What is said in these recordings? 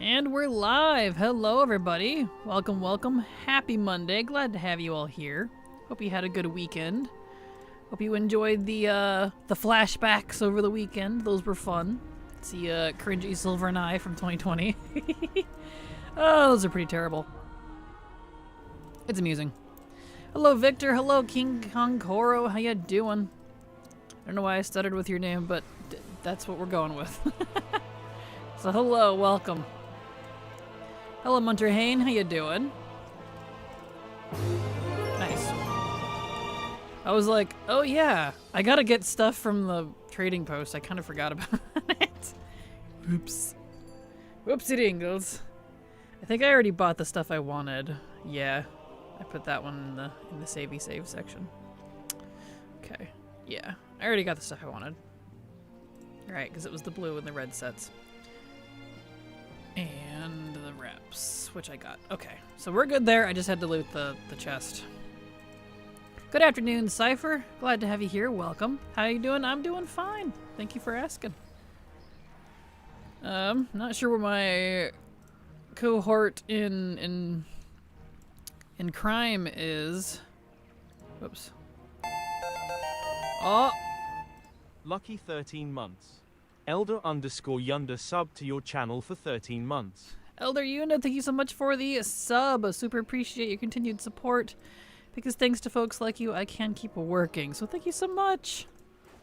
And we're live! Hello everybody! Welcome, welcome. Happy Monday. Glad to have you all here. Hope you had a good weekend. Hope you enjoyed the flashbacks over the weekend. Those were fun. See cringy Silver and I from 2020. Oh, those are pretty terrible. It's amusing. Hello Victor, hello King Kong Koro, how you doing? I don't know why I stuttered with your name, but that's what we're going with. So hello, welcome. Hello, Munter Hain. How you doing? Nice. I was like, oh yeah, I gotta get stuff from the trading post. I kind of forgot about it. Oops. Whoopsie dingles. I think I already bought the stuff I wanted. Yeah, I put that one in the savey save section. Okay. Yeah, I already got the stuff I wanted. Right, because it was the blue and the red sets. And the reps, which I got. Okay, so we're good there. I just had to loot the chest. Good afternoon, Cypher. Glad to have you here. Welcome. How you doing? I'm doing fine. Thank you for asking. Not sure where my cohort in crime is. Whoops. Oh. Lucky 13 months. Elder_Yunda sub to your channel for 13 months. Elder Yunda, thank you so much for the sub. I super appreciate your continued support. Because thanks to folks like you, I can keep working. So thank you so much.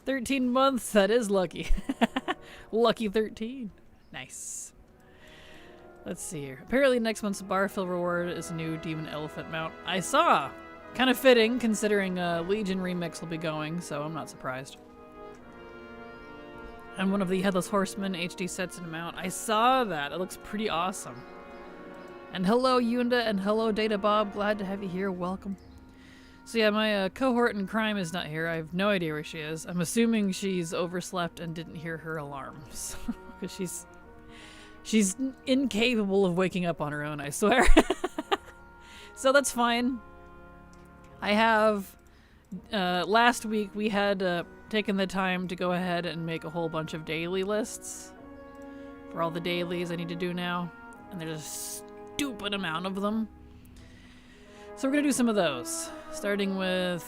13 months, that is lucky. Lucky 13. Nice. Let's see here. Apparently next month's Barfill reward is a new Demon Elephant mount. I saw. Kind of fitting considering Legion Remix will be going, so I'm not surprised. And one of the Headless Horseman HD sets in a mount. I saw that. It looks pretty awesome. And hello, Yunda, and hello, Data Bob. Glad to have you here. Welcome. So yeah, my cohort in crime is not here. I have no idea where she is. I'm assuming she's overslept and didn't hear her alarms. Because she's incapable of waking up on her own, I swear. So that's fine. I have... last week we had... taken the time to go ahead and make a whole bunch of daily lists for all the dailies I need to do now, and there's a stupid amount of them. So we're gonna do some of those, starting with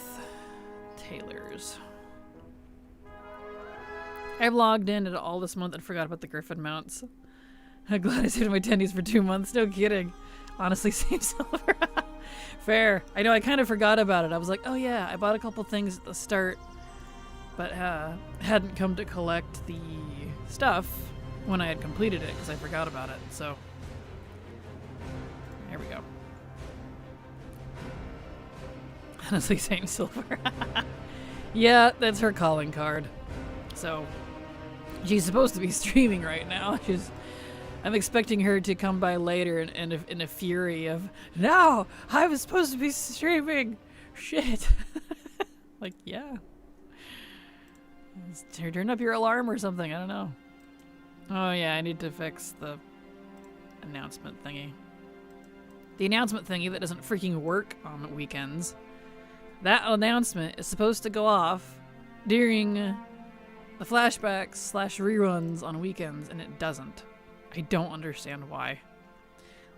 tailors. I've logged in at all this month and forgot about the Griffin mounts. I'm glad I saved my tendies for 2 months. No kidding. Honestly, same silver. Fair. I know I kind of forgot about it. I was like, oh yeah, I bought a couple things at the start, but hadn't come to collect the stuff when I had completed it because I forgot about it, so there we go. Honestly, same silver. Yeah, that's her calling card. So she's supposed to be streaming right now. I'm expecting her to come by later in a fury of, no, I was supposed to be streaming. Shit. Like, yeah. Turn up your alarm or something, I don't know. Oh yeah, I need to fix the announcement thingy. The announcement thingy that doesn't freaking work on weekends. That announcement is supposed to go off during the flashbacks / reruns on weekends, and it doesn't. I don't understand why.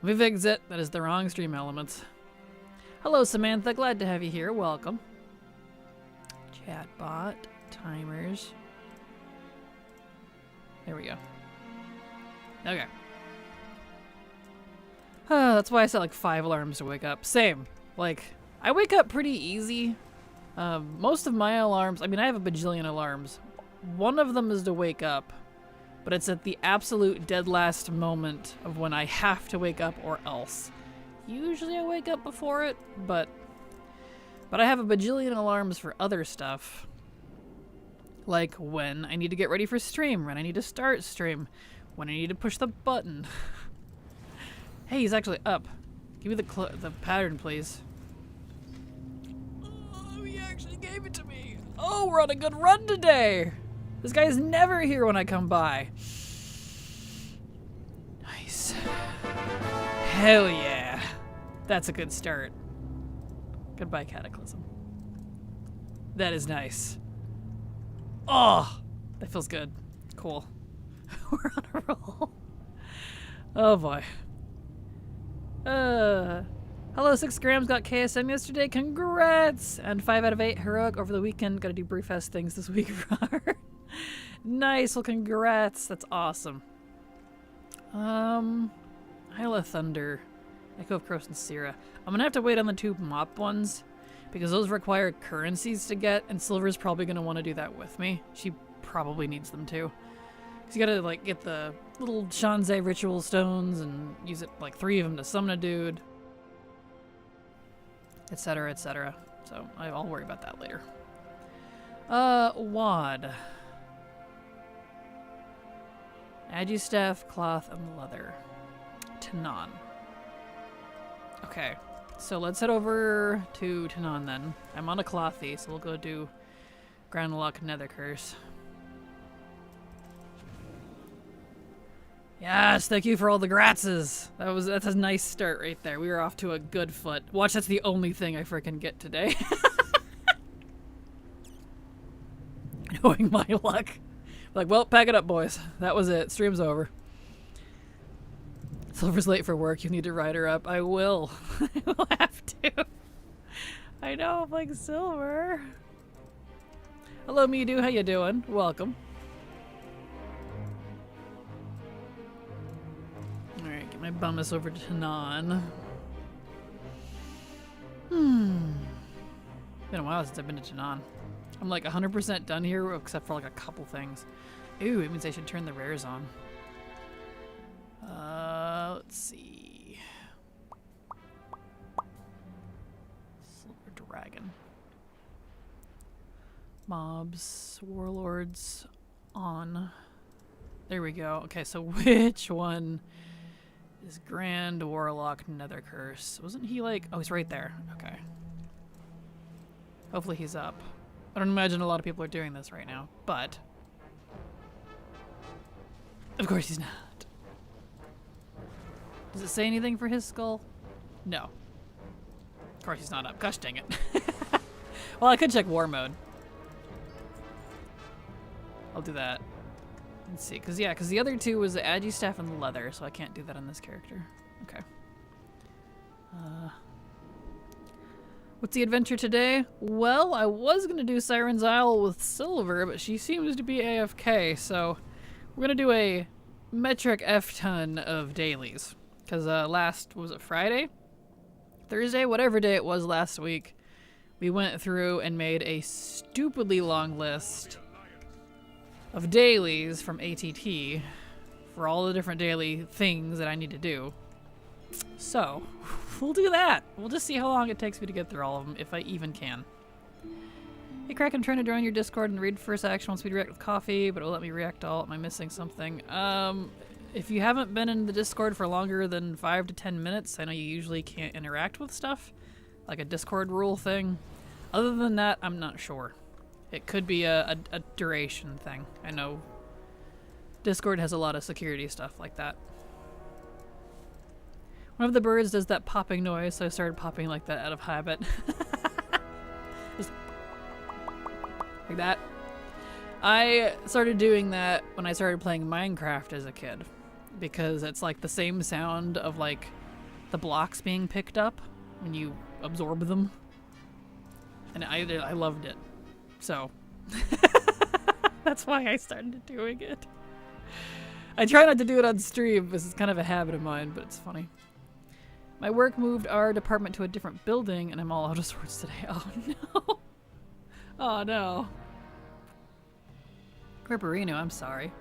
Let me fix it. That is the wrong stream elements. Hello Samantha, glad to have you here. Welcome. Chatbot. Timers. There we go. Okay. That's why I set like 5 alarms to wake up. Same. Like, I wake up pretty easy. Most of my alarms, I mean, I have a bajillion alarms. One of them is to wake up, but it's at the absolute dead last moment of when I have to wake up or else. Usually I wake up before it, but I have a bajillion alarms for other stuff. Like when I need to get ready for stream, when I need to start stream, when I need to push the button. Hey, he's actually up. Give me the pattern, please. Oh, he actually gave it to me. Oh, we're on a good run today. This guy is never here when I come by. Nice. Hell yeah. That's a good start. Goodbye, Cataclysm. That is nice. Oh, that feels good. Cool. We're on a roll. Oh boy. Hello, 6 grams got KSM yesterday. Congrats! And 5 out of 8 heroic over the weekend. Gotta do Brewfest things this week. Nice. Well, congrats. That's awesome. Isla Thunder, Echo of Crows and Sierra. I'm gonna have to wait on the 2 mop ones because those require currencies to get, and Silver's probably gonna want to do that with me. She probably needs them too. Cause you gotta like get the little Shanzai ritual stones and use it like 3 of them to summon a dude, etc., etc. So I'll worry about that later. Wad. Agistaff, cloth, and leather. Tanan. Okay, so let's head over to Tanan then. I'm on a clothy, so we'll go do Grand Luck Nether Curse. Yes, thank you for all the gratzes. That's a nice start right there. We were off to a good foot. Watch, that's the only thing I frickin' get today. Knowing my luck. Like, well, pack it up, boys. That was it. Stream's over. Silver's late for work. You need to ride her up. I will. I will have to. I know, I'm like, Silver. Hello, Midu. How you doing? Welcome. Alright, get my bummus over to Tanan. Been a while since I've been to Tanan. I'm like 100% done here, except for like a couple things. Ooh, it means I should turn the rares on. Let's see. Silver Dragon. Mobs, warlords, on. There we go. Okay, so which one is Grand Warlock Nether Curse? Wasn't he like... Oh, he's right there. Okay. Hopefully he's up. I don't imagine a lot of people are doing this right now, but... Of course he's not. Does it say anything for his skull? No. Of course he's not up. Gosh dang it. Well, I could check war mode. I'll do that. Let's see, because the other 2 was the Agistaff and the leather, so I can't do that on this character. Okay. What's the adventure today? Well, I was going to do Siren's Isle with Silver, but she seems to be AFK, so we're going to do a metric F-ton of dailies. Because was it Friday? Thursday? Whatever day it was last week, we went through and made a stupidly long list of dailies from ATT for all the different daily things that I need to do. So, we'll do that. We'll just see how long it takes me to get through all of them, if I even can. Hey Kraken, I'm trying to join your Discord and read first action once we react with coffee, but it will let me react all. Am I missing something? If you haven't been in the Discord for longer than 5 to 10 minutes, I know you usually can't interact with stuff, like a Discord rule thing. Other than that, I'm not sure. It could be a duration thing. I know Discord has a lot of security stuff like that. One of the birds does that popping noise, so I started popping like that out of habit. Just like that. I started doing that when I started playing Minecraft as a kid, because it's like the same sound of like the blocks being picked up when you absorb them, and I loved it, so that's why I started doing it. I try not to do it on stream because it's kind of a habit of mine, but it's funny. My work moved our department to a different building, and I'm all out of sorts today. Oh no! Oh no! Corporino, I'm sorry.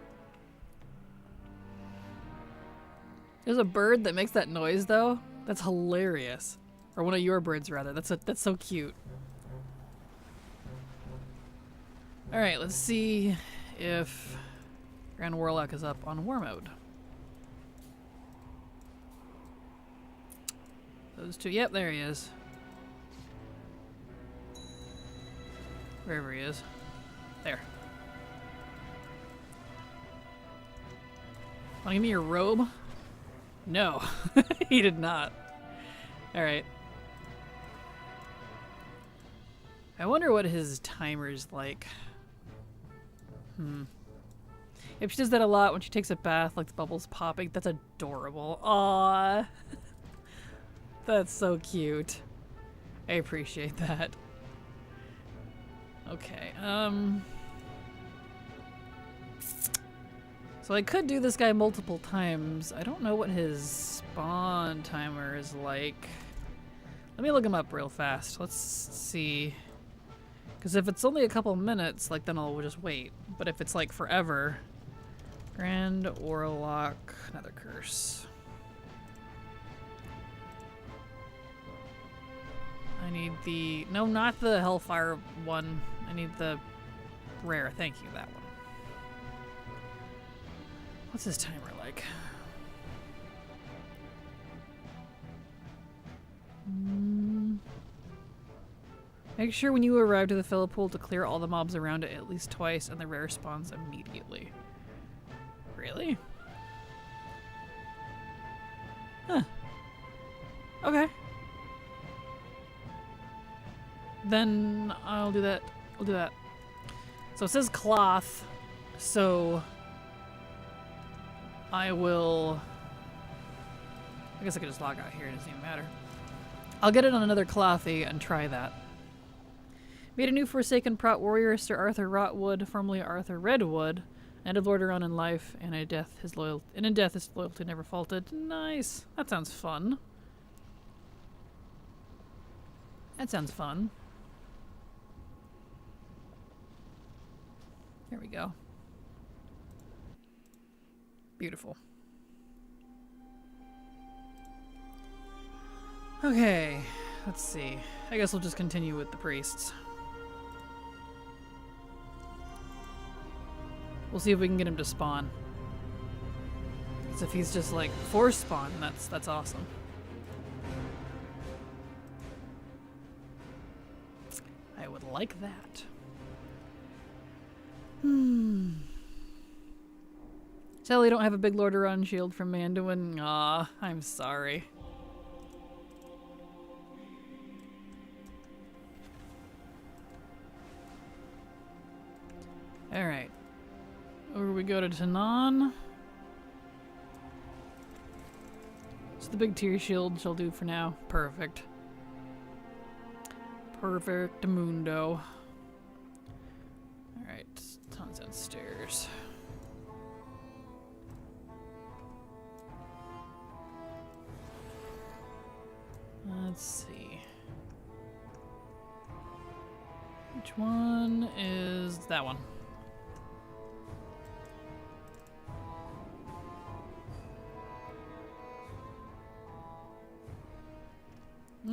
There's a bird that makes that noise though. That's hilarious. Or one of your birds rather. That's so cute. All right, let's see if Grand Warlock is up on war mode. Those 2. Yep, there he is. Wherever he is. There. Wanna give me your robe? No. He did not. Alright. I wonder what his timer's like. If she does that a lot when she takes a bath, like the bubbles popping, that's adorable. Aww. That's so cute. I appreciate that. Okay, so I could do this guy multiple times. I don't know what his spawn timer is like. Let me look him up real fast. Let's see. Because if it's only a couple minutes, like, then I'll just wait. But if it's like forever... Grand Warlock, another curse. I need the... No, not the Hellfire one. I need the rare. Thank you, that one. What's his timer like? Make sure when you arrive to the fill pool to clear all the mobs around it at least twice and the rare spawns immediately. Really? Huh. Okay. Then I'll do that. I'll do that. So it says cloth, so I will... I guess I could just log out here, it doesn't even matter. I'll get it on another clothy and try that. Made a new Forsaken Prot Warrior, Sir Arthur Rotwood, formerly Arthur Redwood. Ended Lordaeron in life, and in death his loyalty never faulted. Nice. That sounds fun. That sounds fun. There we go. Beautiful. Okay, let's see. I guess we'll just continue with the priests. We'll see if we can get him to spawn. Because if he's just like force spawn, that's awesome. I would like that. Sadly, I don't have a big Lordaeron shield from Manduin. Aw, I'm sorry. Alright. Over we go to Tanan. So the big tier shield shall do for now. Perfect. Perfect mundo. Alright, Tan's downstairs. Let's see. Which one is that one?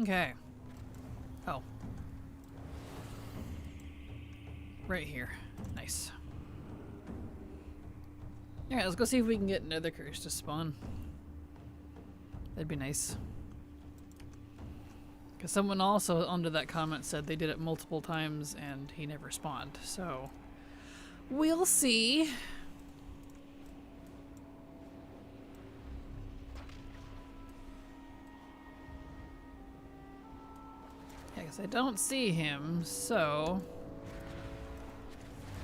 Okay. Oh. Right here. Nice. Alright, let's go see if we can get another curse to spawn. That'd be nice. Because someone also under that comment said they did it multiple times and he never spawned, so we'll see. I guess I don't see him, so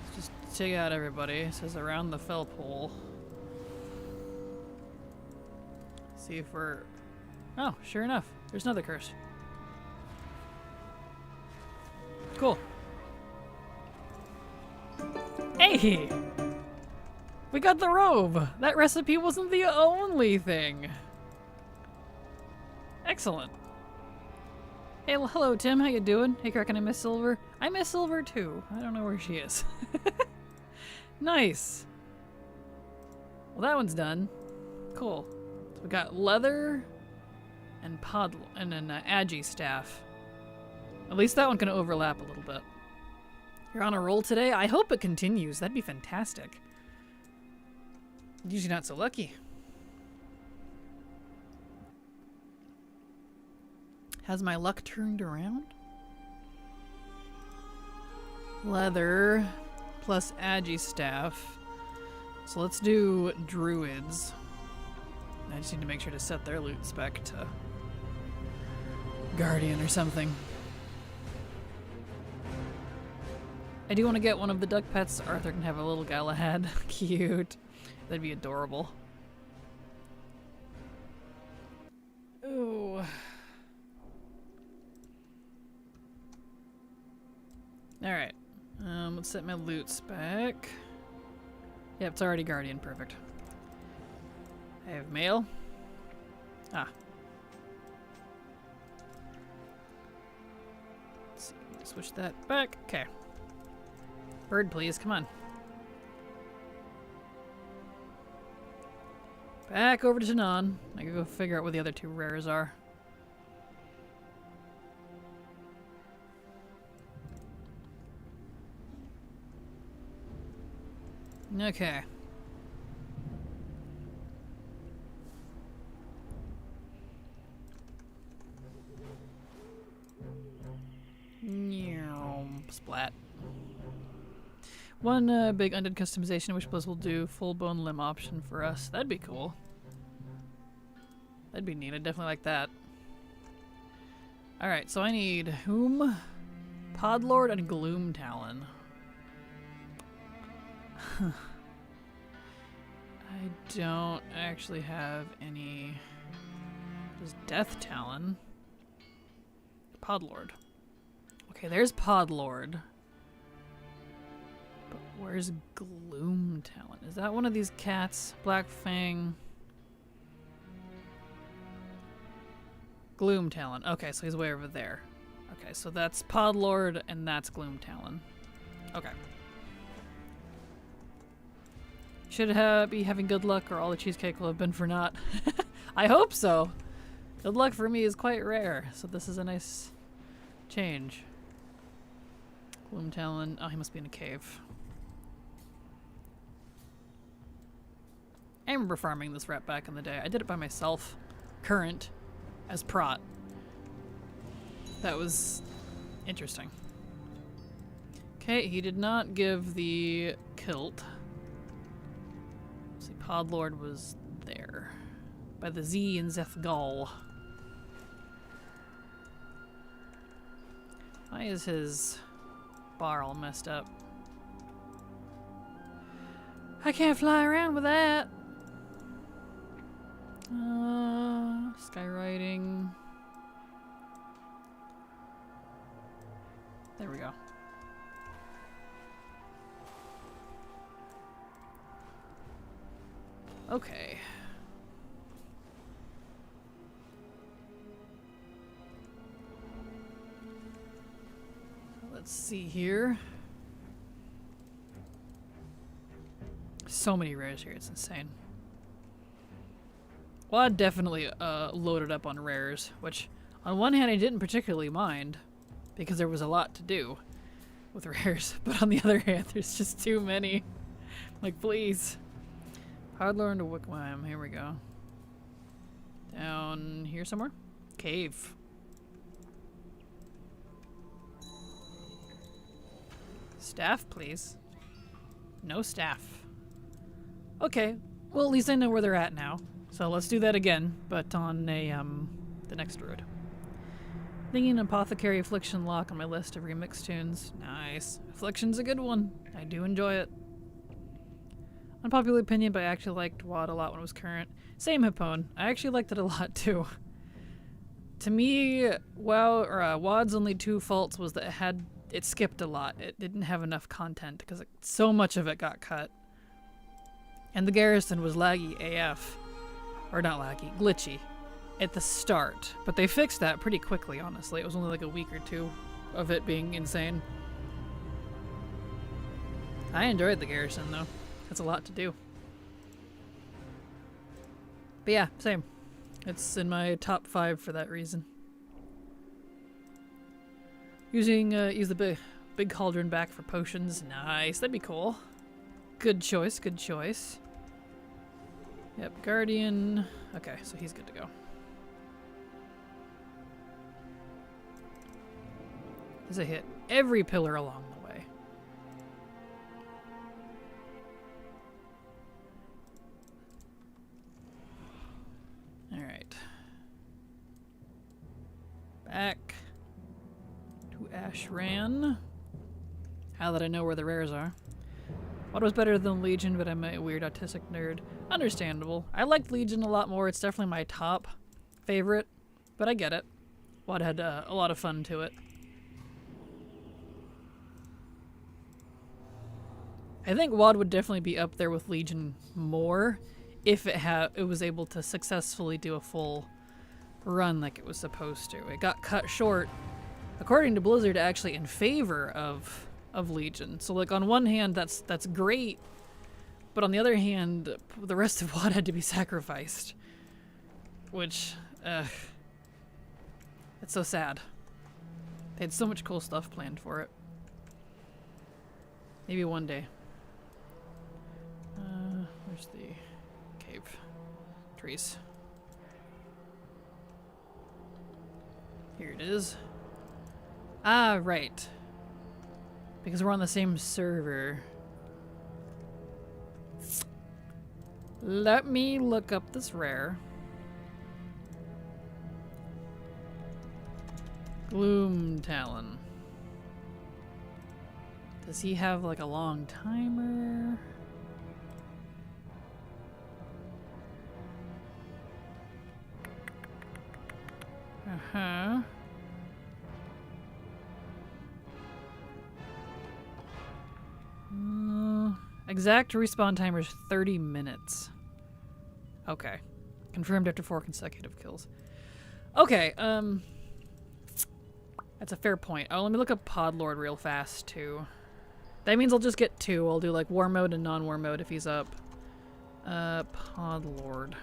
let's just check out everybody. It says around the fell pool. See if we're... Oh, sure enough, there's another curse. Cool. Hey! We got the robe! That recipe wasn't the only thing! Excellent. Hey, well, hello Tim, how you doing? Hey Kraken, I miss Silver. I miss Silver too. I don't know where she is. Nice! Well, that one's done. Cool. So we got leather and and an agi staff. At least that one can overlap a little bit. You're on a roll today? I hope it continues. That'd be fantastic. Usually not so lucky. Has my luck turned around? Leather plus agi staff. So let's do druids. I just need to make sure to set their loot spec to guardian or something. I do want to get one of the duck pets. Arthur can have a little Galahad. Cute. That'd be adorable. Ooh. Alright. Let's set my loots back. Yep, it's already Guardian. Perfect. I have mail. Ah. Let's see. Switch that back. Okay. Bird, please. Come on. Back over to Tanan. I can go figure out where the other two rares are. Okay. Splat. One big undead customization, which Blizz will do full bone limb option for us. That'd be cool. That'd be neat. I'd definitely like that. Alright, so I need whom? Podlord and Gloom Talon. I don't actually have any. Just Death Talon. Podlord. Okay, there's Podlord. But where's Gloom Talon? Is that one of these cats? Black Fang. Gloom Talon. Okay, so he's way over there. Okay, so that's Podlord and that's Gloom Talon. Okay. Should be having good luck or all the cheesecake will have been for naught. I hope so. Good luck for me is quite rare, so this is a nice change. Gloom Talon. Oh, he must be in a cave. I remember farming this rep back in the day. I did it by myself. Current. As Prot. That was interesting. Okay, he did not give the kilt. Let's see, Podlord was there. By the Z and Zethgal. Why is his bar all messed up? I can't fly around with that. Skywriting. There we go. Okay. Let's see here. So many rares here, it's insane. Well, I definitely loaded up on rares, which on one hand I didn't particularly mind because there was a lot to do with rares, but on the other hand there's just too many. Like, please. Podlord to Wickwam, here we go. Down here somewhere? Cave. Staff, please. No staff. Okay, well at least I know where they're at now. So let's do that again, but on a, the next road. Thinking Apothecary Affliction lock on my list of remix tunes. Nice. Affliction's a good one. I do enjoy it. Unpopular opinion, but I actually liked WoD a lot when it was current. Same Hippone. I actually liked it a lot too. To me, WoD's only two faults was that it skipped a lot. It didn't have enough content because so much of it got cut. And the garrison was laggy AF. Or not laggy, glitchy at the start. But they fixed that pretty quickly, honestly. It was only like a week or two of it being insane. I enjoyed the garrison though. It's a lot to do. But yeah, same. It's in my top 5 for that reason. Use the big cauldron back for potions. Nice, that'd be cool. Good choice, good choice. Yep, Guardian. Okay, so he's good to go. Because I hit every pillar along the way. Alright. Back to Ashran. Now that I know where the rares are. What was better than Legion, but I'm a weird autistic nerd. Understandable. I liked Legion a lot more. It's definitely my top favorite, but I get it. WoD had a lot of fun to it. I think WoD would definitely be up there with Legion more if it was able to successfully do a full run like it was supposed to. It got cut short, according to Blizzard, actually in favor of Legion. So like on one hand that's great, but on the other hand the rest of WoD had to be sacrificed, which it's so sad. They had so much cool stuff planned for it. Maybe one day. Where's the cave? Trees. Here it is. Ah, right. Because we're on the same server. Let me look up this rare. Gloom Talon. Does he have like a long timer? Uh-huh. Exact respawn timer is 30 minutes. Okay. Confirmed after 4 consecutive kills. Okay, that's a fair point. Oh, let me look up Pod Lord real fast, too. That means I'll just get 2. I'll do, like, War Mode and Non-War Mode if he's up. Pod Lord.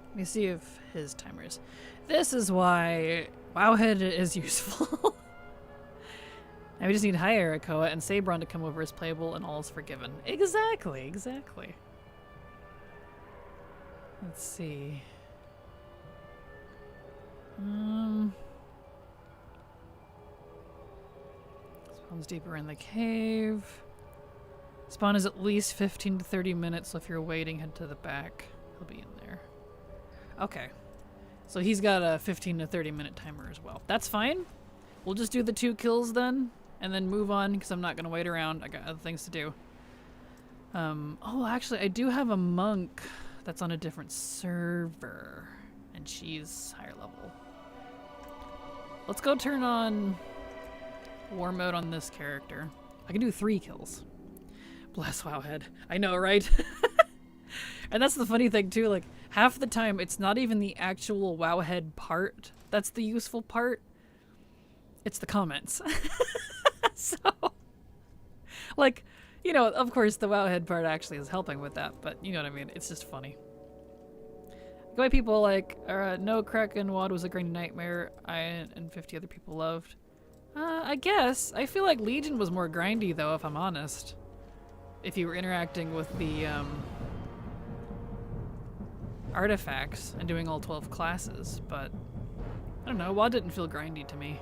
Let me see if his timer is. This is why Wowhead is useful. Now we just need Higher Akoa and Sabron to come over as playable and all is forgiven. Exactly, exactly. Let's see. Spawn's deeper in the cave. Spawn is at least 15 to 30 minutes, so if you're waiting, head to the back. He'll be in there. Okay. So he's got a 15 to 30 minute timer as well. That's fine. We'll just do the 2 kills then, and then move on, because I'm not going to wait around. I got other things to do. Oh, actually, I do have a monk that's on a different server, and she's higher level. Let's go turn on War Mode on this character. I can do 3 kills. Bless Wowhead. I know, right? And that's the funny thing, too. Like, half the time, it's not even the actual Wowhead part that's the useful part. It's the comments. So, like, you know, of course, the Wowhead part actually is helping with that, but you know what I mean? It's just funny. The way people like, no, Kraken WoD was a grindy nightmare I and 50 other people loved. I guess. I feel like Legion was more grindy, though, if I'm honest. If you were interacting with the, artifacts and doing all 12 classes, but I don't know, WoD didn't feel grindy to me.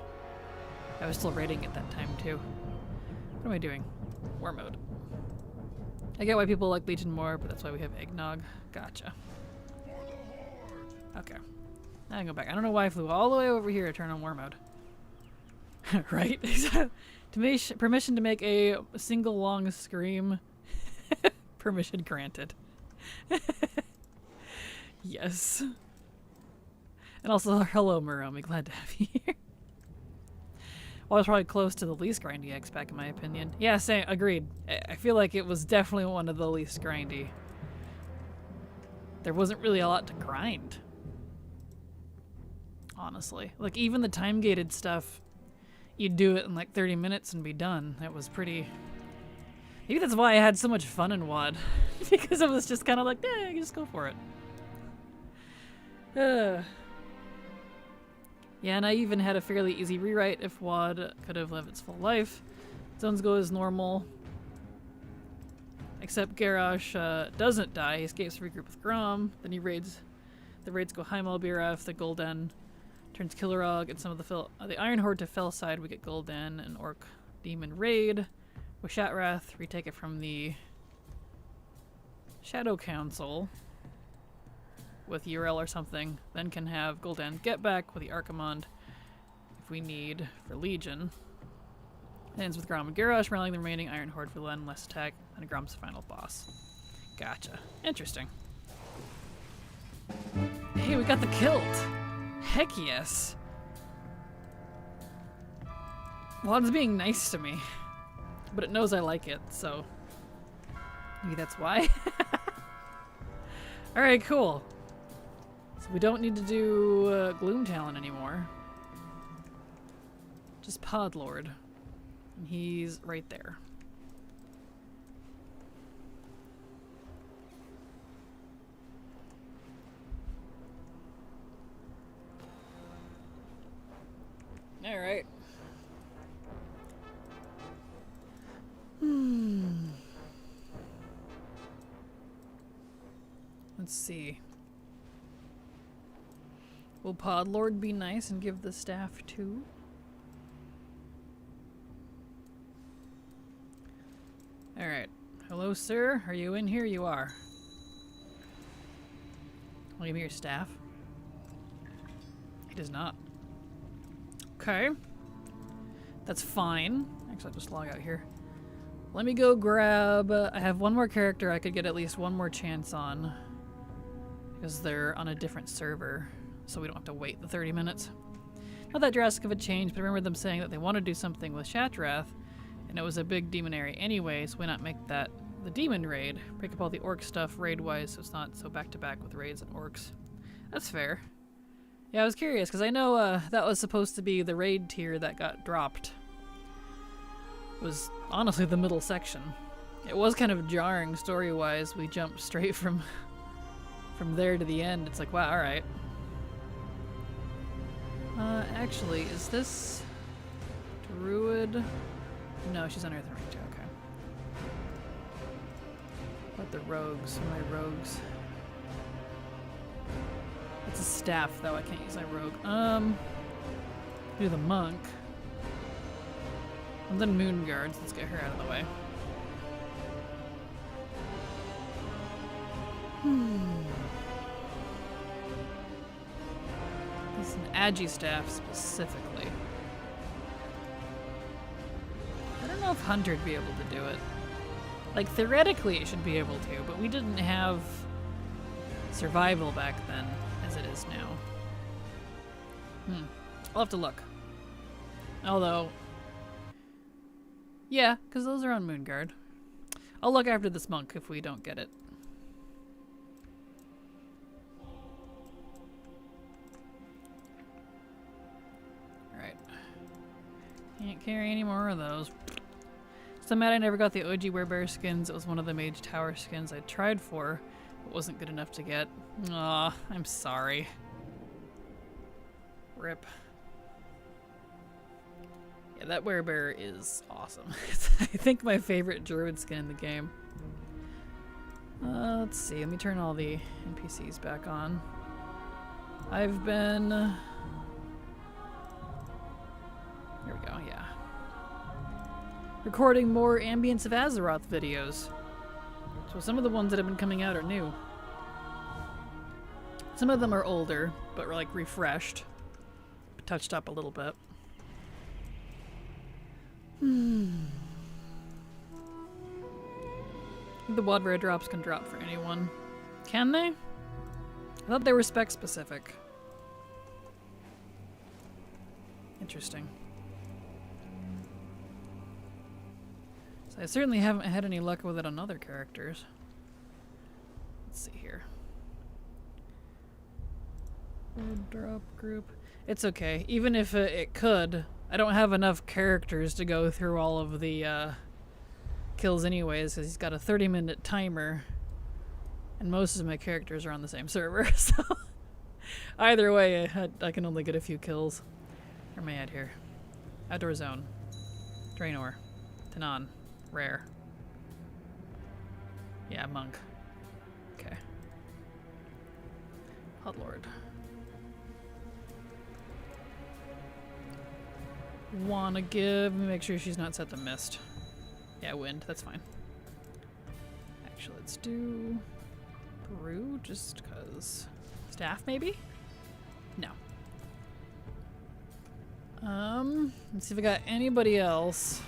I was still raiding at that time, too. What am I doing? War Mode. I get why people like Legion more, but that's why we have Eggnog. Gotcha. Okay. Now I can go back. I don't know why I flew all the way over here to turn on War Mode. Right? Permission to make a single long scream. Permission granted. Yes. And also, hello, Muromi. Glad to have you here. Well, I was probably close to the least grindy X-Pack, in my opinion. Yeah, same. Agreed. I feel like it was definitely one of the least grindy. There wasn't really a lot to grind. Honestly. Like, even the time-gated stuff, you'd do it in like 30 minutes and be done. It was pretty... Maybe that's why I had so much fun in WoD. Because it was just kind of like, yeah, just go for it. Yeah, and I even had a fairly easy rewrite if WoD could have lived its full life. Zones go as normal. Except Garrosh doesn't die. He escapes to regroup with Grom. Then he raids. The raids go Heimal, Biraf, the Gul'dan turns Killerog, and some of the Iron Horde to Fellside. We get Gul'dan and Orc Demon raid. With Shatrath, retake it from the Shadow Council with Urel or something, then can have Gul'dan get back with the Archimond if we need for Legion. It ends with Grom and Garrosh rallying the remaining Iron Horde for Len, less attack, and Grom's final boss. Gotcha. Interesting. Hey, we got the kilt! Heck yes! Well, it's being nice to me. But it knows I like it, so... maybe that's why? Alright, cool. So we don't need to do Gloom Talon anymore. Just Podlord. And he's right there. Alright. Let's see. Will Podlord be nice and give the staff too? Alright. Hello, sir. Are you in here? You are. Will you give me your staff? He does not. Okay. That's fine. Actually, I'll just log out here. Let me go grab... I have one more character I could get at least one more chance on. Because they're on a different server. So we don't have to wait the 30 minutes. Not that drastic of a change, but I remember them saying that they want to do something with Shatrath. And it was a big demon area anyway, so why not make that the demon raid? Break up all the orc stuff raid-wise so it's not so back-to-back with raids and orcs. That's fair. Yeah, I was curious, because I know that was supposed to be the raid tier that got dropped. It was honestly the middle section. It was kind of jarring story-wise. We jumped straight from there to the end. It's like, wow, alright. Actually, is this Druid? No, she's Unearthing Ring too, okay. What the rogues? What are my rogues? It's a staff, though. I can't use my rogue. Do the monk. And then Moon Guards. Let's get her out of the way. This is an Agi staff specifically. I don't know if Hunter'd be able to do it. Like, theoretically it should be able to, but we didn't have survival back then as it is now. I'll have to look. Although, yeah, because those are on Moonguard. I'll look after this monk if we don't get it. Alright. Can't carry any more of those. So mad I never got the OG Werebear skins. It was one of the Mage Tower skins I tried for, but wasn't good enough to get. Aw, I'm sorry. Rip. Yeah, that Werebear is awesome. It's, I think, my favorite Druid skin in the game. Let's see. Let me turn all the NPCs back on. I've been... Here we go, yeah. Recording more Ambience of Azeroth videos. So some of the ones that have been coming out are new. Some of them are older, but were like refreshed. Touched up a little bit. The WOD rare drops can drop for anyone. Can they? I thought they were spec specific. Interesting. So I certainly haven't had any luck with it on other characters. Let's see here. Drop group. It's okay. Even if it could, I don't have enough characters to go through all of the kills anyways, because he's got a 30-minute timer, and most of my characters are on the same server, so either way, I can only get a few kills. Where am I at here? Outdoor Zone. Draenor. Tanan. Rare. Yeah, Monk. Okay. Podlord. Wanna give... Let me make sure she's not set to Mist. Yeah, Wind. That's fine. Actually, let's do... Brew, just because... Staff, maybe? No. Let's see if I got anybody else.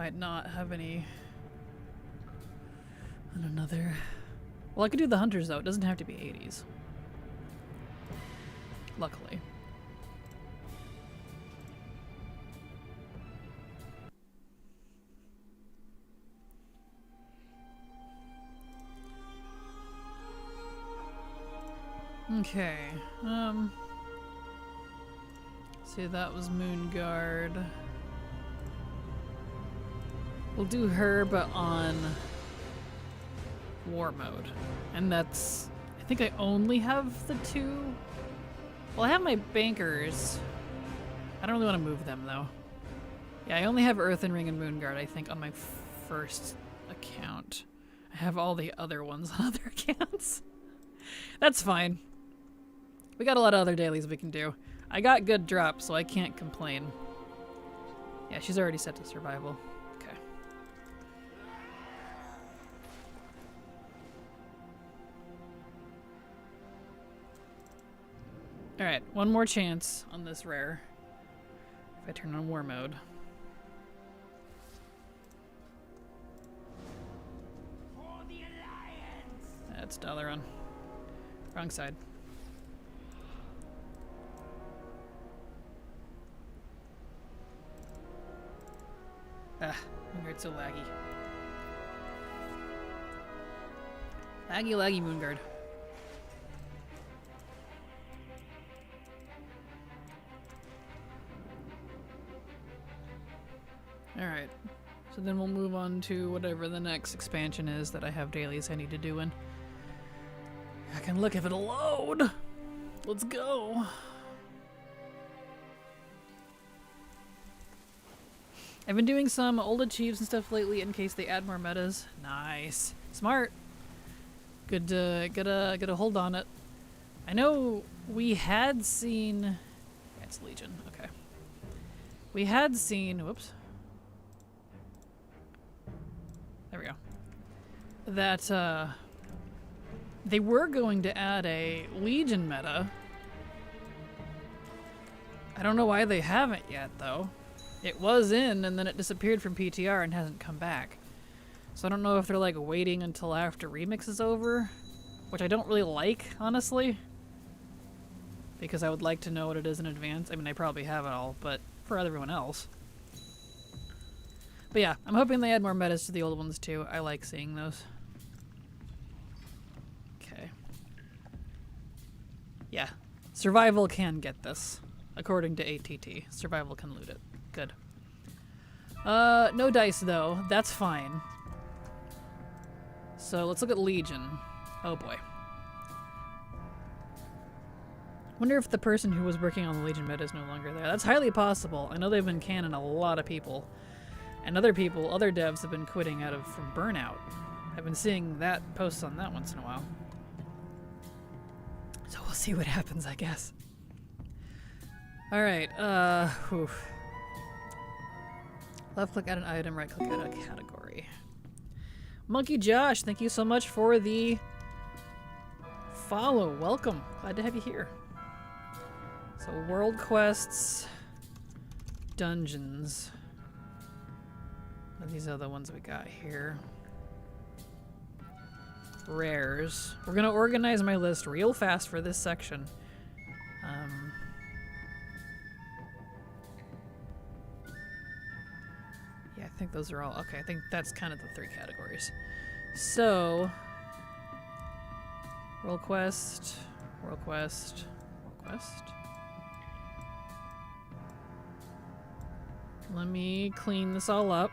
might not have any... And another... Well, I could do the hunters though. It doesn't have to be 80s. Luckily. Okay. See, that was Moonguard. We'll do her, but on war mode. And that's... I think I only have the 2. Well, I have my bankers. I don't really want to move them, though. Yeah, I only have Earthen Ring and Moonguard, I think, on my first account. I have all the other ones on other accounts. That's fine. We got a lot of other dailies we can do. I got good drops, so I can't complain. Yeah, she's already set to survival. Okay. Alright, one more chance on this rare. If I turn on war mode. For the Alliance! That's Dalaran. Wrong side. Ah, Moonguard's so laggy. Laggy Moonguard. Alright. So then we'll move on to whatever the next expansion is that I have dailies I need to do in. I can look if it'll load! Let's go! I've been doing some old achieves and stuff lately in case they add more metas. Nice. Smart. Good to get a hold on it. I know we had seen... Yeah, it's Legion. Okay. We had seen... Whoops. There we go. That, they were going to add a Legion meta. I don't know why they haven't yet, though. It was in, and then it disappeared from PTR and hasn't come back. So I don't know if they're like waiting until after Remix is over, which I don't really like, honestly. Because I would like to know what it is in advance. I mean, I probably have it all, but for everyone else. But yeah, I'm hoping they add more metas to the old ones too. I like seeing those. Okay. Yeah. Survival can get this, according to ATT. Survival can loot it. Good. No dice though. That's fine. So let's look at Legion. Oh boy. Wonder if the person who was working on the Legion meta is no longer there. That's highly possible. I know they've been canning a lot of people. And other people, other devs have been quitting from burnout. I've been seeing that posts on that once in a while. So we'll see what happens, I guess. Alright, oof. Left click add an item, right click add a category. Monkey Josh, thank you so much for the follow. Welcome. Glad to have you here. So world quests, dungeons. These are the ones we got here. Rares. We're gonna organize my list real fast for this section. Yeah, I think those are all... Okay, I think that's kind of the 3 categories. So... World Quest, World Quest, World Quest. Let me clean this all up.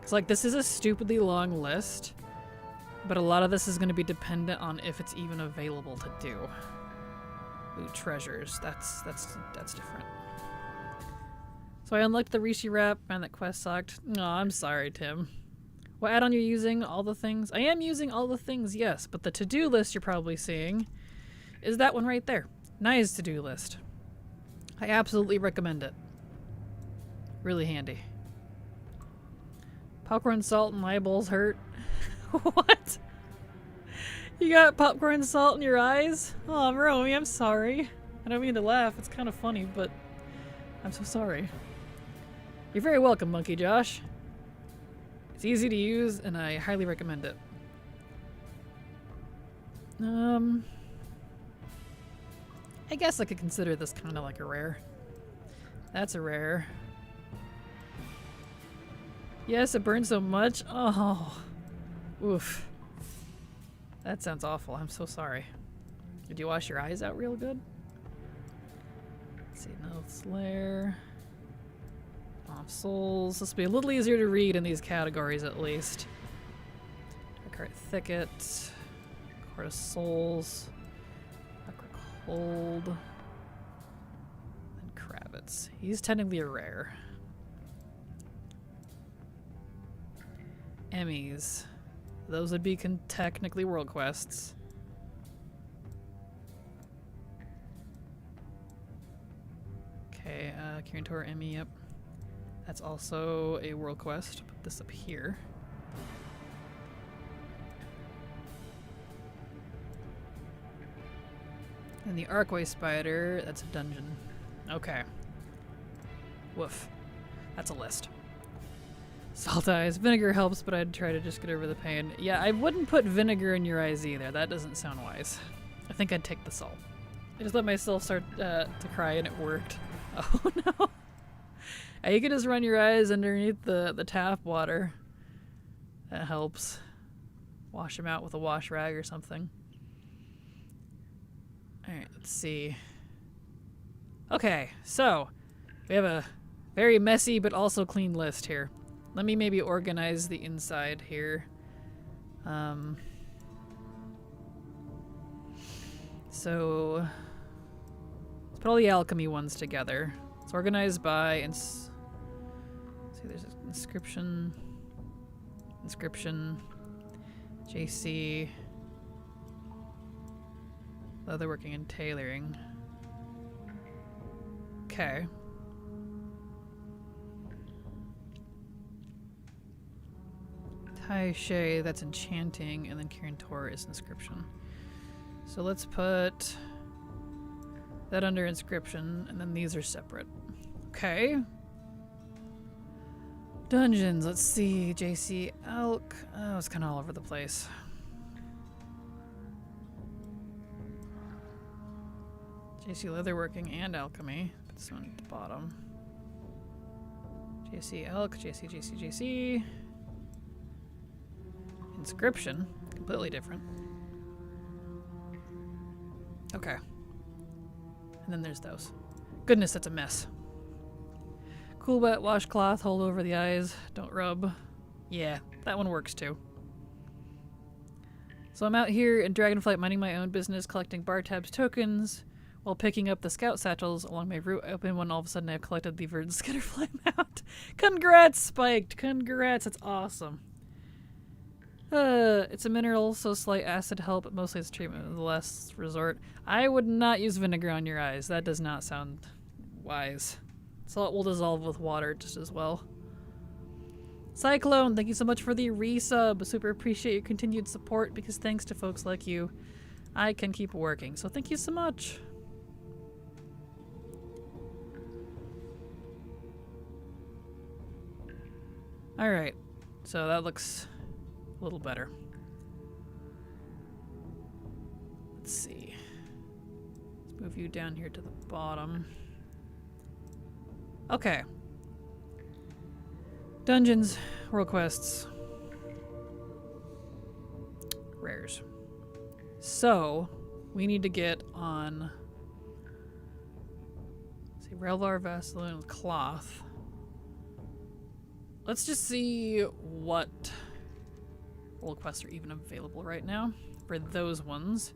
It's like, this is a stupidly long list, but a lot of this is going to be dependent on if it's even available to do. Ooh, treasures. That's different. So I unlocked the Rishi wrap. Man, that quest sucked. No, I'm sorry, Tim. What add-on you're using? All the things? I am using all the things, yes, but the to-do list you're probably seeing is that one right there. Nice to-do list. I absolutely recommend it. Really handy. Popcorn, salt, and eyeballs hurt. What? You got popcorn salt in your eyes? Oh, Romy, I'm sorry. I don't mean to laugh. It's kind of funny, but I'm so sorry. You're very welcome, Monkey Josh. It's easy to use, and I highly recommend it. I guess I could consider this kind of like a rare. That's a rare. Yes, it burns so much. Oh. Oof. That sounds awful. I'm so sorry. Did you wash your eyes out real good? Let's see, no Slayer. Off Souls. This will be a little easier to read in these categories at least. Dark Thicket. Court of Souls. Cold. And Kravitz. He's technically a rare. Emmys. Those would be technically world quests. Okay, Kirin Tor Emmy, yep. That's also a world quest. Put this up here. And the Arcway Spider, that's a dungeon. Okay. Woof. That's a list. Salt eyes. Vinegar helps, but I'd try to just get over the pain. Yeah, I wouldn't put vinegar in your eyes either. That doesn't sound wise. I think I'd take the salt. I just let myself start to cry and it worked. Oh no. You can just run your eyes underneath the tap water. That helps. Wash them out with a wash rag or something. Alright, let's see. Okay, so we have a very messy but also clean list here. Let me maybe organize the inside here. So let's put all the alchemy ones together. It's organized by see, there's an inscription, JC, leatherworking and tailoring. Okay. Tai Shay, that's enchanting, and then Kirin Tor is inscription. So let's put that under inscription, and then these are separate. Okay. Dungeons, let's see. JC Elk. Oh, it's kind of all over the place. JC Leatherworking and Alchemy. Put this one at the bottom. JC Elk, JC. Inscription. Completely different. Okay. And then there's those. Goodness, that's a mess. Cool wet washcloth, hold over the eyes, don't rub. Yeah, that one works too. So I'm out here in Dragonflight minding my own business, collecting bar tabs tokens, while picking up the scout satchels along my route open when all of a sudden I've collected the verdant skitterfly mount. Congrats, Spiked! Congrats, that's awesome. It's a mineral, so slight acid help, but mostly it's treatment of the last resort. I would not use vinegar on your eyes. That does not sound wise. Salt will dissolve with water just as well. Cyclone, thank you so much for the resub. Super appreciate your continued support because thanks to folks like you, I can keep working. So thank you so much. Alright, so that looks a little better. Let's see. Let's move you down here to the bottom. Okay. Dungeons, world quests, rares. So, we need to get on, let's see, Relvar, Vaseline, Cloth. Let's just see what world quests are even available right now for those ones.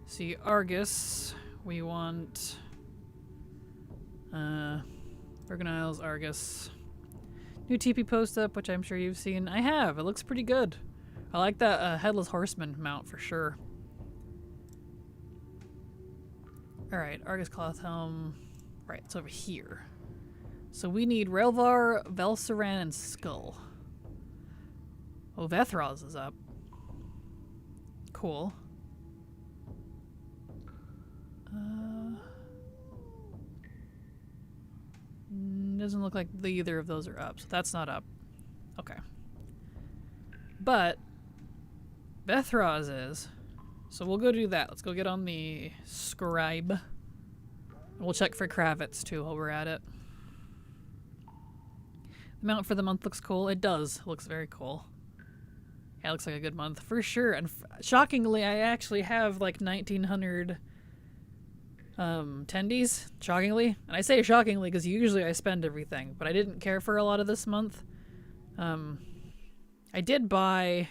See, Argus, we want Bergen Isles, Argus. New TP post up, which I'm sure you've seen. I have. It looks pretty good. I like that Headless Horseman mount for sure. Alright, Argus Cloth Helm. Right, it's over here. So we need Relvar, Velsaran, and Skull. Oh, Vethros is up. Cool. Doesn't look like either of those are up, so that's not up. Okay. But Bethraz is. So we'll go do that. Let's go get on the scribe. We'll check for Kravitz too while we're at it. The amount for the month looks cool. It does. It looks very cool. Yeah, it looks like a good month for sure. And shockingly, I actually have like 1,900 tendies. Shockingly. And I say shockingly because usually I spend everything. But I didn't care for a lot of this month. I did buy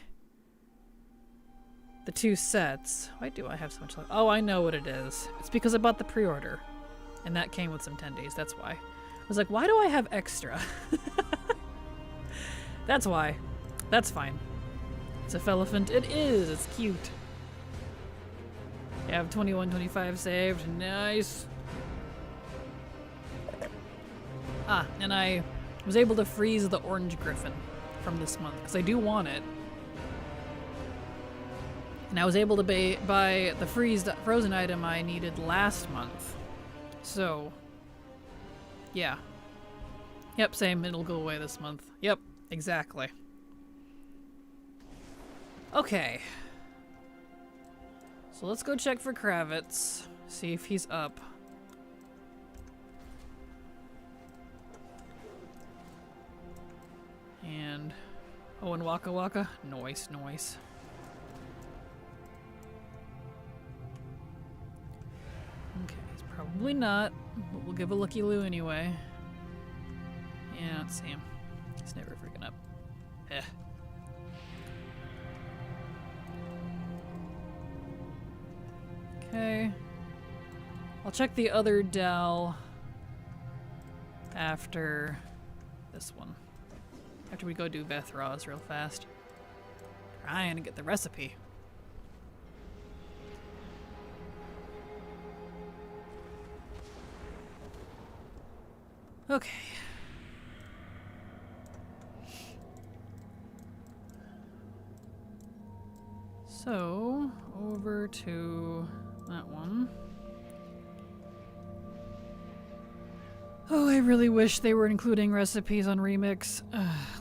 the 2 sets. Why do I have so much left? Oh, I know what it is. It's because I bought the pre-order. And that came with some tendies. That's why. I was like, why do I have extra? That's why. That's fine. It's a Felephant. It is. It's cute. You have 2125 saved. Nice. Ah, and I was able to freeze the orange griffin from this month because I do want it. And I was able to buy the frozen item I needed last month. So, yeah. Yep, same. It'll go away this month. Yep, exactly. Okay. So let's go check for Kravitz. See if he's up. And... oh, and Waka Waka? Noise, noise. Okay, he's probably not, but we'll give a Lucky Lou anyway. Yeah, let's see him. He's never freaking up. Eh. Okay. I'll check the other Dell after this one. After we go do Bethraz real fast. Trying to get the recipe. Okay. So, over to that one. Oh, I really wish they were including recipes on Remix.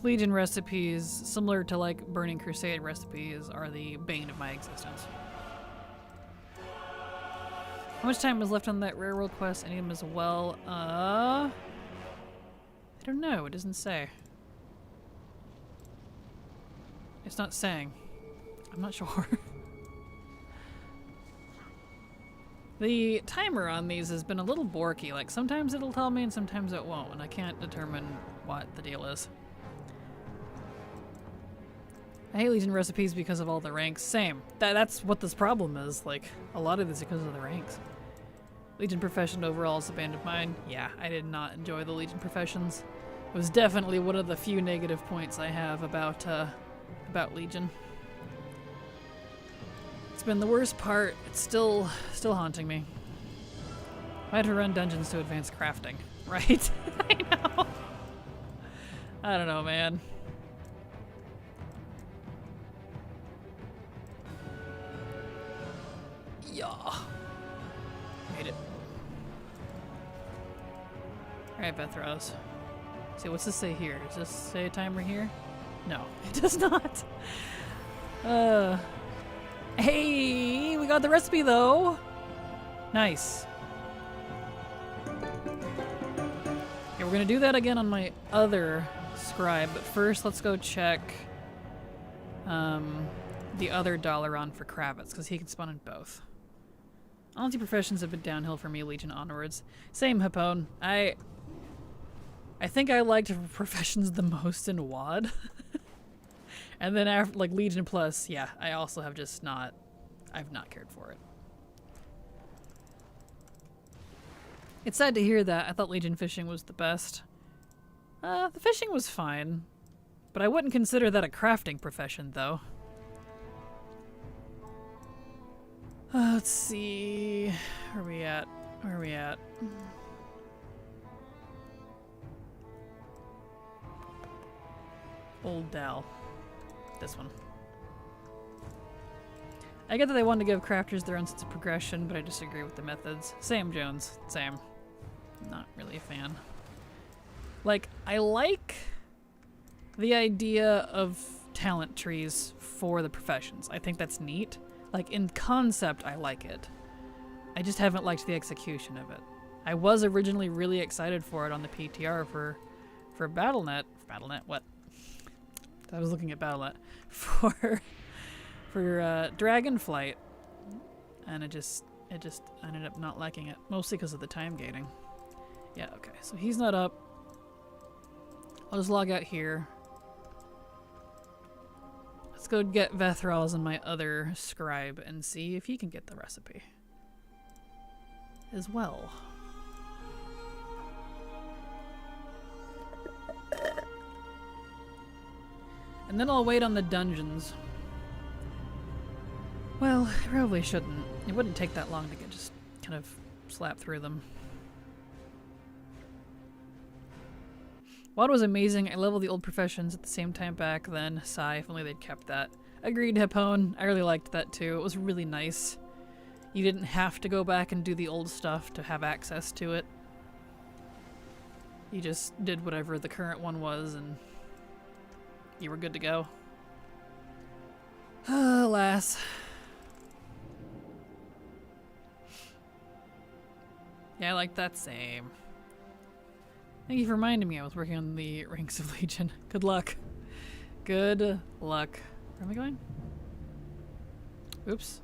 Legion recipes, similar to like Burning Crusade recipes, are the bane of my existence. How much time is left on that rare world quest? Any of them as well? I don't know. It doesn't say. It's not saying. I'm not sure. The timer on these has been a little borky. Like, sometimes it'll tell me and sometimes it won't, and I can't determine what the deal is. I hate Legion recipes because of all the ranks. Same. That's what this problem is. Like, a lot of this is because of the ranks. Legion Profession overall is a bane of mine. Yeah, I did not enjoy the Legion Professions. It was definitely one of the few negative points I have about Legion. It's been the worst part. It's still haunting me. I had to run dungeons to advance crafting, right? I know. I don't know, man. Yeah. Made it. Alright, Bethraz. See, what's this say here? Does this say a timer here? No, it does not. Hey, we got the recipe though. Nice. Okay, we're gonna do that again on my other scribe, but first let's go check the other Dalaran for Kravitz, because he can spawn in both. All professions have been downhill for me, Legion onwards. Same, Hapone. I think I liked professions the most in WoD. And then after, like, Legion Plus, yeah, I also have just not, I've not cared for it. It's sad to hear that. I thought Legion fishing was the best. The fishing was fine, but I wouldn't consider that a crafting profession, though. Let's see, where are we at? Where are we at? Old Dal. This one. I get that they wanted to give crafters their own sense of progression, but I disagree with the methods. Same, Jones. Same. Not really a fan. Like, I like the idea of talent trees for the professions. I think that's neat. Like, in concept, I like it. I just haven't liked the execution of it. I was originally really excited for it on the PTR for BattleNet. BattleNet, what? I was looking at BattleNet. For Dragonflight. And I just ended up not liking it. Mostly because of the time gating. Yeah, okay. So he's not up. I'll just log out here. Let's go get Vethral's and my other scribe and see if he can get the recipe as well. And then I'll wait on the dungeons. Well, I probably shouldn't. It wouldn't take that long to get just kind of slap through them. WoD was amazing. I leveled the old professions at the same time back then. Sigh, if only they'd kept that. Agreed, Hipone. I really liked that too. It was really nice. You didn't have to go back and do the old stuff to have access to it. You just did whatever the current one was and you were good to go. Alas. Yeah, I like that same. Thank you for reminding me I was working on the ranks of Legion. Good luck. Good luck. Where am I going? Oops.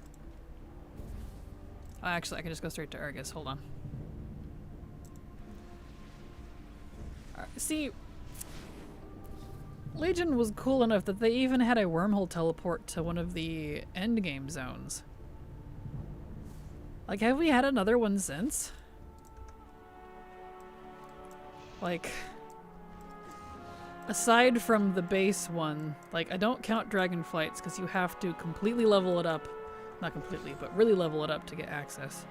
Oh, actually, I can just go straight to Argus. Hold on. See, Legion was cool enough that they even had a wormhole teleport to one of the endgame zones. Like, have we had another one since? Like, aside from the base one, like, I don't count Dragonflights because you have to completely level it up. Not completely, but really level it up to get access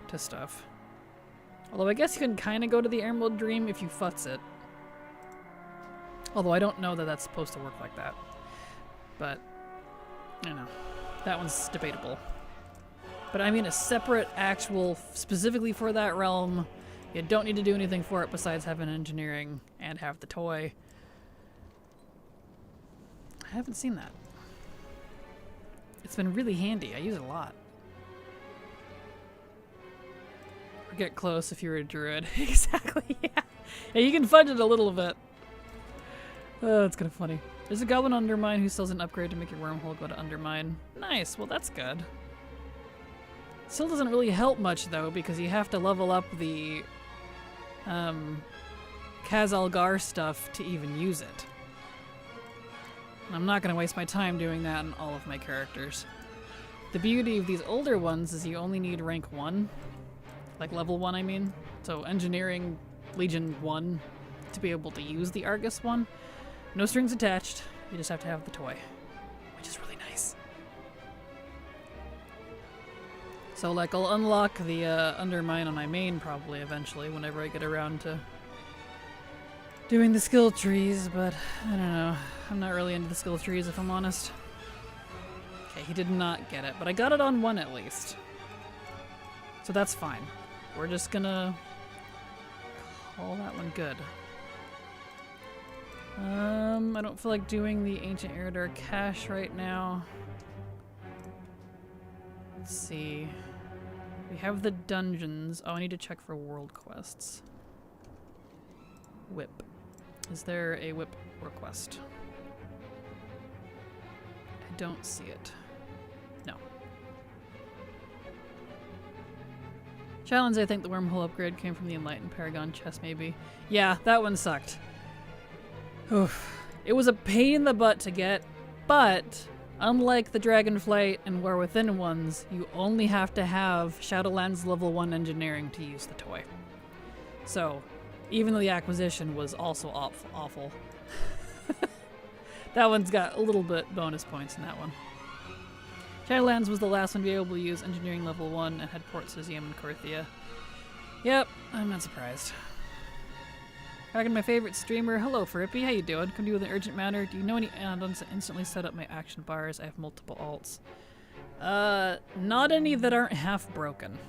to stuff. Although I guess you can kind of go to the Emerald Dream if you futz it. Although I don't know that that's supposed to work like that. But, I don't know. That one's debatable. But I mean a separate actual, specifically for that realm. You don't need to do anything for it besides have an engineering and have the toy. I haven't seen that. It's been really handy. I use it a lot. Or get close if you're a druid. Exactly, yeah. Yeah, you can fudge it a little bit. Oh, that's kind of funny. There's a goblin Undermine who sells an upgrade to make your wormhole go to Undermine. Nice, well that's good. Still doesn't really help much though, because you have to level up the Khazalgar stuff to even use it. And I'm not going to waste my time doing that on all of my characters. The beauty of these older ones is you only need rank 1. Like level 1, I mean. So Engineering Legion 1 to be able to use the Argus one. No strings attached. You just have to have the toy. Which is really nice. So like I'll unlock the Undermine on my main probably eventually whenever I get around to doing the skill trees, but I don't know. I'm not really into the skill trees if I'm honest. Okay, he did not get it, but I got it on 1 at least. So that's fine. We're just gonna call that one good. I don't feel like doing the Ancient Eridar cache right now. Let's see. We have the dungeons. Oh, I need to check for world quests. WIP. Is there a WIP request? I don't see it. No. Challenge, I think the wormhole upgrade came from the Enlightened Paragon chest, maybe. Yeah, that one sucked. Oof. It was a pain in the butt to get, but unlike the Dragonflight and War Within ones, you only have to have Shadowlands level 1 engineering to use the toy. So, even though the acquisition was also awful, that one's got a little bit bonus points in that one. Shadowlands was the last one to be able to use engineering level 1 and had Port Cesium and Korthia. Yep, I'm not surprised. Kraken, my favorite streamer. Hello, Frippy. How you doing? Come to you with an urgent matter. Do you know any add-ons that instantly set up my action bars? I have multiple alts. Not any that aren't half broken.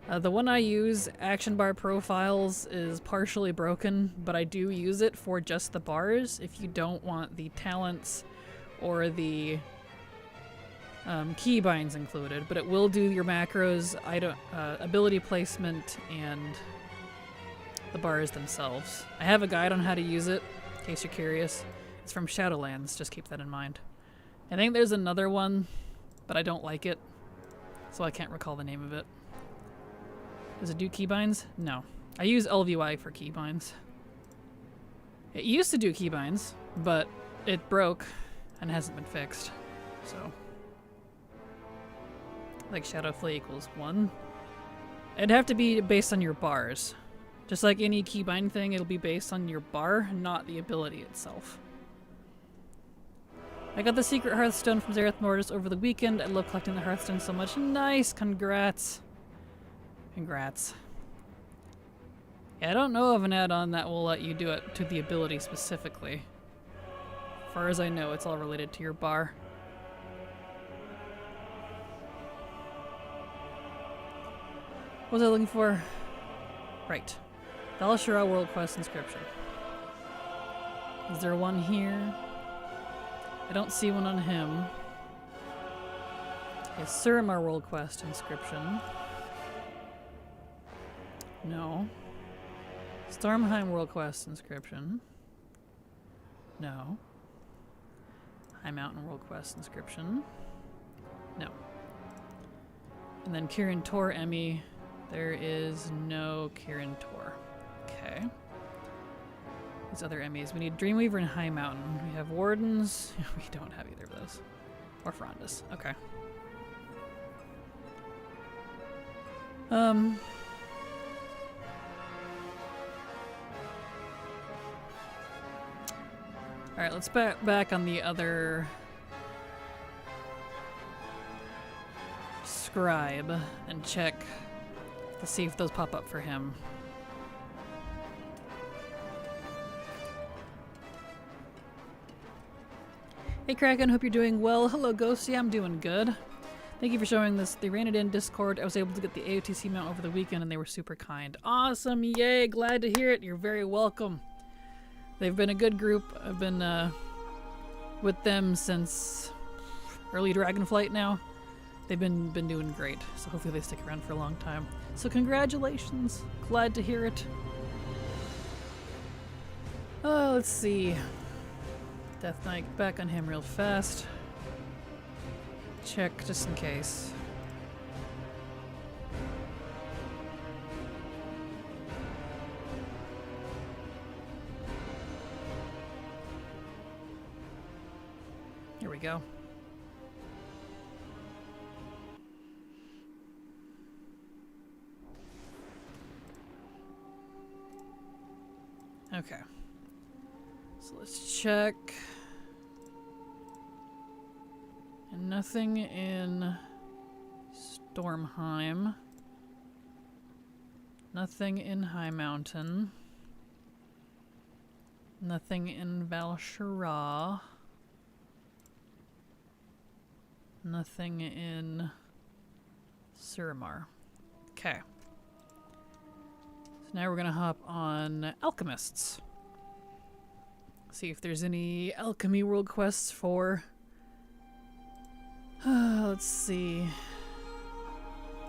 The one I use, Action Bar Profiles, is partially broken, but I do use it for just the bars if you don't want the talents or the keybinds included, but it will do your macros, ability placement, and the bars themselves. I have a guide on how to use it, in case you're curious. It's from Shadowlands, just keep that in mind. I think there's another one, but I don't like it, so I can't recall the name of it. Does it do keybinds? No. I use LVY for keybinds. It used to do keybinds, but it broke and hasn't been fixed, so. Like Shadowflay equals 1. It'd have to be based on your bars. Just like any keybind thing, it'll be based on your bar, not the ability itself. I got the secret Hearthstone from Zareth Mortis over the weekend. I love collecting the Hearthstone so much. Nice! Congrats. Congrats. Yeah, I don't know of an add-on that will let you do it to the ability specifically. As far as I know, it's all related to your bar. What was I looking for? Right. Valashara World Quest inscription. Is there one here? I don't see one on him. Is Suramar World Quest inscription? No. Stormheim World Quest inscription? No. High Mountain World Quest inscription? No. And then Kirin Tor Emmy. There is no Kirin Tor. Okay. These other Emmys. We need Dreamweaver and High Mountain. We have Wardens. We don't have either of those. Or Frondas. Okay. Alright, let's back on the other scribe and check to see if those pop up for him. Hey Kraken, hope you're doing well. Hello Ghost, yeah, I'm doing good. Thank you for showing this. They ran it in Discord. I was able to get the AOTC mount over the weekend and they were super kind. Awesome, yay, glad to hear it. You're very welcome. They've been a good group. I've been with them since early Dragonflight now. They've been doing great, so hopefully they stick around for a long time. So congratulations. Glad to hear it. Oh, let's see. Death Knight, back on him real fast. Check just in case. Here we go. Okay. So let's check. And nothing in Stormheim. Nothing in High Mountain. Nothing in Valshara. Nothing in Suramar. Okay. So now we're gonna hop on Alchemists. See if there's any alchemy world quests for... let's see.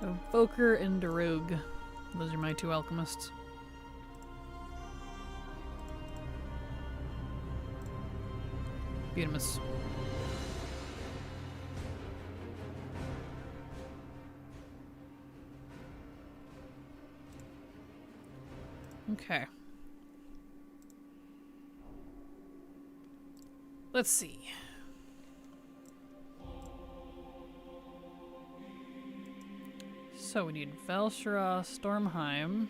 Evoker and Darug. Those are my two alchemists. Beatimus. Okay. Let's see. So we need Valshara, Stormheim.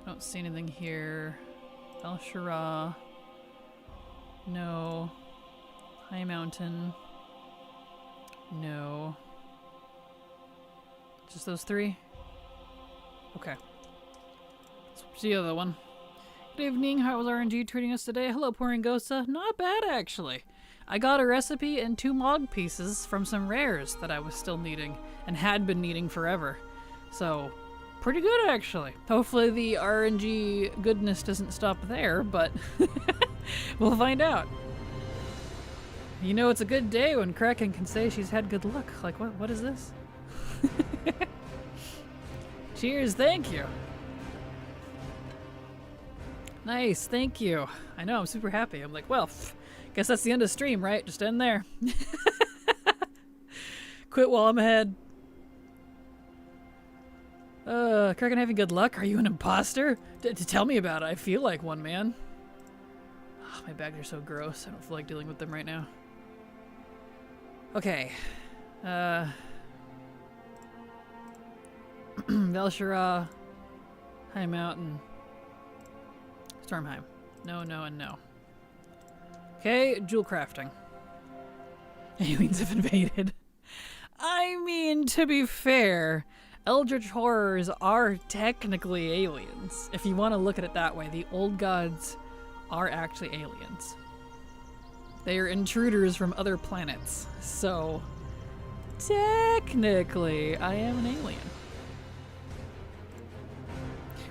I don't see anything here. Valshara. No. High Mountain. No. Just those three? Okay. Let's see the other one. Good evening, how was RNG treating us today? Hello, Poringosa. Not bad, actually. I got a recipe and 2 mog pieces from some rares that I was still needing, and had been needing forever. So, pretty good actually. Hopefully the RNG goodness doesn't stop there, but we'll find out. You know, it's a good day when Kraken can say she's had good luck. Like, what is this? Cheers, thank you. Nice, thank you. I know, I'm super happy. I'm like, well, guess that's the end of stream, right? Just end there. Quit while I'm ahead. Kraken having good luck? Are you an imposter? Tell me about it. I feel like one, man. Oh, my bags are so gross. I don't feel like dealing with them right now. Okay. Velshira, High Mountain, Stormheim. No, no, and no. Okay, jewel crafting. Aliens have invaded. I mean, to be fair, Eldritch Horrors are technically aliens. If you want to look at it that way, the old gods are actually aliens. They are intruders from other planets. So, technically, I am an alien.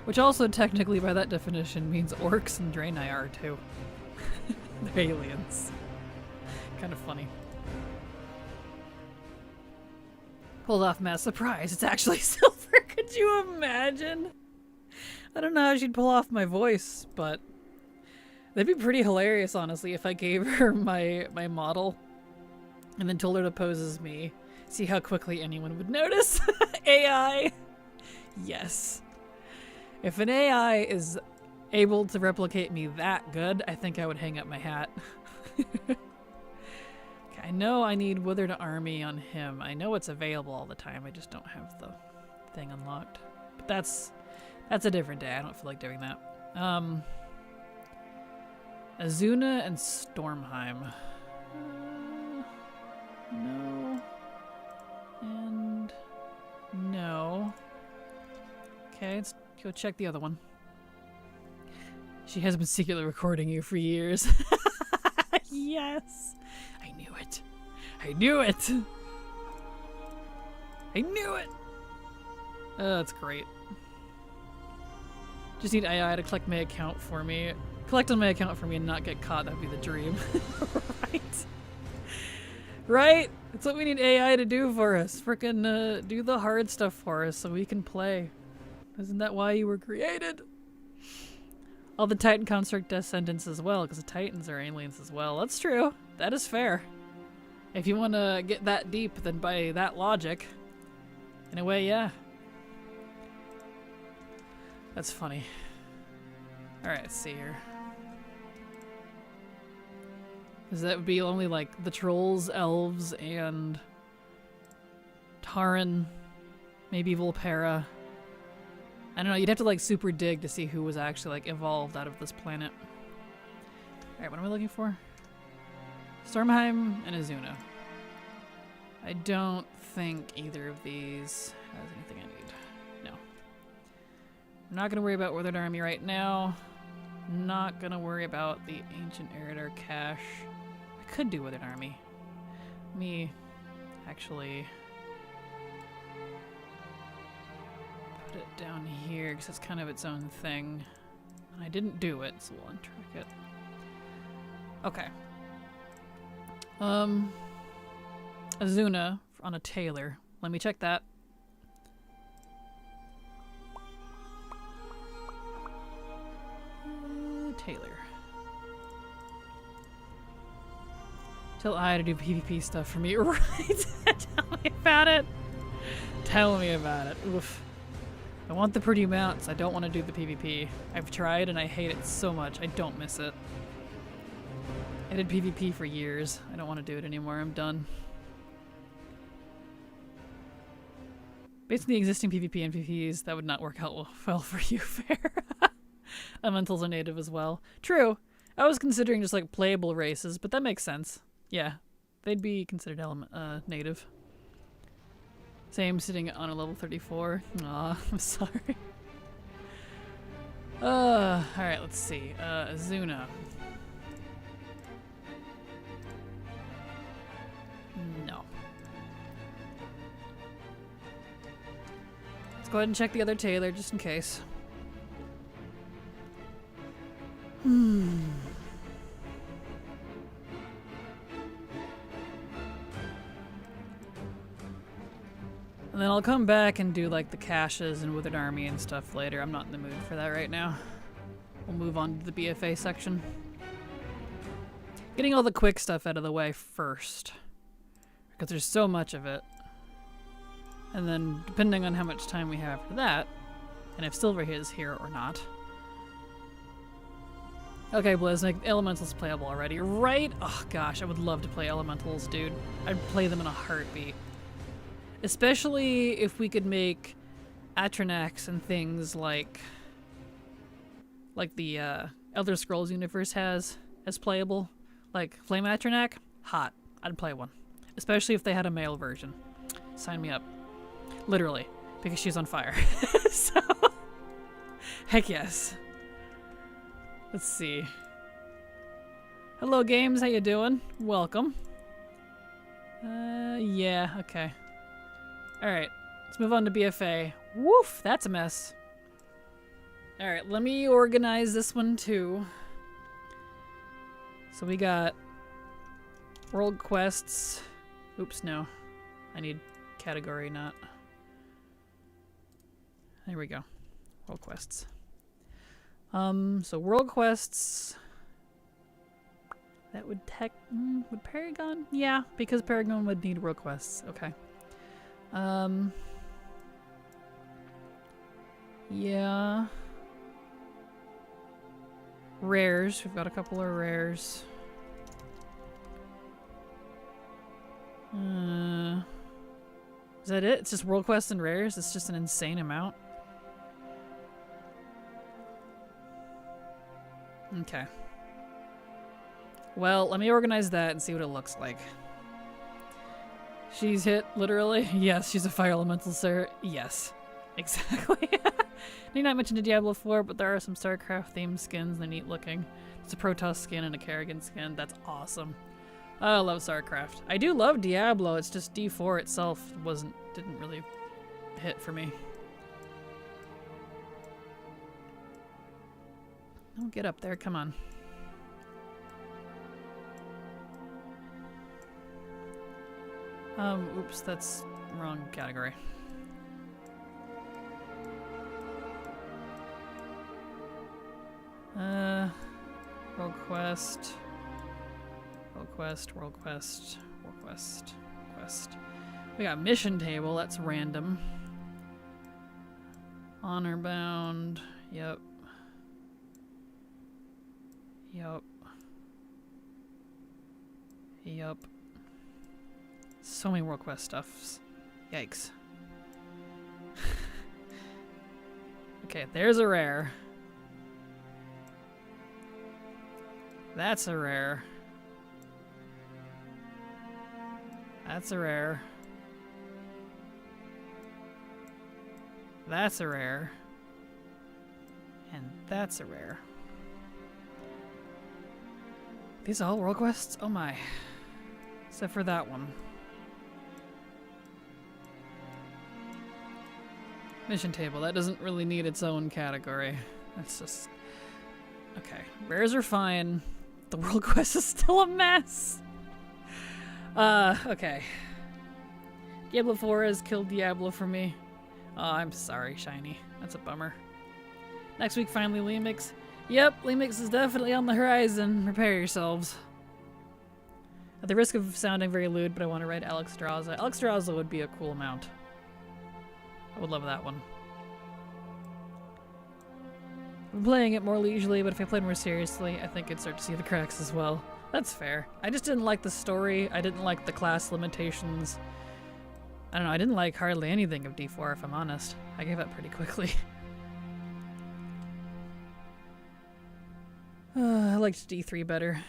Which also technically, by that definition, means orcs and Draenei are too. They're aliens. Kind of funny. Pulled off mass surprise. It's actually silver. Could you imagine? I don't know how she'd pull off my voice, but that'd be pretty hilarious, honestly, if I gave her my model and then told her to pose as me. See how quickly anyone would notice. AI. Yes. If an AI is able to replicate me that good, I think I would hang up my hat. Okay, I know I need Withered Army on him. I know it's available all the time. I just don't have the thing unlocked. But that's a different day. I don't feel like doing that. Azuna and Stormheim. No. And no. Okay, let's go check the other one. She has been secretly recording you for years. Yes. I knew it. I knew it. I knew it. Oh, that's great. Just need AI to collect my account for me. Collect on my account for me and not get caught. That'd be the dream. Right? Right? That's what we need AI to do for us. Frickin' do the hard stuff for us so we can play. Isn't that why you were created? All the Titan construct descendants as well, because the Titans are aliens as well. That's true. That is fair. If you want to get that deep, then by that logic, in a way, yeah. That's funny. Alright, let's see here. Because that would be only like the trolls, elves, and Taran, maybe Volpera. I don't know, you'd have to like super dig to see who was actually like evolved out of this planet. Alright, what am I looking for? Stormheim and Azuna. I don't think either of these has anything I need. No. I'm not gonna worry about Withered Army right now. Not gonna worry about the Ancient Eridar cache. I could do Withered Army. Let me actually put it down here because it's kind of its own thing. And I didn't do it, so we'll untrack it. Okay. Azuna on a tailor. Let me check that. Tailor. Tell I to do PvP stuff for me. Right? Tell me about it. Tell me about it. Oof. I want the pretty mounts. I don't want to do the PvP. I've tried and I hate it so much. I don't miss it. I did PvP for years. I don't want to do it anymore. I'm done. Based on the existing PvP and PvPs, that would not work out well for you, fair. Elementals are native as well. True. I was considering just like playable races, but that makes sense. Yeah, they'd be considered native. Same, sitting on a level 34. Aw, I'm sorry. Alright, let's see. Azuna. No. go ahead and check the other tailor just in case. And then I'll come back and do like the caches and Withered Army and stuff later. I'm not in the mood for that right now. We'll move on to the BFA section. Getting all the quick stuff out of the way first, because there's so much of it. And then depending on how much time we have after that, and if Silver is here or not. Okay, Blizz, make Elementals playable already, right? Oh gosh, I would love to play Elementals, dude. I'd play them in a heartbeat. Especially if we could make Atronax and things like the Elder Scrolls universe has as playable. Like Flame Atronac, hot. I'd play one. Especially if they had a male version. Sign me up. Literally. Because she's on fire. So, heck yes. Let's see. Hello games, how you doing? Welcome. Yeah, okay. Alright, let's move on to BFA. Woof, that's a mess. Alright, let me organize this one too. So we got world quests. Oops, no. I need category, not. There we go. World quests. So world quests. That would would Paragon? Yeah, because Paragon would need world quests. Okay. Yeah. Rares. We've got a couple of rares. Is that it? It's just world quests and rares? It's just an insane amount. Okay. Well, let me organize that and see what it looks like. She's hit, literally? Yes, she's a fire elemental, sir. Yes. Exactly. Need not mention the Diablo 4, but there are some StarCraft themed skins. They're neat looking. It's a Protoss skin and a Kerrigan skin. That's awesome. I love StarCraft. I do love Diablo. It's just D4 itself didn't really hit for me. Oh, get up there. Come on. Oops, that's wrong category. World quest. World quest, world quest, world quest, quest. We got mission table, that's random. Honor bound, yep. Yup. Yup. So many world quest stuffs. Yikes. Okay, there's a rare. That's a rare. That's a rare. That's a rare. And that's a rare. These are all world quests? Oh my. Except for that one. Mission table. That doesn't really need its own category. That's just... Okay. Rares are fine. The world quest is still a mess. Okay. Diablo 4 has killed Diablo for me. Oh, I'm sorry, Shiny. That's a bummer. Next week, finally, Lemix. Yep, Lemix is definitely on the horizon. Prepare yourselves. At the risk of sounding very lewd, but I want to write Alexstrasza. Alexstrasza would be a cool mount. I would love that one. I'm playing it more leisurely, but if I played more seriously, I think I'd start to see the cracks as well. That's fair. I just didn't like the story. I didn't like the class limitations. I don't know, I didn't like hardly anything of D4, if I'm honest. I gave up pretty quickly. I liked D3 better.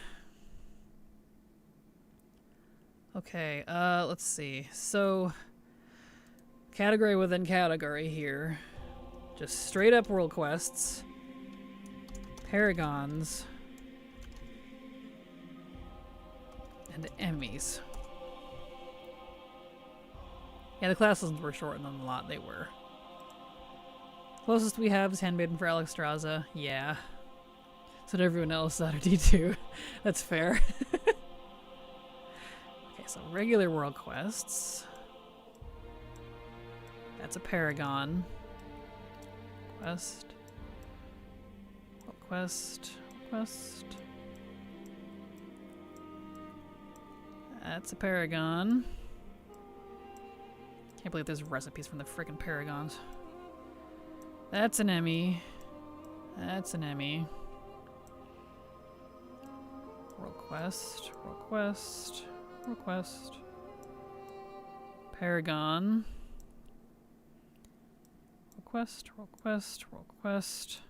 Okay, let's see. So, category within category here. Just straight up world quests. Paragons. And enemies. Yeah, the classes were shortened a lot, they were. Closest we have is Handmaiden for Alexstrasza. Yeah. So did everyone else out of D2. That's fair. Okay, so regular world quests. That's a Paragon. Quest. World quest. Quest. That's a Paragon. Can't believe there's recipes from the frickin' Paragons. That's an Emmy. That's an Emmy. World quest. World quest. World quest. Paragon. World quest. World quest. World quest.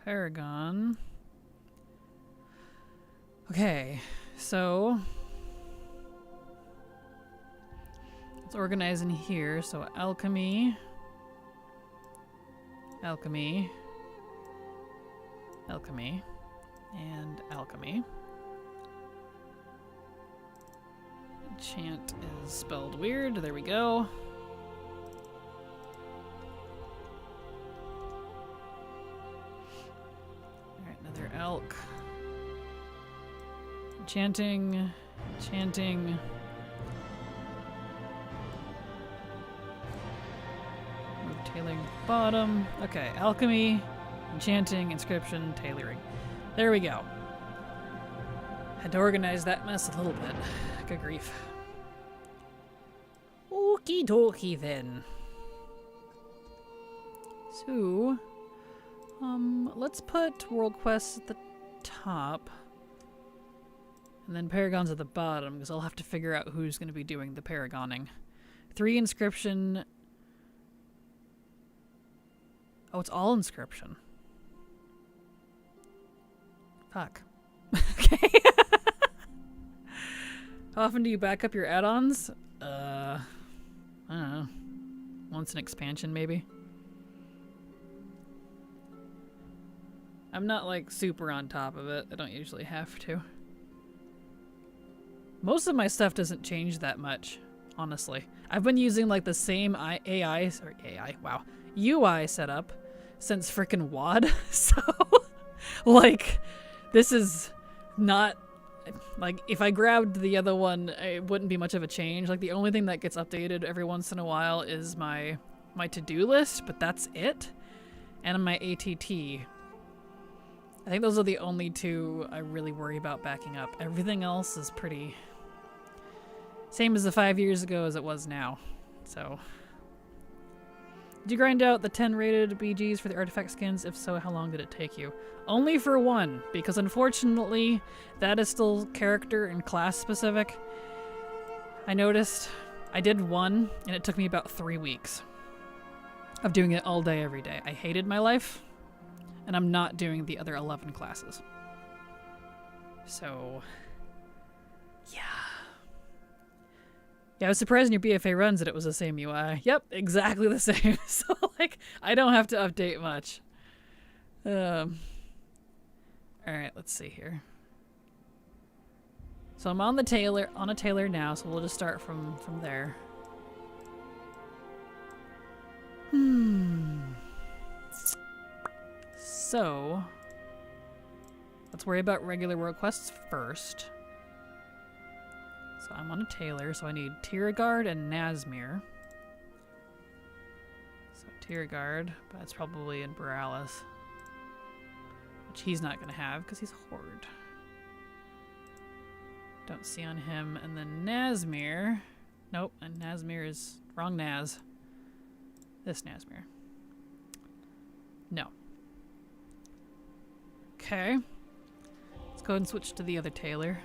Paragon. Okay, so let's organize in here. So alchemy, alchemy, alchemy, and alchemy. Enchant is spelled weird. There we go. Alright, another elk. Enchanting, enchanting. Move tailoring bottom. Okay, alchemy, enchanting, inscription, tailoring. There we go. Had to organize that mess a little bit. Good grief. Okie dokie then. So, let's put world quests at the top. And then Paragons at the bottom, because I'll have to figure out who's going to be doing the Paragoning. 3 inscription. Oh, it's all inscription. Fuck. Okay. How often do you back up your add-ons? I don't know. Once an expansion, maybe? I'm not, like, super on top of it. I don't usually have to. Most of my stuff doesn't change that much, honestly. I've been using like the same UI setup since frickin' WAD. So, like, this is not, like, if I grabbed the other one, it wouldn't be much of a change. Like, the only thing that gets updated every once in a while is my to-do list, but that's it. And my ATT. I think those are the only two I really worry about backing up. Everything else is pretty same as the 5 years ago as it was now. So, did you grind out the 10 rated BGs for the artifact skins? If so, how long did it take you? Only for one, because unfortunately that is still character and class specific. I noticed I did one and it took me about 3 weeks of doing it all day every day. I hated my life. And I'm not doing the other 11 classes. So, yeah. Yeah, I was surprised in your BFA runs that it was the same UI. Yep, exactly the same. So, like, I don't have to update much. Alright, let's see here. So I'm on a tailor now, so we'll just start from there. So, let's worry about regular world quests first. So I'm on a tailor, so I need Tiergard and Nazmir. So Tiergard, but that's probably in Borealis. Which he's not going to have, because he's Horde. Don't see on him. And then Nazmir. Nope, and Nazmir is... wrong Naz. This Nazmir. No. Okay. Let's go ahead and switch to the other tailor.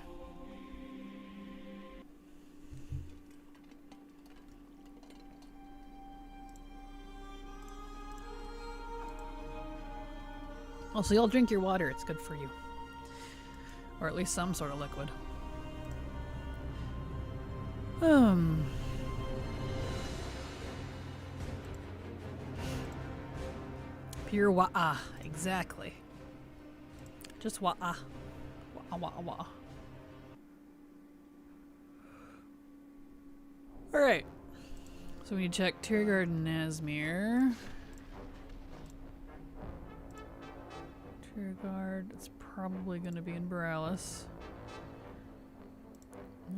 Also, y'all drink your water. It's good for you. Or at least some sort of liquid. Pure wa'a. Exactly. Just wa'a. Wa'a wa'a wa'a. Alright. So we need to check Tiergard and Nazmir. Rear guard, it's probably going to be in Borealis.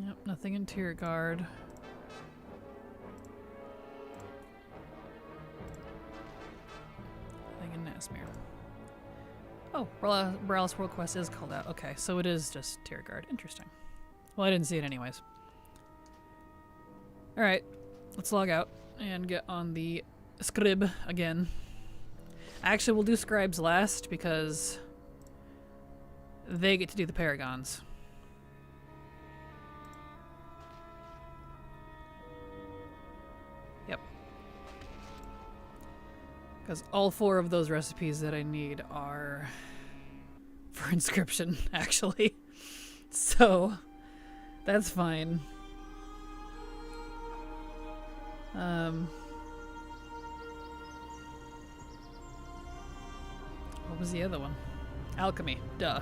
Yep, nothing in Tier Guard. Nothing in Nazmir. Oh, Borealis World Quest is called out. Okay, so it is just Tier Guard. Interesting. Well, I didn't see it anyways. Alright, let's log out and get on the scrib again. Actually, we'll do scribes last because they get to do the paragons. Yep. Because all 4 of those recipes that I need are for inscription, actually. So, that's fine. What was the other one? Alchemy. Duh.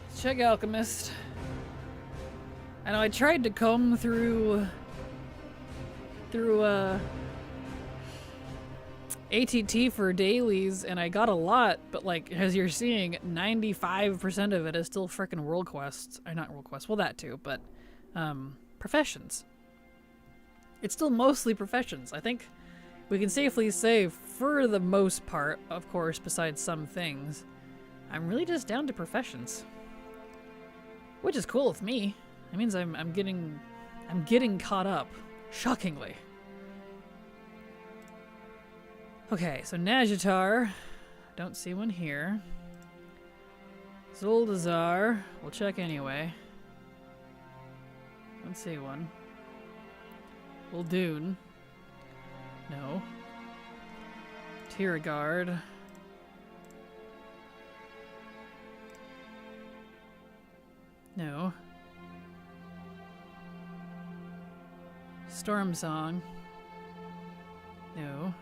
Let's check Alchemist. I know I tried to comb through ATT for dailies, and I got a lot, but like, as you're seeing, 95% of it is still frickin' world quests. Or not world quests, well that too, but professions. It's still mostly professions. I think we can safely say, for the most part, of course, besides some things, I'm really just down to professions. Which is cool with me. It means I'm getting caught up. Shockingly. Okay, so Najatar. Don't see one here. Zuldazar. We'll check anyway. Don't see one. Uldoon. No. Tiergard. No. Storm Song. No.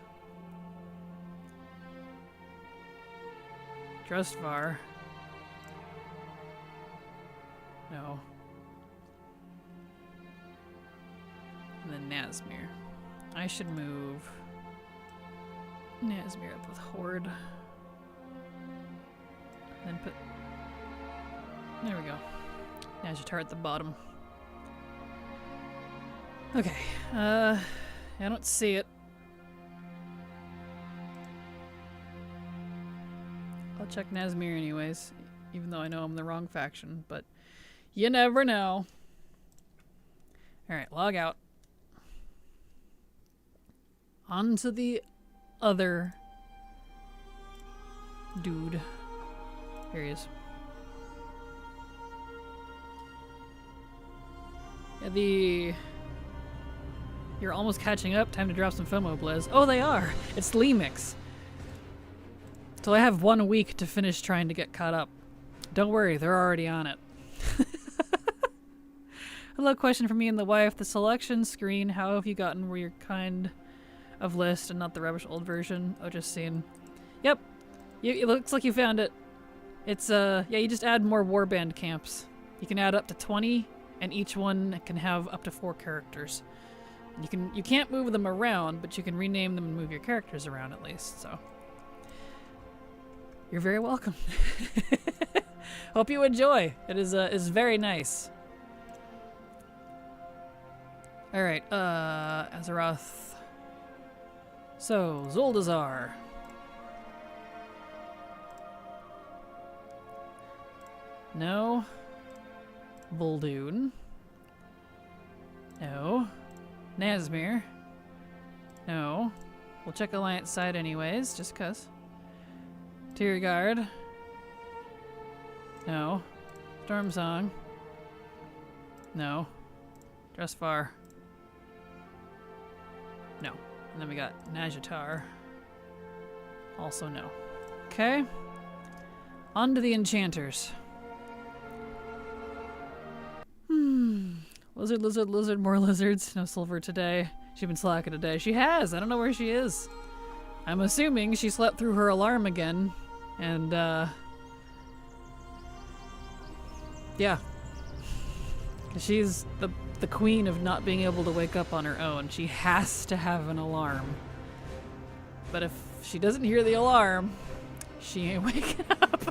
Drustvar. No. And then Nazmir. I should move Nazmir up with Horde. Then put... There we go. Najatar at the bottom. Okay. I don't see it. I'll check Nazmir anyways, even though I know I'm the wrong faction, but you never know. Alright, log out. On to the other dude. Here he is. Yeah, you're almost catching up. Time to drop some FOMO, Blizz. Oh, they are! It's Lemix. So I have 1 week to finish trying to get caught up. Don't worry, they're already on it. Hello, question for me and the wife. The selection screen, how have you gotten where you're kind of list and not the rubbish old version? Oh, just seen. Yep. It looks like you found it. It's, yeah, you just add more warband camps. You can add up to 20, and each one can have up to 4 characters. You can't move them around, but you can rename them and move your characters around at least, so. You're very welcome. Hope you enjoy. It is very nice. Alright, Azeroth. So, Zuldazar. No. Uldoon. No. Nazmir. No. We'll check Alliance side anyways, just cuz. Tiergard. No. Stormsong. No. Drustvar. No. And then we got Najatar. Also no. Okay. On to the enchanters. Lizard, more lizards. No silver today. She's been slacking today. She has. I don't know where she is. I'm assuming she slept through her alarm again. And, yeah. She's the queen of not being able to wake up on her own. She has to have an alarm. But if she doesn't hear the alarm, she ain't waking up.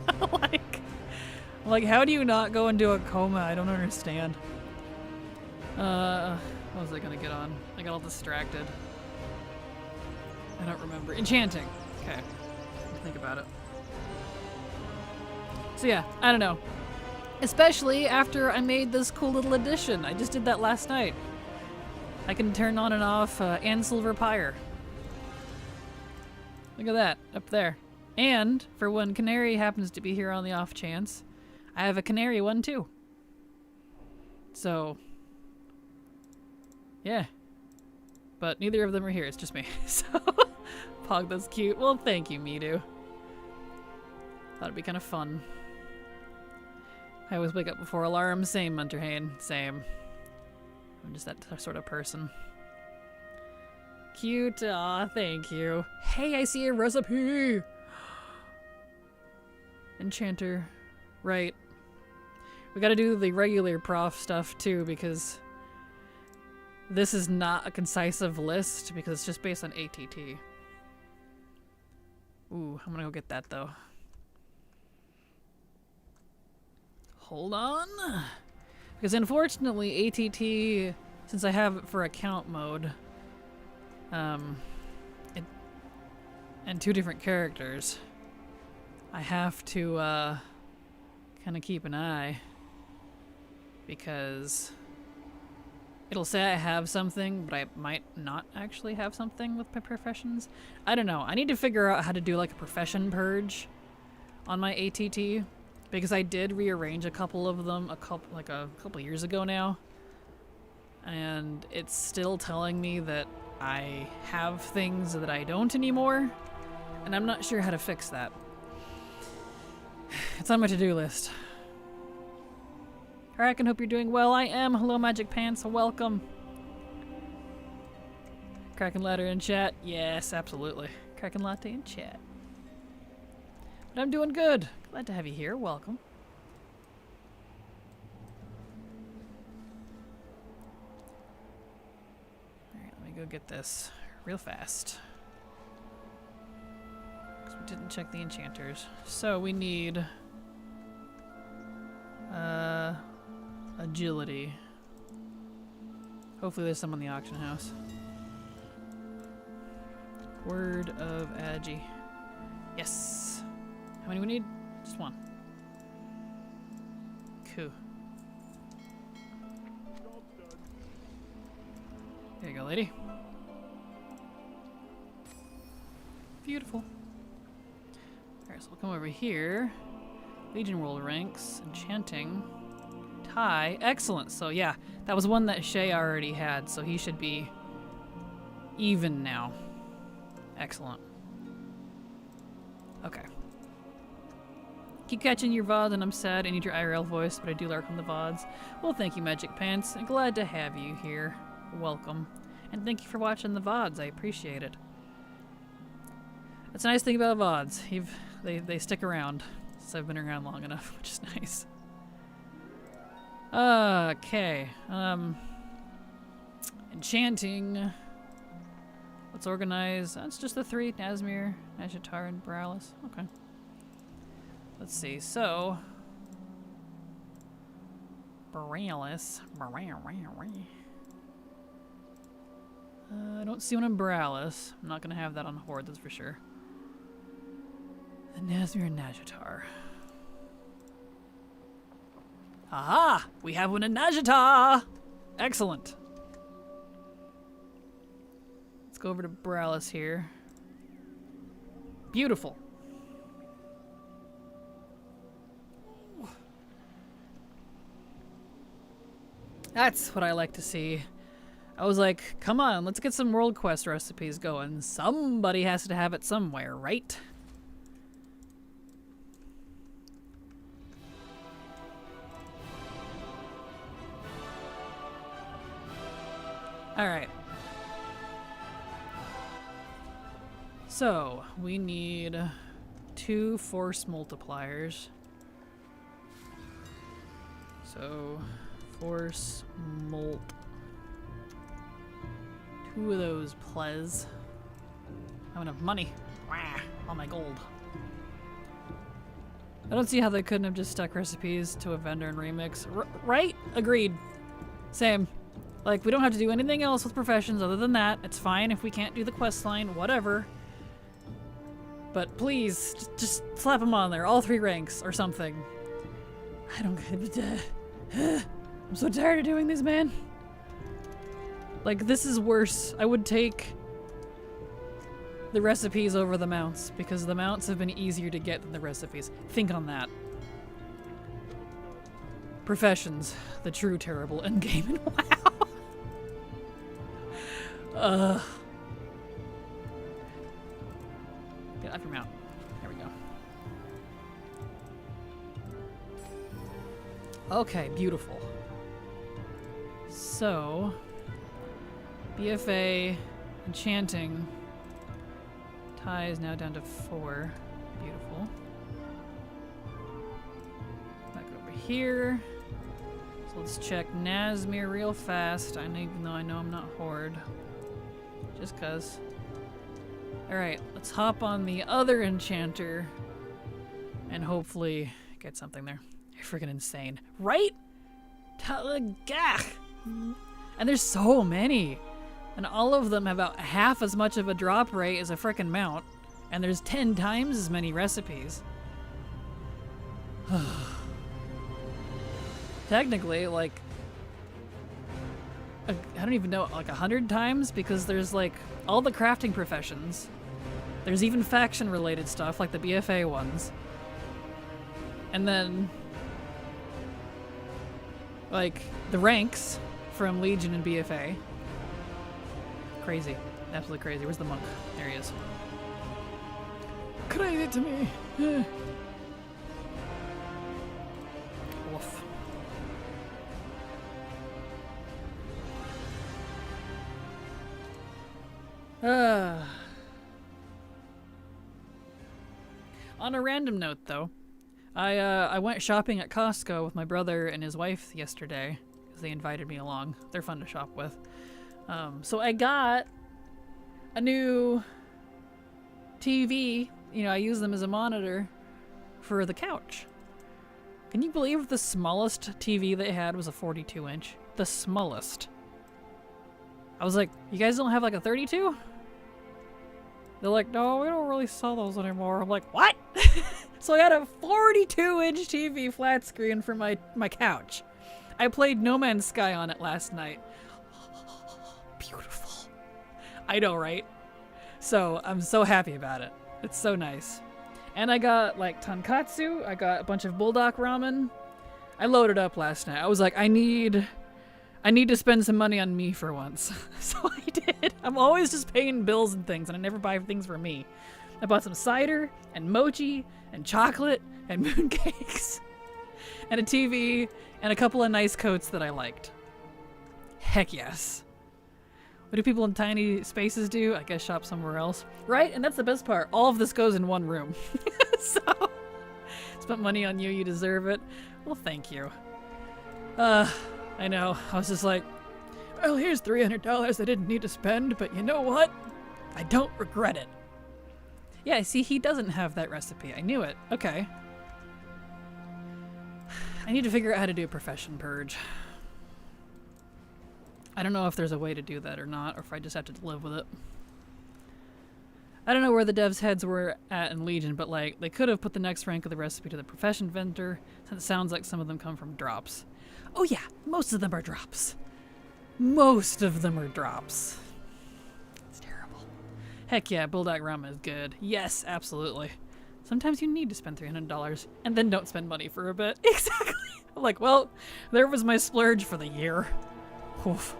like, how do you not go into a coma? I don't understand. What was I gonna get on? I got all distracted. I don't remember. Enchanting. Okay. Think about it. So yeah, I don't know. Especially after I made this cool little addition. I just did that last night. I can turn on and off and Silver Pyre. Look at that, up there. And for when Canary happens to be here on the off chance, I have a Canary one too. So, yeah. But neither of them are here, it's just me. So, Pog, that's cute. Well, thank you, Midu. Thought it'd be kind of fun. I always wake up before alarm. Same, Munterhane. Same. I'm just that sort of person. Cute. Aw, thank you. Hey, I see a recipe! Enchanter. Right. We gotta do the regular prof stuff too, because this is not a concisive list, because it's just based on ATT. Ooh, I'm gonna go get that though. Hold on. Because unfortunately, ATT, since I have it for account mode, and 2 different characters, I have to kind of keep an eye, because it'll say I have something, but I might not actually have something with my professions. I don't know. I need to figure out how to do like a profession purge on my ATT, because I did rearrange a couple of them a couple years ago now, and it's still telling me that I have things that I don't anymore, and I'm not sure how to fix that. It's on my to-do list. Kraken, hope you're doing well. I am. Hello, Magic Pants. Welcome. Kraken Latte in chat. Yes, absolutely. Kraken Latte in chat. But I'm doing good. Glad to have you here. Welcome. Alright, let me go get this real fast. Because we didn't check the enchanters. So we need agility. Hopefully there's some on the auction house. Word of Agi. Yes. How many we need? Just one. Cool. There you go, lady. Beautiful. Alright, so we'll come over here. Legion World ranks. Enchanting. Tie. Excellent. So yeah, that was one that Shay already had, so he should be even now. Excellent. Okay. Keep catching your VOD and I'm sad I need your IRL voice, but I do lurk on the VODs. Well, thank you, Magic Pants. I'm glad to have you here. Welcome. And thank you for watching the VODs. I appreciate it. That's a nice thing about VODs. They stick around since I've been around long enough, which is nice. Okay. Enchanting. Let's organize. That's just the 3. Nazmir, Najatar, and Borealis. Okay. Let's see. So, Borealis. I don't see one in Borealis. I'm not going to have that on Horde, that's for sure. And Nazmir and Najatar. Aha! We have one in Najatar! Excellent. Let's go over to Borealis here. Beautiful. That's what I like to see. I was like, come on, let's get some World Quest recipes going. Somebody has to have it somewhere, right? Alright. So, we need 2 force multipliers. So, force mult. 2 of those, please. I have enough money. Wah, all my gold. I don't see how they couldn't have just stuck recipes to a vendor and remix. Right? Agreed. Same. Like, we don't have to do anything else with professions other than that. It's fine if we can't do the quest line, whatever. But please, just slap them on there, all 3 ranks or something. I don't get I'm so tired of doing this, man. Like, this is worse. I would take the recipes over the mounts because the mounts have been easier to get than the recipes. Think on that. Professions, the true terrible endgame in WoW. Get off your mount. There we go. Okay, beautiful. So, BFA enchanting tie is now down to 4. Beautiful. Back over here. So let's check Nazmir real fast. Even though I know I'm not Horde. Just cuz. Alright, let's hop on the other enchanter and hopefully get something there. You're freaking insane. Right? Gah! And there's so many. And all of them have about half as much of a drop rate as a frickin' mount. And there's 10 times as many recipes. Technically, like, I don't even know, like 100 times, because there's like all the crafting professions. There's even faction related stuff like the BFA ones. And then like the ranks from Legion and BFA. Crazy. Absolutely crazy. Where's the monk? There he is. Crazy to me. Woof. On a random note, though, I went shopping at Costco with my brother and his wife yesterday because they invited me along. They're fun to shop with. So I got a new TV. You know, I use them as a monitor for the couch. Can you believe the smallest TV they had was a 42-inch? The smallest. I was like, you guys don't have like a 32? They're like, no, we don't really sell those anymore. I'm like, what? So I had a 42-inch TV flat screen for my couch. I played No Man's Sky on it last night. Beautiful. I know, right? So I'm so happy about it. It's so nice. And I got like tonkatsu. I got a bunch of bulldog ramen. I loaded up last night. I was like, I need to spend some money on me for once. So I did. I'm always just paying bills and things, and I never buy things for me. I bought some cider and mochi and chocolate and mooncakes and a TV and a couple of nice coats that I liked. Heck yes. What do people in tiny spaces do? I guess shop somewhere else. Right? And that's the best part. All of this goes in one room. So, spent money on you. You deserve it. Well, thank you. I know. I was just like, well, here's $300 I didn't need to spend, but you know what? I don't regret it. Yeah, see, he doesn't have that recipe. I knew it. Okay. I need to figure out how to do a profession purge. I don't know if there's a way to do that or not, or if I just have to live with it. I don't know where the devs' heads were at in Legion, but like, they could have put the next rank of the recipe to the profession vendor, since it sounds like some of them come from drops. Oh yeah, most of them are drops. Most of them are drops. It's terrible. Heck yeah, bulldog ramen is good. Yes, absolutely. Sometimes you need to spend $300 and then don't spend money for a bit. Exactly. I'm like, well, there was my splurge for the year. Oof.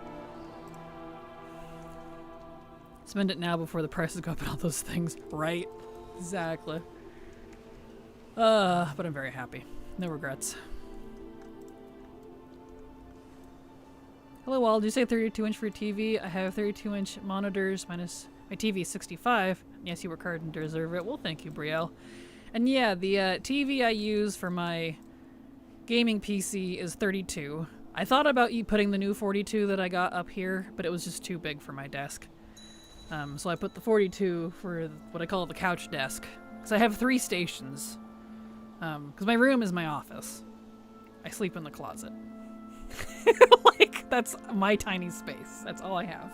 Spend it now before the prices go up and all those things. Right? Exactly. But I'm very happy. No regrets. Hello, Wall. Did you say 32-inch for your TV? I have 32-inch monitors minus my TV is 65. Yes, you work hard and deserve it. Well, thank you, Brielle. And yeah, the TV I use for my gaming PC is 32. I thought about putting the new 42 that I got up here, but it was just too big for my desk. So I put the 42 for what I call the couch desk. Because I have 3 stations. Because my room is my office. I sleep in the closet. Like, that's my tiny space. That's all I have.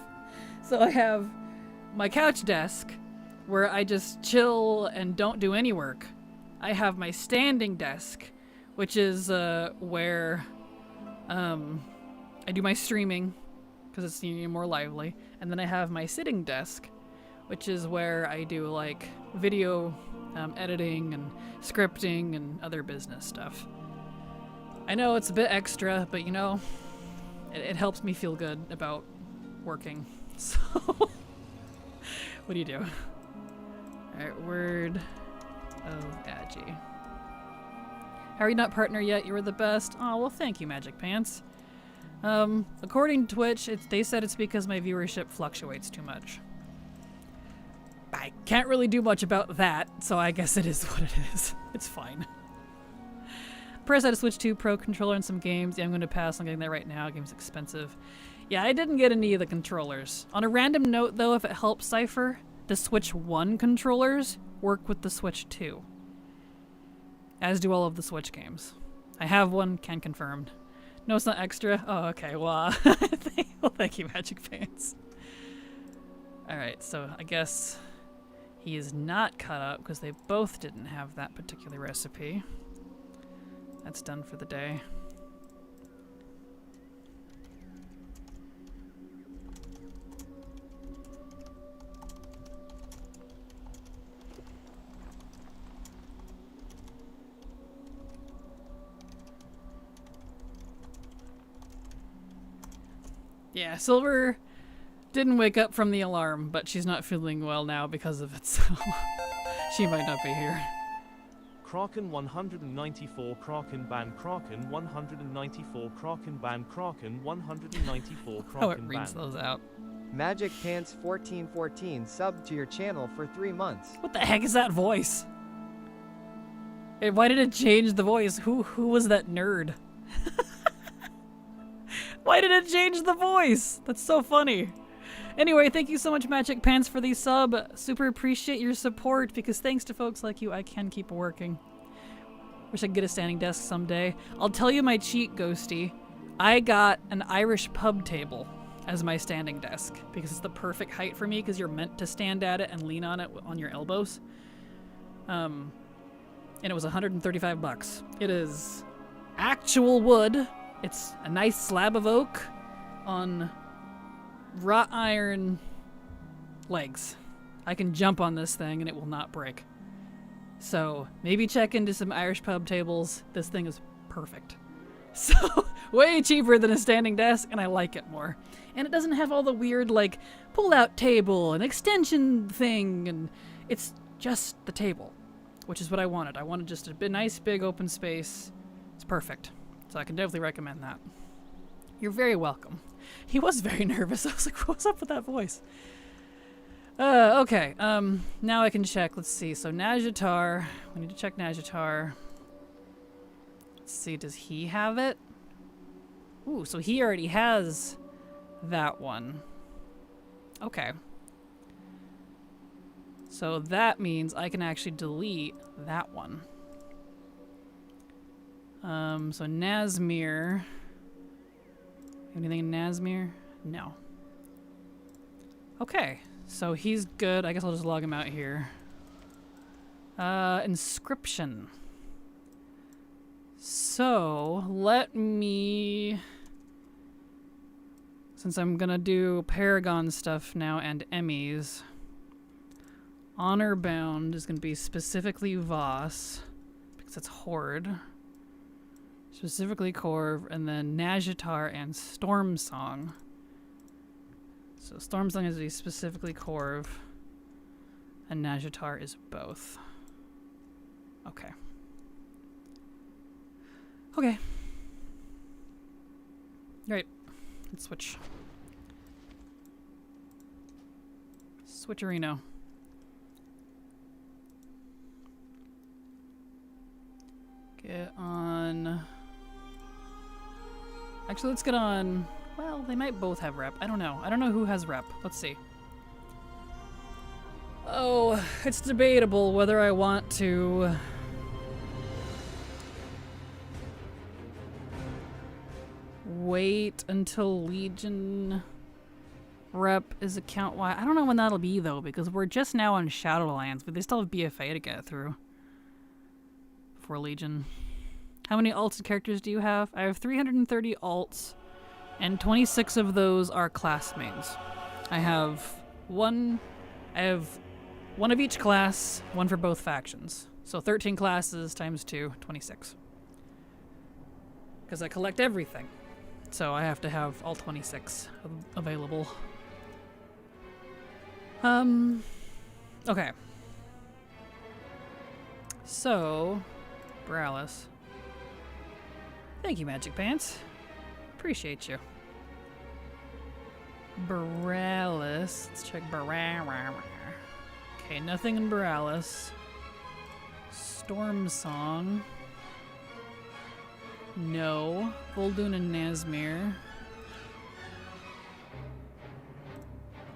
So I have my couch desk, where I just chill and don't do any work. I have my standing desk, which is where I do my streaming, because it's more lively. And then I have my sitting desk, which is where I do like video editing and scripting and other business stuff. I know it's a bit extra, but you know, it helps me feel good about working. So, what do you do? Alright, word of Agi. How are you not partner yet? You were the best. Oh, well, thank you, Magic Pants. According to Twitch, they said it's because my viewership fluctuates too much. I can't really do much about that, so I guess it is what it is. It's fine. Press had a Switch 2 Pro controller and some games. Yeah, I'm going to pass on getting that right now. Game's expensive. Yeah, I didn't get any of the controllers. On a random note, though, if it helps Cypher, the Switch 1 controllers work with the Switch 2. As do all of the Switch games. I have one, can confirm. No, it's not extra? Oh, okay, well, thank you, Magic Fans. Alright, so I guess he is not cut up because they both didn't have that particular recipe. That's done for the day. Yeah, Silver didn't wake up from the alarm, but she's not feeling well now because of it, so she might not be here. Kraken 194 Kraken ban Kraken 194 Kraken ban Kraken 194 Kraken ban. Oh, it reads those out. Magic Pants 1414 subbed to your channel for 3 months. What the heck is that voice? Hey, why did it change the voice? Who was that nerd? Why did it change the voice? That's so funny. Anyway, thank you so much, Magic Pants, for the sub. Super appreciate your support, because thanks to folks like you, I can keep working. Wish I could get a standing desk someday. I'll tell you my cheat, Ghosty. I got an Irish pub table as my standing desk, because it's the perfect height for me, because you're meant to stand at it and lean on it on your elbows. And it was $135. It is actual wood. It's a nice slab of oak on wrought iron legs. I can jump on this thing and it will not break. So maybe check into some Irish pub tables. This thing is perfect. So way cheaper than a standing desk, and I like it more. And it doesn't have all the weird like pull-out table and extension thing, and it's just the table, which is what I wanted. I wanted just a nice big open space. It's perfect. So I can definitely recommend that. You're very welcome. He was very nervous. I was like, what's up with that voice? Okay. Now I can check. Let's see. So Najatar. We need to check Najatar. Let's see. Does he have it? Ooh, so he already has that one. Okay. So that means I can actually delete that one. So Nazmir. Anything in Nazmir? No. Okay, so he's good. I guess I'll just log him out here. Inscription. So, let me... Since I'm gonna do Paragon stuff now and Emmys, Honor Bound is gonna be specifically Voss, because it's Horde. Specifically Corv, and then Najatar and Storm Song. So Storm Song is to be specifically Corv, and Najatar is both. Okay. Okay. Right. Let's switch. Switcherino. Get on... Actually, let's get on... Well, they might both have rep. I don't know. I don't know who has rep. Let's see. Oh, it's debatable whether I want to wait until Legion rep is account-wide. I don't know when that'll be, though, because we're just now on Shadowlands, but they still have BFA to get through before Legion. How many alts and characters do you have? I have 330 alts, and 26 of those are classmates. I have one of each class, one for both factions. So 13 classes times 2, 26. Because I collect everything. So I have to have all 26 available. Okay. So, Borealis. Thank you, Magic Pants. Appreciate you. Borealis. Let's check Borealis. Okay, nothing in Borealis. Storm Song. No. Vol'dun and Nazmir.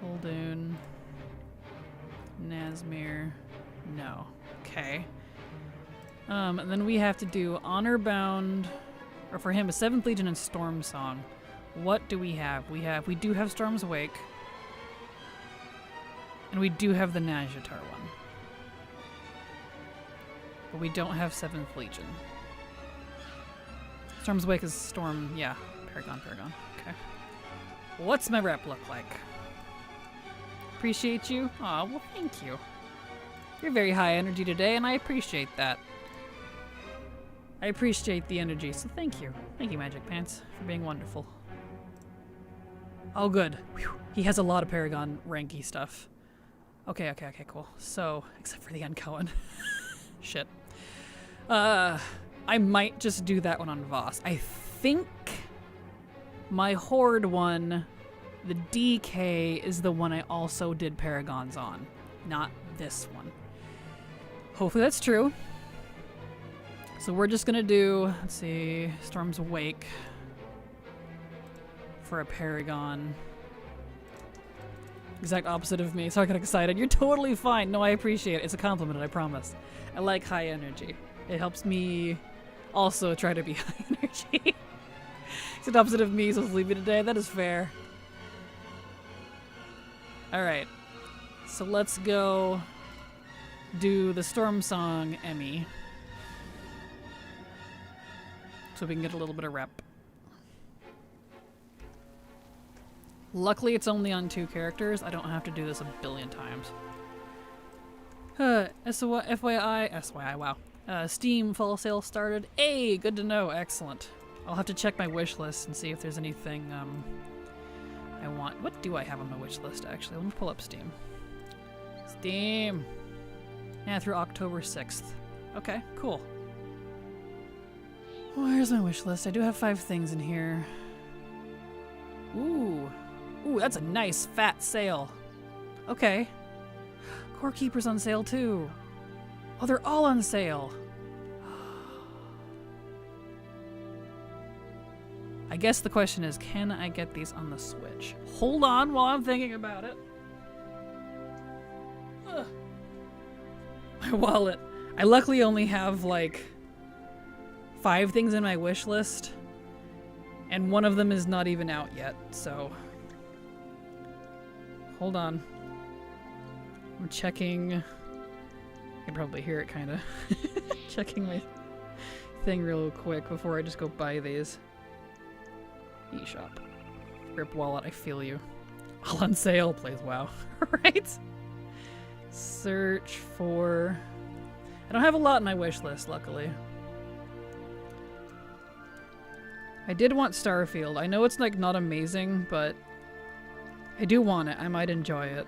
Vol'dun. Nazmir. No. Okay. And then we have to do Honor Bound, or for him, a 7th Legion and Storm Song. What do we have? We do have Storm's Wake. And we do have the Nazjatar one. But we don't have 7th Legion. Storm's Wake is Storm, yeah. Paragon. Okay. What's my rep look like? Appreciate you? Aw, well, thank you. You're very high energy today, and I appreciate that. I appreciate the energy, so thank you. Thank you, Magic Pants, for being wonderful. Oh, good. Whew. He has a lot of Paragon ranky stuff. Okay, cool. So, except for the Uncohen. Shit. I might just do that one on Voss. I think my Horde one, the DK, is the one I also did Paragons on. Not this one. Hopefully that's true. So we're just gonna do, let's see, Storm's Wake for a Paragon. Exact opposite of me, so I got excited. You're totally fine. No, I appreciate it. It's a compliment, I promise. I like high energy. It helps me also try to be high energy. It's the opposite of me, so leave me today. That is fair. Alright. So let's go do the Storm Song Emmy. So we can get a little bit of rep. Luckily, it's only on 2 characters. I don't have to do this a billion times. FYI, wow. Steam fall sale started. Hey, good to know. Excellent. I'll have to check my wish list and see if there's anything I want. What do I have on my wish list, actually? Let me pull up Steam. Steam! Yeah, through October 6th. Okay, cool. Where's my wish list? I do have 5 things in here. Ooh, that's a nice fat sale. Okay. Core Keeper's on sale too. Oh, they're all on sale. I guess the question is, can I get these on the Switch? Hold on while I'm thinking about it. Ugh. My wallet. I luckily only have like 5 things in my wish list, and one of them is not even out yet, so hold on. I'm checking. You can probably hear it kind of. Checking my thing real quick before I just go buy these. eShop. Rip wallet, I feel you. All on sale, plays WoW. Right? Search for... I don't have a lot in my wish list, luckily. I did want Starfield. I know it's like not amazing, but I do want it. I might enjoy it.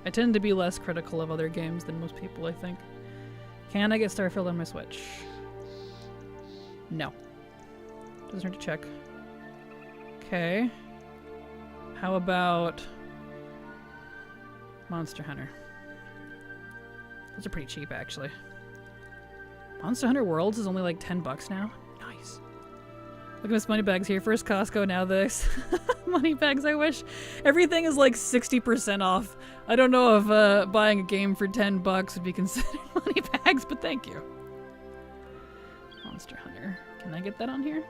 I tend to be less critical of other games than most people, I think. Can I get Starfield on my Switch? No. Doesn't hurt to check. Okay. How about Monster Hunter? Those are pretty cheap, actually. Monster Hunter Worlds is only like $10 now. Nice. Look at Miss Moneybags here. First Costco, now this. Moneybags, I wish. Everything is like 60% off. I don't know if buying a game for $10 would be considered Moneybags, but thank you. Monster Hunter. Can I get that on here?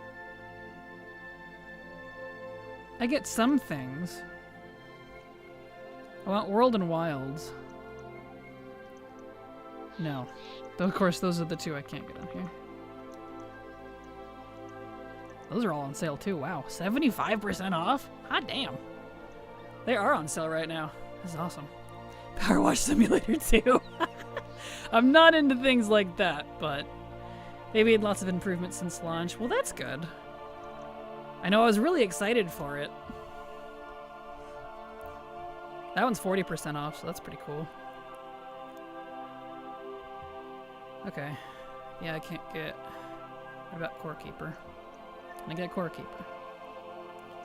I get some things. I want World and Wilds. No. Though, of course, those are the two I can't get on here. Those are all on sale too. Wow, 75% off? Hot damn. They are on sale right now. This is awesome. Power Wash Simulator 2. I'm not into things like that, but they made lots of improvements since launch. Well, that's good. I know I was really excited for it. That one's 40% off, so that's pretty cool. Okay. Yeah, I can't get... What about Core Keeper? Can I get a Core Keeper?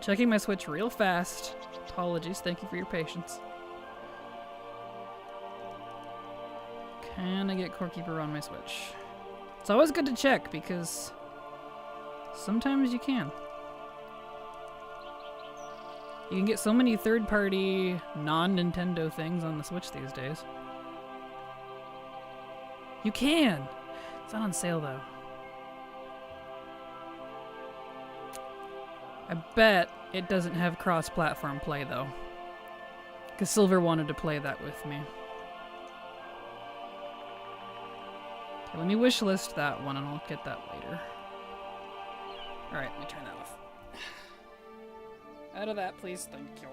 Checking my Switch real fast. Apologies, thank you for your patience. Can I get Core Keeper on my Switch? It's always good to check because sometimes you can. You can get so many third-party, non-Nintendo things on the Switch these days. You can! It's not on sale, though. I bet it doesn't have cross-platform play, though. Because Silver wanted to play that with me. Okay, let me wishlist that one, and I'll get that later. Alright, let me turn that off. Out of that, please. Thank you.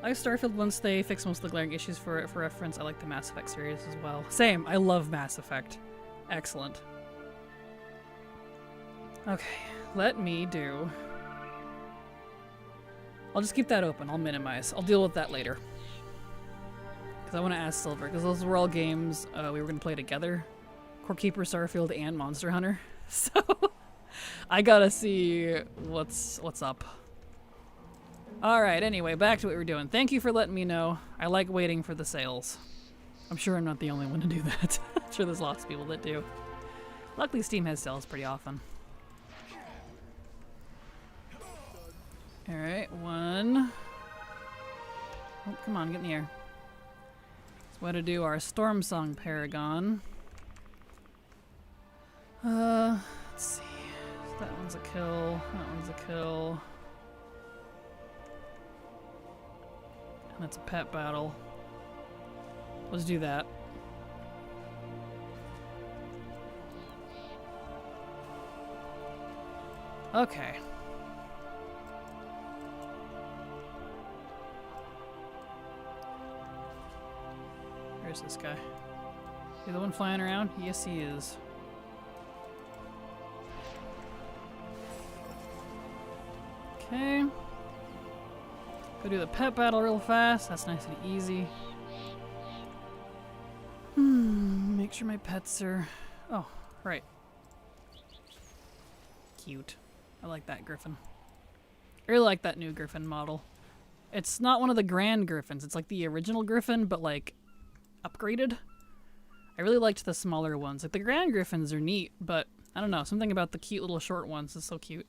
I like Starfield once they fix most of the glaring issues for it. For reference, I like the Mass Effect series as well. Same. I love Mass Effect. Excellent. Okay, let me do... I'll just keep that open. I'll minimize. I'll deal with that later. Because I want to ask Silver, because those were all games we were going to play together. Core Keeper, Starfield, and Monster Hunter. So, I gotta see what's up. Alright, anyway, back to what we're doing. Thank you for letting me know. I like waiting for the sales. I'm sure I'm not the only one to do that. I'm sure there's lots of people that do. Luckily, Steam has sales pretty often. Alright, one. Oh, come on, get in the air. So we gotta do our Storm Song Paragon. Let's see. So that one's a kill. That one's a kill. And that's a pet battle. Let's do that. Okay. Where's this guy? Is he the one flying around? Yes, he is. Okay. Go do the pet battle real fast. That's nice and easy. Make sure my pets are... Oh, right. Cute. I like that griffin. I really like that new griffin model. It's not one of the grand griffins. It's like the original griffin, but like upgraded. I really liked the smaller ones. Like the grand griffins are neat, but I don't know. Something about the cute little short ones is so cute.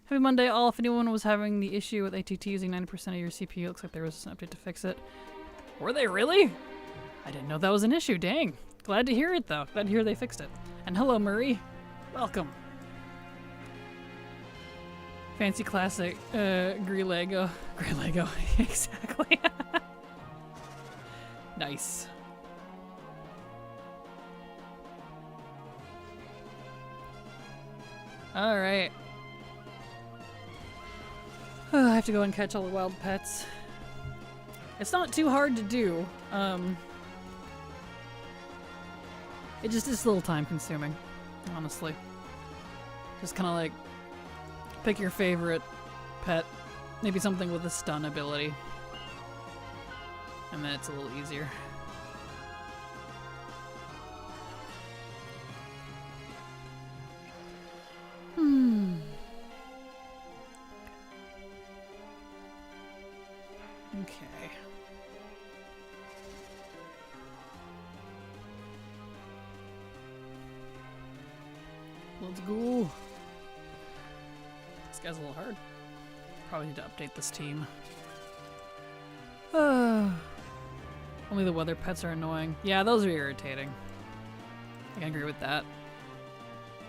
Happy Monday all. If anyone was having the issue with ATT using 90% of your CPU, looks like there was an update to fix it. Were they really? I didn't know that was an issue. Dang. Glad to hear it though. Glad to hear they fixed it. And hello, Murray. Welcome. Fancy classic Grey Lego. Grey Lego. Exactly. Nice. Alright. I have to go and catch all the wild pets. It's not too hard to do. It just is a little time consuming, honestly. Just kind of like pick your favorite pet, maybe something with a stun ability, and then it's a little easier. Okay. Let's go. This guy's a little hard. Probably need to update this team. Only the weather pets are annoying. Yeah, those are irritating. I can agree with that.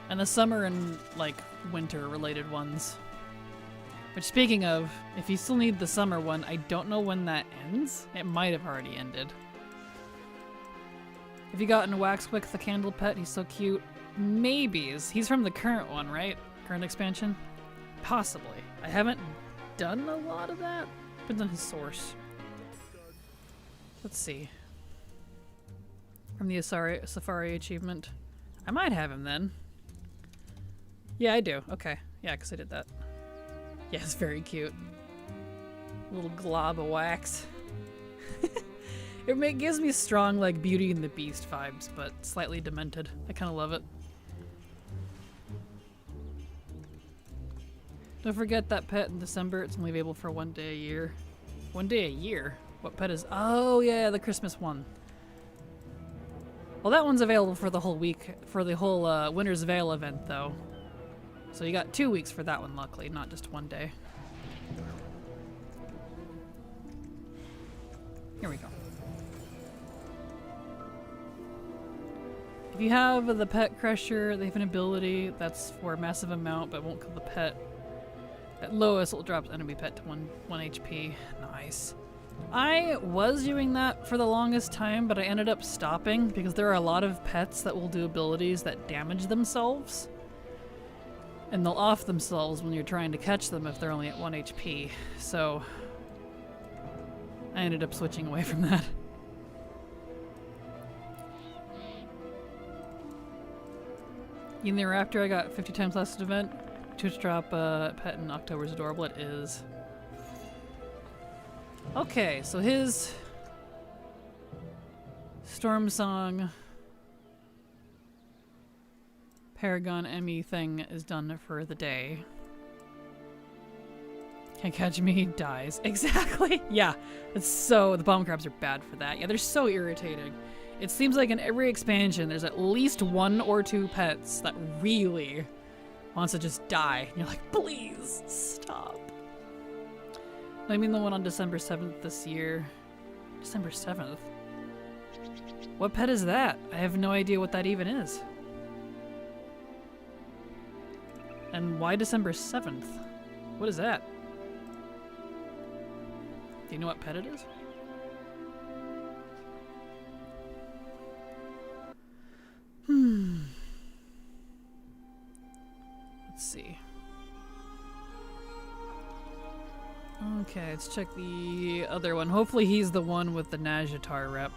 And the summer and, like, winter related ones. Which, speaking of, if you still need the summer one, I don't know when that ends. It might have already ended. Have you gotten Waxwick the candle pet? He's so cute. Maybe. He's from the current one, right? Current expansion? Possibly. I haven't done a lot of that. Depends on his source. Let's see. From the Safari achievement. I might have him then. Yeah, I do. Okay. Yeah, because I did that. Yeah, it's very cute. Little glob of wax. It gives me strong, like, Beauty and the Beast vibes, but slightly demented. I kind of love it. Don't forget that pet in December. It's only available for 1 day a year. 1 day a year? What pet is... Oh, yeah, the Christmas one. Well, that one's available for the whole week, for the whole Winter's Veil event, though. So you got 2 weeks for that one, luckily, not just 1 day. Here we go. If you have the Pet Crusher, they have an ability that's for a massive amount, but won't kill the pet. At lowest, it will drop enemy pet to 1 HP. Nice. I was doing that for the longest time, but I ended up stopping because there are a lot of pets that will do abilities that damage themselves. And they'll off themselves when you're trying to catch them if they're only at 1 HP. So I ended up switching away from that. In the Raptor, I got 50 times less event. Twitch drop pet in October's adorable. It is. Okay, so his Storm Song Paragon Emmy thing is done for the day. Can't catch me, he dies. Exactly! Yeah, it's so... The bomb crabs are bad for that. Yeah, they're so irritating. It seems like in every expansion there's at least 1 or 2 pets that really wants to just die. And you're like, please, stop. I mean the one on December 7th this year. December 7th? What pet is that? I have no idea what that even is. And why December 7th? What is that? Do you know what pet it is? Let's see. Okay, let's check the other one. Hopefully he's the one with the Nazjatar rep.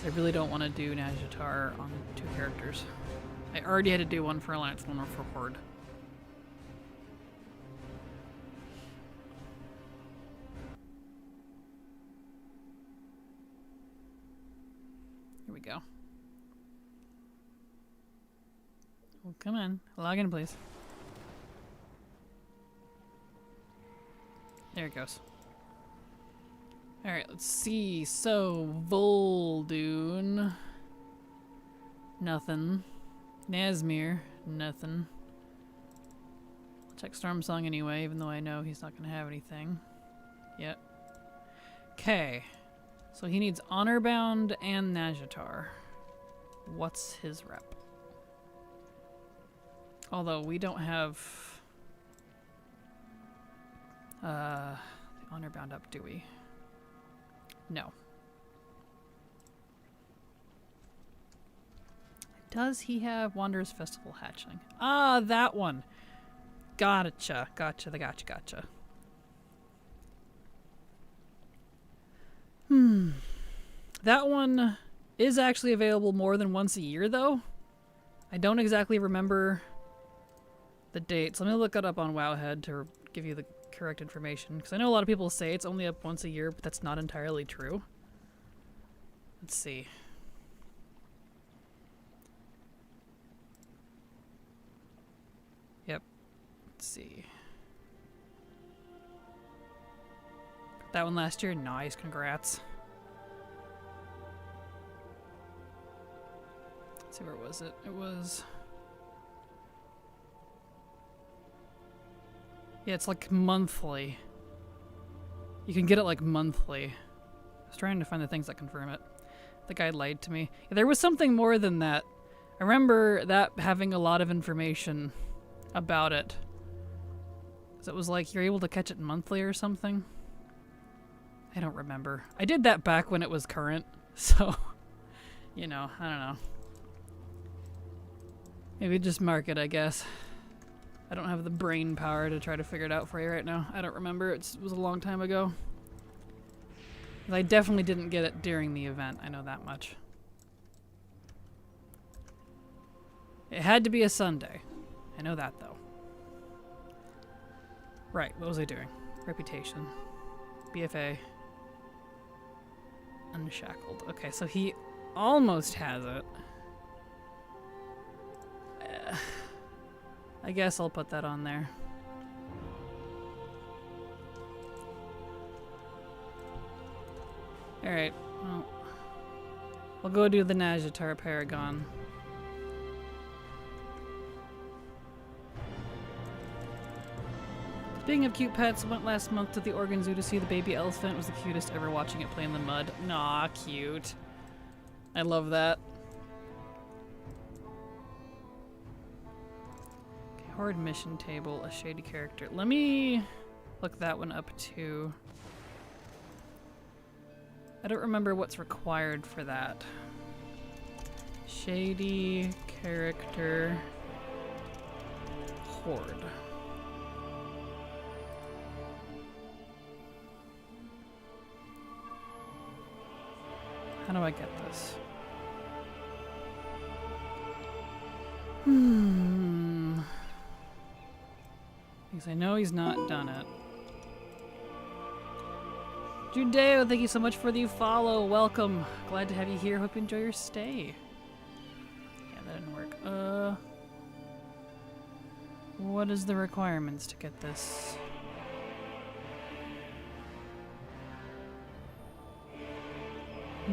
I really don't want to do Nazjatar on 2 characters. I already had to do one for Alliance, one for Horde. Here we go. Oh, come on. Log in, please. There it goes. Alright, let's see. So, Voldoon. Nothing. Nazmir. Nothing. I'll check Storm Song anyway, even though I know he's not going to have anything. Yep. Okay. So he needs Honorbound and Nazjatar. What's his rep? Although we don't have the Honorbound up, do we? No. Does he have Wanderer's Festival Hatchling? Ah, that one. Gotcha. Gotcha. That one is actually available more than once a year, though. I don't exactly remember the dates. Let me look it up on Wowhead to give you the correct information, because I know a lot of people say it's only up once a year, but that's not entirely true. Let's see. Yep. Let's see. That one last year? Nice, congrats. Let's see, where was it? It was... Yeah, it's like monthly. You can get it like monthly. I was trying to find the things that confirm it. The guy lied to me. Yeah, there was something more than that. I remember that having a lot of information about it. So it was like you're able to catch it monthly or something. I don't remember. I did that back when it was current, so you know, I don't know. Maybe just mark it, I guess. I don't have the brain power to try to figure it out for you right now. I don't remember. It was a long time ago. I definitely didn't get it during the event. I know that much. It had to be a Sunday. I know that, though. Right, what was I doing? Reputation. BFA. Unshackled. Okay, so he almost has it. I guess I'll put that on there. Alright, well, we'll go do the Najatar Paragon. Speaking of cute pets, went last month to the Oregon Zoo to see the baby elephant. It was the cutest ever, watching it play in the mud. Nah, cute. I love that. Okay, Horde mission table, a shady character. Let me look that one up too. I don't remember what's required for that. Shady character Horde. How do I get this? Because I know he's not done it. Judeo, thank you so much for the follow. Welcome. Glad to have you here. Hope you enjoy your stay. Yeah, that didn't work. What is the requirements to get this? I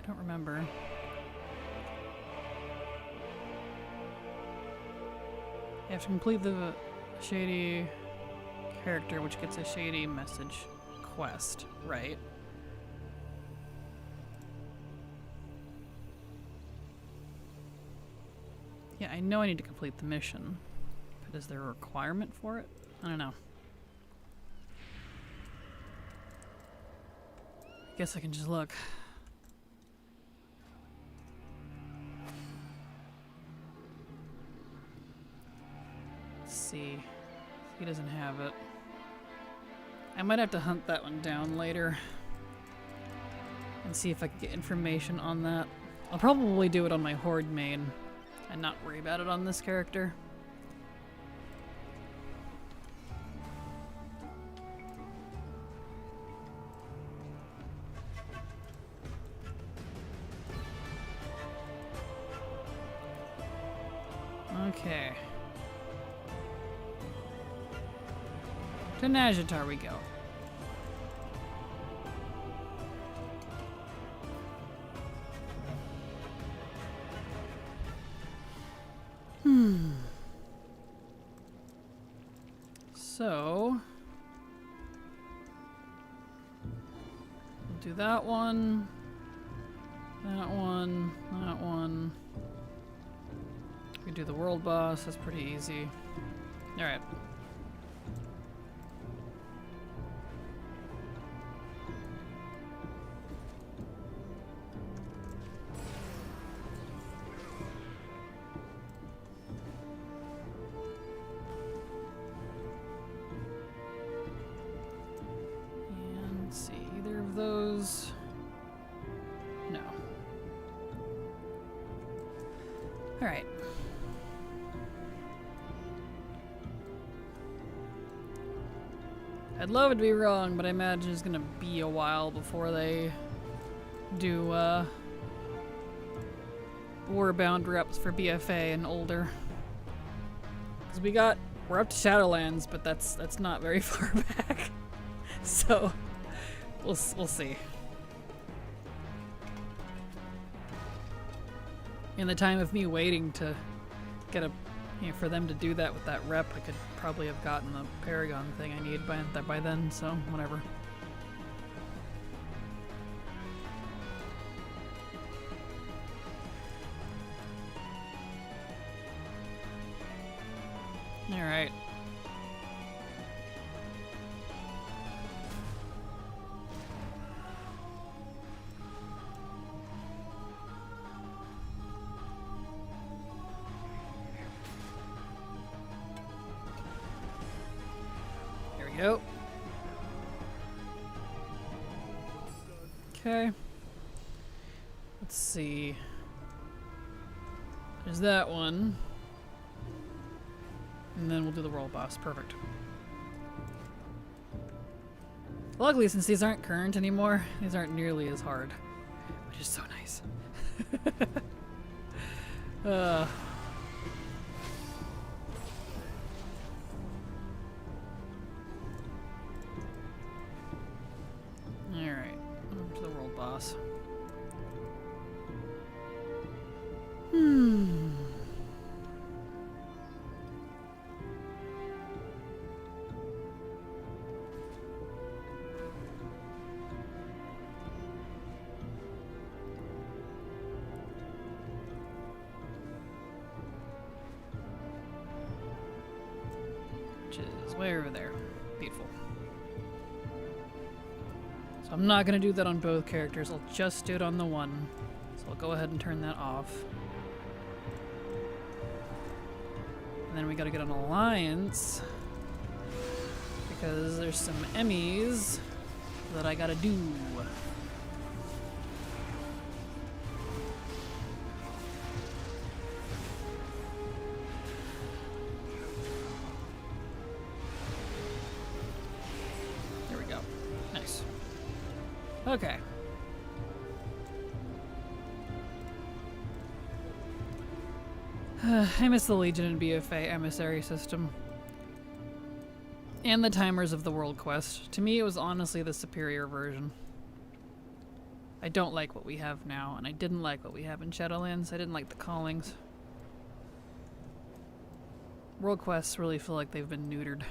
don't remember. You have to complete the shady character, which gets a shady message quest, right? Yeah, I know I need to complete the mission, but is there a requirement for it? I don't know. I guess I can just look. Let's see. He doesn't have it. I might have to hunt that one down later and see if I can get information on that. I'll probably do it on my Horde main and not worry about it on this character. Okay. To Najatar we go. So we'll do that one, that one, that one. We do the world boss, that's pretty easy. Alright. And see, either of those. No. Alright. I'd love it to be wrong, but I imagine it's gonna be a while before they do Warbound reps for BFA and older. Because we're up to Shadowlands, but that's not very far back. So we'll see. In the time of me waiting to get a, for them to do that with that rep, I could probably have gotten the Paragon thing I need by then, so whatever. Alright. There we go. Okay. Let's see. There's that one. And then we'll do the world boss. Perfect. Luckily, since these aren't current anymore, these aren't nearly as hard. Which is so nice. Alright. On to the world boss. Which is way over there. Beautiful. So I'm not going to do that on both characters. I'll just do it on the one. So I'll go ahead and turn that off. And then we got to get an alliance. Because there's some Emmys that I got to do. Okay. I miss the Legion and BFA emissary system. And the timers of the World Quest. To me, it was honestly the superior version. I don't like what we have now, and I didn't like what we have in Shadowlands. I didn't like the callings. World Quests really feel like they've been neutered.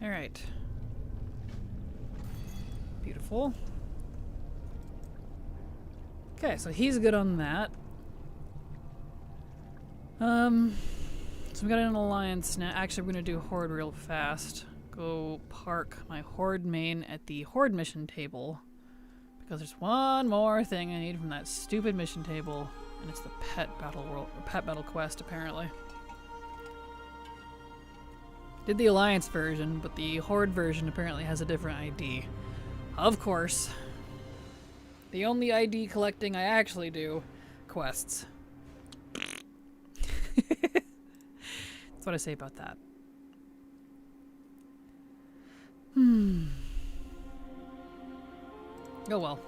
Alright. Beautiful. Okay, so he's good on that. So we got an alliance now. Actually, we're gonna do Horde real fast. Go park my Horde main at the Horde mission table. Because there's one more thing I need from that stupid mission table. And it's the pet battle quest, apparently. Did the Alliance version, but the Horde version apparently has a different ID. Of course. The only ID collecting I actually do, quests. That's what I say about that. Oh well.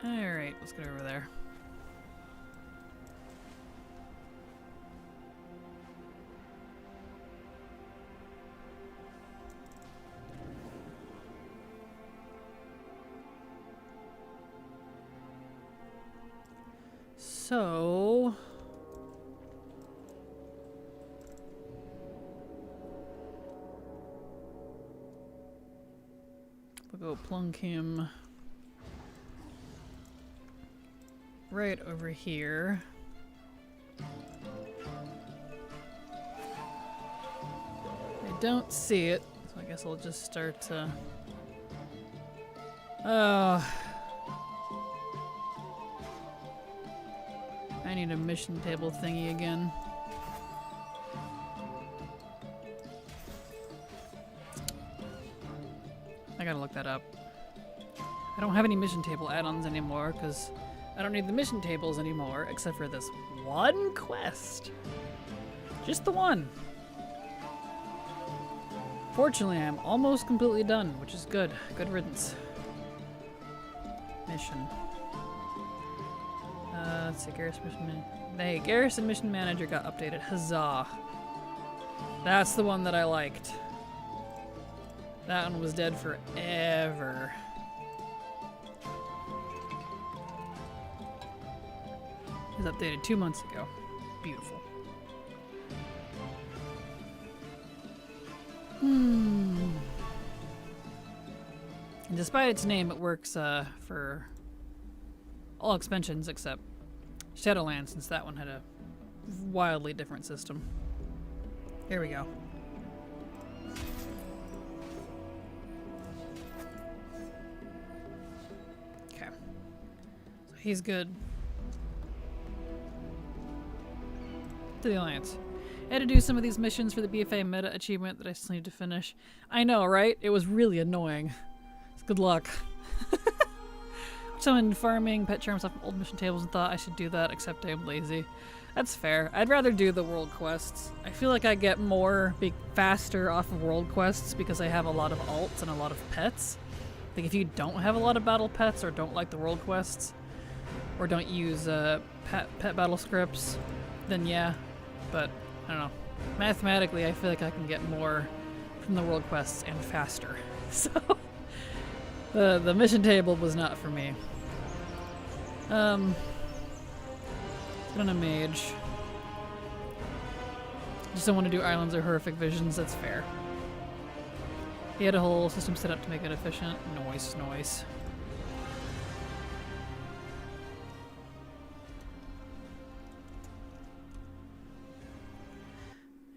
Alright, let's get over there. So we'll go plunk him right over here. I don't see it, so I guess I'll just start I need a mission table thingy again. I gotta look that up. I don't have any mission table add-ons anymore because I don't need the mission tables anymore except for this one quest. Just the one. Fortunately, I'm almost completely done, which is good. Good riddance. Mission. Let's see, Garrison Mission Hey, Garrison Mission Manager got updated. Huzzah. That's the one that I liked. That one was dead forever. It was updated 2 months ago. Beautiful. And despite its name, it works for all expansions except Shadowlands, since that one had a wildly different system. Here we go. Okay. So he's good. To the Alliance. I had to do some of these missions for the BFA meta achievement that I still need to finish. I know, right? It was really annoying. Good luck. Someone farming pet charms off old mission tables and thought I should do that, except I'm lazy. That's fair. I'd rather do the world quests. I feel like I get more faster off of world quests because I have a lot of alts and a lot of pets. Like if you don't have a lot of battle pets or don't like the world quests or don't use pet battle scripts, then yeah. But I don't know. Mathematically, I feel like I can get more from the world quests and faster. So the mission table was not for me. Put on a mage. Just don't want to do islands or horrific visions. That's fair. He had a whole system set up to make it efficient. Noise, noise.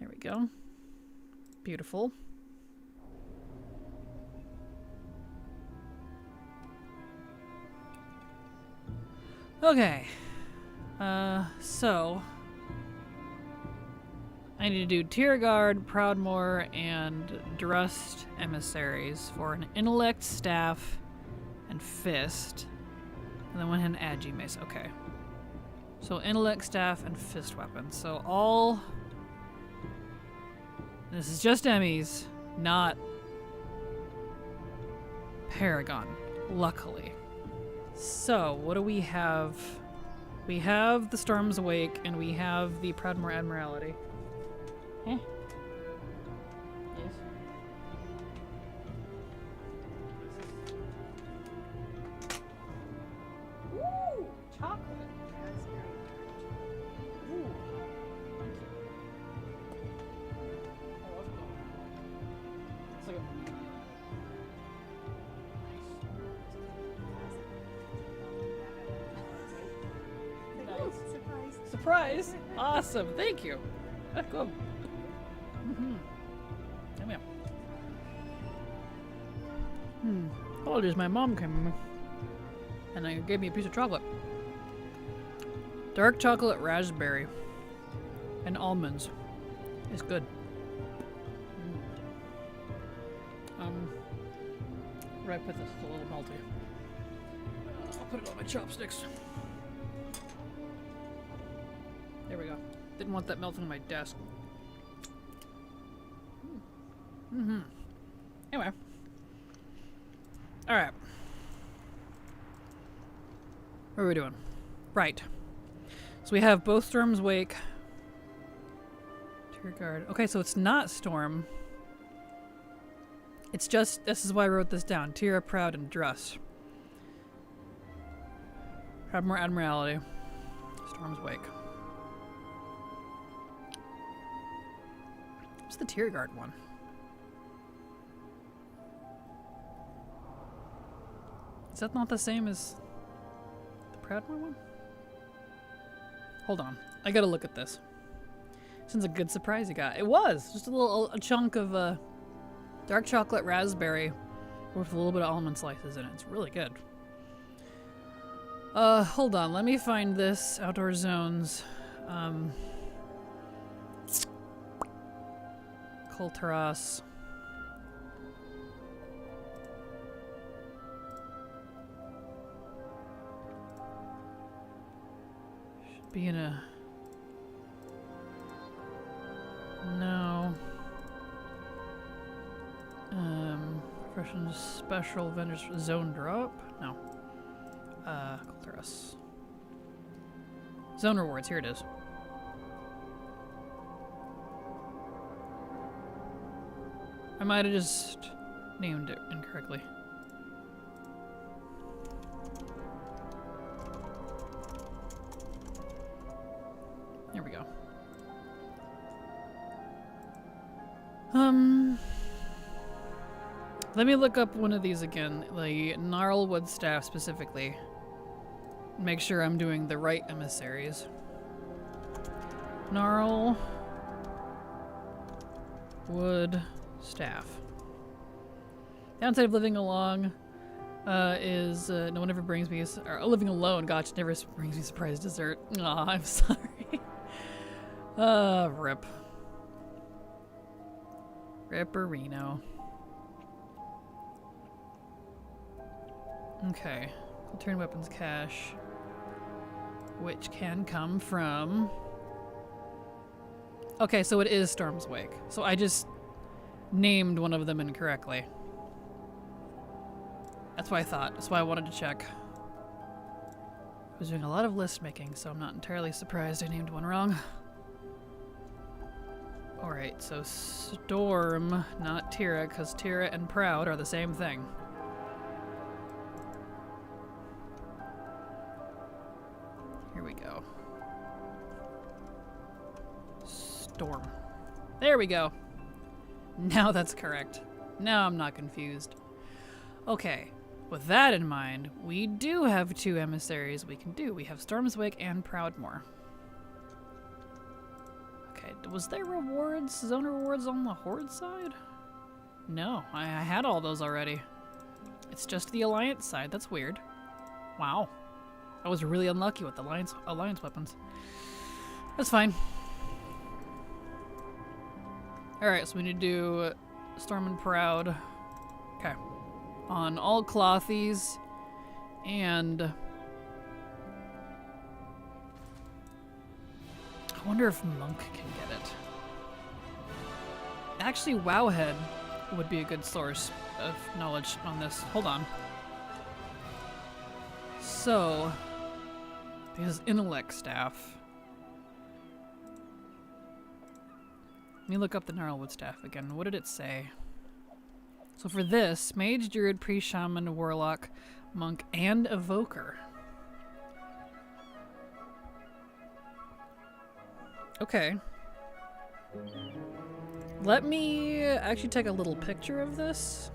There we go. Beautiful. Okay. So I need to do Tierguard, Proudmoore, and Drust emissaries for an intellect, staff, and fist. And then one hand Agi mace. Okay. So intellect, staff, and fist weapons. So all. This is just Emmys, not Paragon, luckily. So, what do we have? We have the Storm's Wake, and we have the Proudmoore Admiralty. Eh? Yes. Ooh, chocolate. Ooh. It's like Surprise! Awesome, thank you. Cool. Yum yum. Apologies, my mom came and gave me a piece of chocolate. Dark chocolate raspberry and almonds. It's good. Where do I put this? It's a little melty. I'll put it on my chopsticks. There we go. Didn't want that melting on my desk. Anyway. Alright. What are we doing? Right. So we have both Storm's Wake. Tierguard. Okay, so it's not Storm. It's just, this is why I wrote this down. Tira, Proud, and Drust. Proudmoore Admiralty. Storm's Wake. What's the Tierguard one? Is that not the same as the Proudmoore one? Hold on. I gotta look at this. Sounds a good surprise you got. It was! Just a chunk of dark chocolate raspberry with a little bit of almond slices in it. It's really good. Hold on. Let me find this. Outdoor zones. Colteras. Should be in a... No. Professional special vendors zone drop? No. Colteras. Zone rewards, here it is. I might have just named it incorrectly. There we go. Let me look up one of these again, the Gnarlwood Staff specifically. Make sure I'm doing the right emissaries. Gnarlwood Staff. Downside of living along is no one ever brings me living alone. Gosh, never brings me surprise dessert. Aw, I'm sorry. Rip. Ripperino. Okay. Return weapons cache. Which can come from... Okay, so it is Storm's Wake. So I just named one of them incorrectly. That's what I thought. That's why I wanted to check. I was doing a lot of list making, so I'm not entirely surprised I named one wrong. Alright, so Storm, not Tira, because Tira and Proud are the same thing. Here we go. Storm. There we go. Now that's correct. Now I'm not confused. Okay, with that in mind, we do have 2 emissaries we can do. We have Storm's Wake and Proudmoore. Okay, was there rewards, zone rewards on the Horde side? No, I had all those already. It's just the Alliance side. That's weird. Wow. I was really unlucky with the Alliance weapons. That's fine. Alright, so we need to do Storm and Proud. Okay. On all clothies. And... I wonder if Monk can get it. Actually, Wowhead would be a good source of knowledge on this. Hold on. So... Because Intellect Staff... Let me look up the Gnarlwood Staff again. What did it say? So for this, Mage, Druid, Priest, Shaman, Warlock, Monk, and Evoker. Okay. Let me actually take a little picture of this.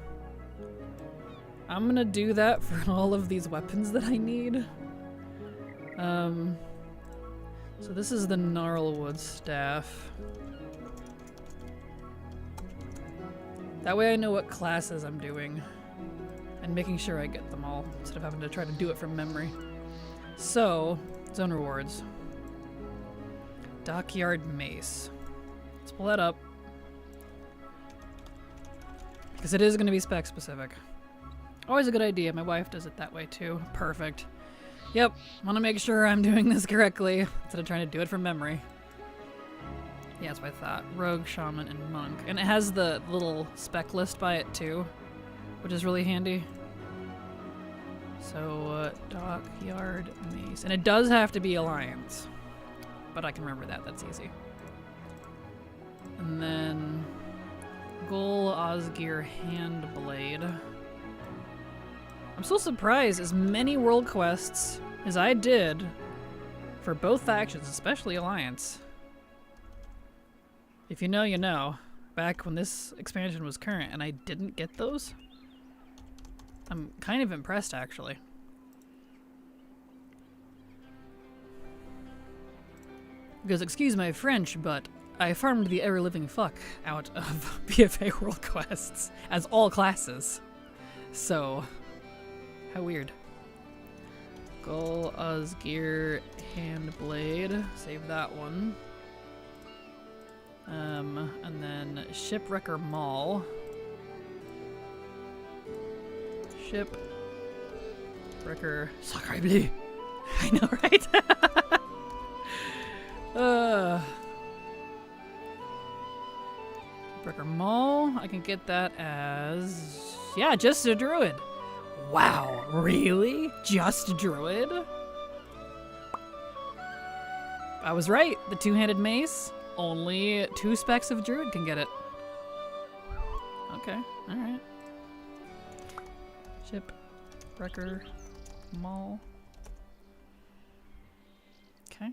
I'm gonna do that for all of these weapons that I need. So this is the Gnarlwood Staff. That way I know what classes I'm doing. And making sure I get them all, instead of having to try to do it from memory. So, zone rewards. Dockyard Mace. Let's pull that up. Because it is going to be spec specific. Always a good idea. My wife does it that way too. Perfect. Yep, want to make sure I'm doing this correctly, instead of trying to do it from memory. Yeah, that's what I thought. Rogue, Shaman, and Monk. And it has the little spec list by it too, which is really handy. So, Dockyard Mace. And it does have to be Alliance. But I can remember that, that's easy. And then... Gol Osgir Handblade. I'm so surprised as many world quests as I did for both factions, especially Alliance. If you know, you know. Back when this expansion was current and I didn't get those. I'm kind of impressed, actually. Because, excuse my French, but I farmed the ever-living fuck out of BFA world quests as all classes. So, how weird. Gol Osgir Handblade. Save that one. And then Shipwrecker Maul. Shipwrecker Sacre Bleu. I know, right? Shipwrecker Maul. I can get that as... Yeah, just a druid. Wow, really? Just a druid? I was right. The two-handed mace, only 2 specs of druid can get it. Okay, alright. Ship, wrecker, mall. Okay.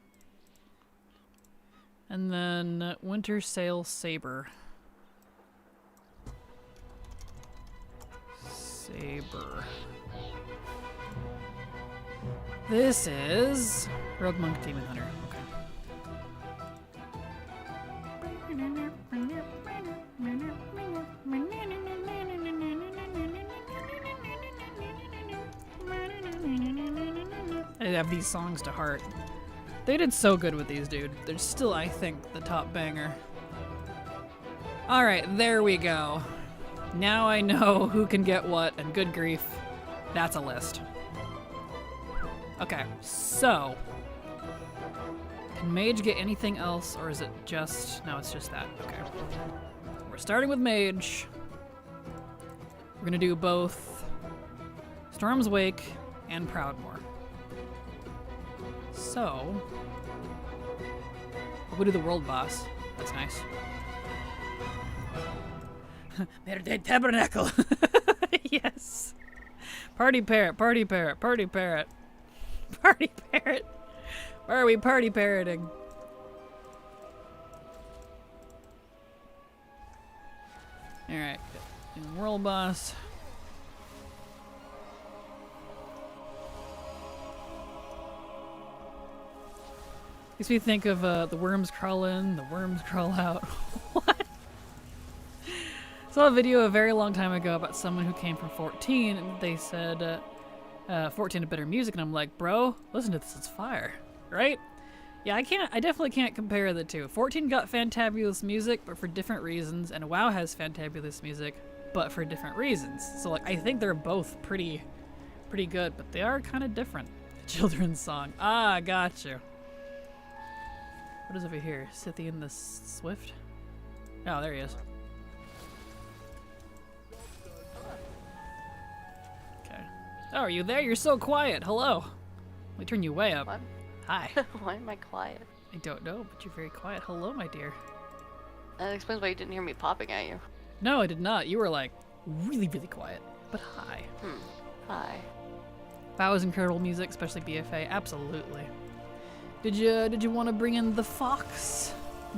And then winter sail saber. Saber. This is Rogue Monk Demon Hunter. I have these songs to heart. They did so good with these, dude. They're still, I think, the top banger. Alright, there we go. Now I know who can get what, and good grief, that's a list. Okay, so can mage get anything else, or is it just... No, it's just that. Okay. We're starting with mage. We're gonna do both Storm's Wake and Proudmoore. So, we'll do the world boss. That's nice. Merde Tabernacle! Yes! Party parrot, party parrot, party parrot. Party parrot! Why are we party parroting? Alright, world boss. Makes me think of the worms crawl in, the worms crawl out. What? Saw a video a very long time ago about someone who came from 14 and they said 14 had better music, and I'm like, bro, listen to this, it's fire. Right? Yeah, I definitely can't compare the two. 14 got fantabulous music, but for different reasons, and WoW has fantabulous music, but for different reasons. So like, I think they're both pretty good, but they are kind of different. Children's song. Ah, got you. What is over here? Scythian the Swift? Oh, there he is. Okay. Oh, are you there? You're so quiet. Hello. Let me turn you way up. What? Hi. Why am I quiet? I don't know, but you're very quiet. Hello, my dear. That explains why you didn't hear me popping at you. No, I did not. You were like really, really quiet. But hi. Hi. That was incredible music, especially BFA. Absolutely. Did you want to bring in the fox?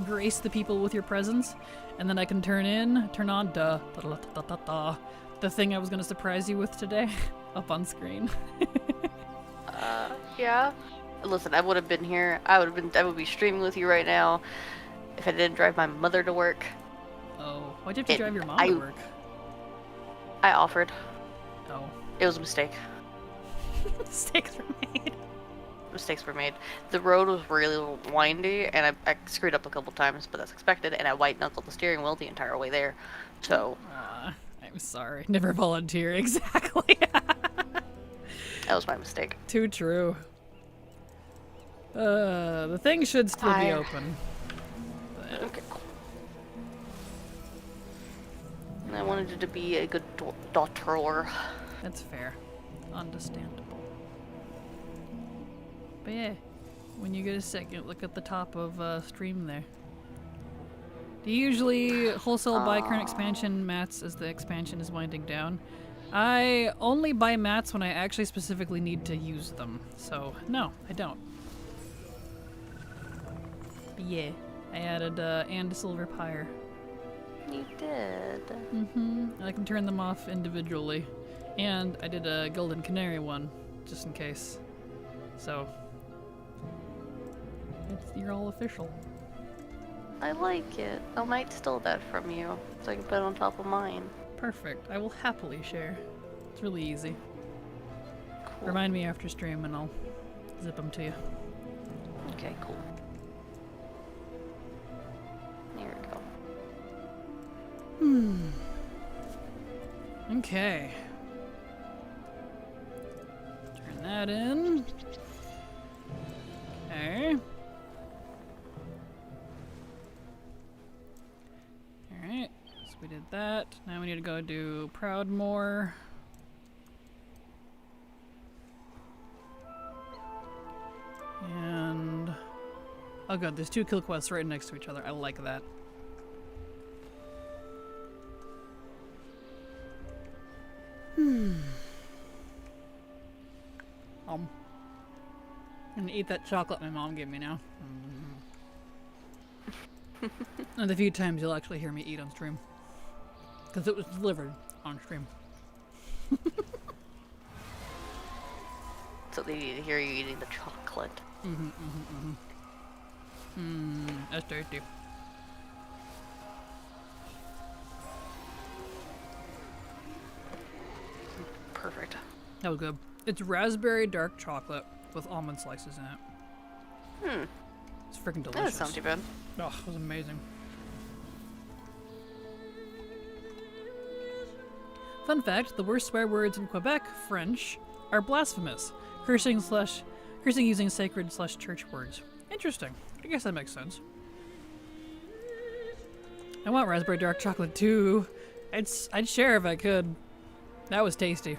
Grace the people with your presence, and then I can turn on the thing I was gonna surprise you with today, up on screen. Yeah. Listen, I would have been here. I would be streaming with you right now if I didn't drive my mother to work. Oh, why'd you have to drive your mom to work? I offered. Oh. It was a mistake. Mistakes were made. Mistakes were made. The road was really windy, and I screwed up a couple times, but that's expected, and I white-knuckled the steering wheel the entire way there. So... I'm sorry. Never volunteer. Exactly. that was my mistake. Too true. The thing should still be open. But... Okay, cool. And I wanted it to be a good daughter. That's fair. Understandable. But yeah, when you get a second, look at the top of stream there. Do you usually wholesale buy current expansion mats as the expansion is winding down? I only buy mats when I actually specifically need to use them. So, no, I don't. But yeah, I added and a silver pyre. You did. Mm-hmm. I can turn them off individually. And I did a golden canary one, just in case. So, you're all official. I like it. I might steal that from you, so I can put it on top of mine. Perfect. I will happily share. It's really easy. Cool. Remind me after stream and I'll zip them to you. Okay, cool. There we go. Okay. Turn that in. Okay. Alright, so we did that. Now we need to go do Proudmoore. And... Oh good, there's 2 kill quests right next to each other. I like that. I'm gonna eat that chocolate my mom gave me now. And the few times you'll actually hear me eat on stream. Because it was delivered on stream. So they need to hear you eating the chocolate. That's tasty. Perfect. That was good. It's raspberry dark chocolate with almond slices in it. It's freaking delicious. That doesn't sound too bad. Oh, it was amazing. Fun fact, the worst swear words in Quebec, French, are blasphemous. Cursing using sacred / church words. Interesting. I guess that makes sense. I want raspberry dark chocolate too. I'd share if I could. That was tasty.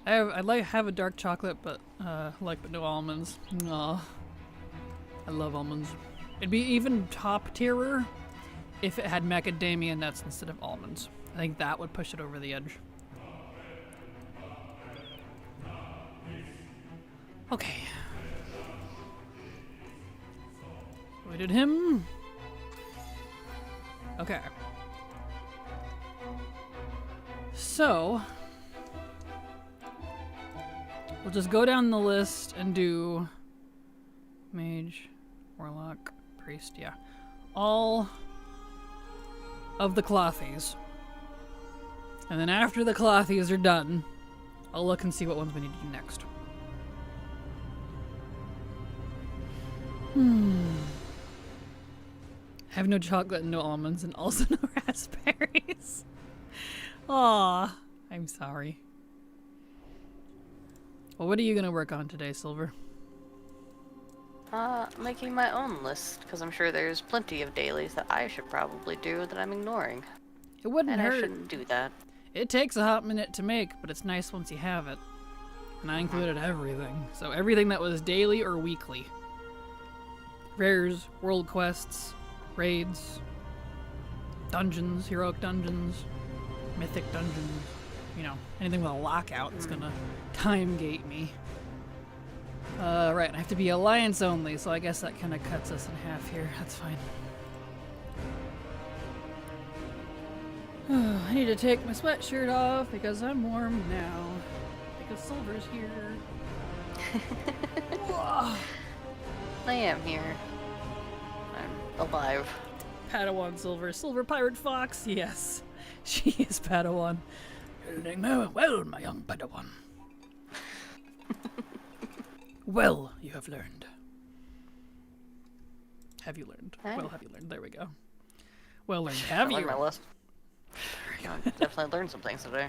I'd like have a dark chocolate, but no almonds. Aw. I love almonds. It'd be even top tierer if it had macadamia nuts instead of almonds. I think that would push it over the edge. Okay. We did him. Okay. So, we'll just go down the list and do mage, warlock, priest, yeah. All of the clothies. And then after the clothies are done, I'll look and see what ones we need to do next. Have no chocolate and no almonds and also no raspberries. Aw, I'm sorry. Well, what are you gonna work on today, Silver? Making my own list, because I'm sure there's plenty of dailies that I should probably do that I'm ignoring. It wouldn't And hurt. I shouldn't do that. It takes a hot minute to make, but it's nice once you have it. And I included everything. So everything that was daily or weekly. Rares, world quests, raids, dungeons, heroic dungeons, mythic dungeons, you know, anything with a lockout that's gonna time gate me. Right, I have to be alliance only, so I guess that kind of cuts us in half here. That's fine. I need to take my sweatshirt off because I'm warm now. Because Silver's here. I am here. I'm alive. Padawan Silver. Silver Pirate Fox, yes. She is Padawan. You're doing well, my young Padawan. Well, you have learned. Have you learned? Hey. Well, have you learned? There we go. Well learned. Have I you? learned my list. I definitely learned some things today.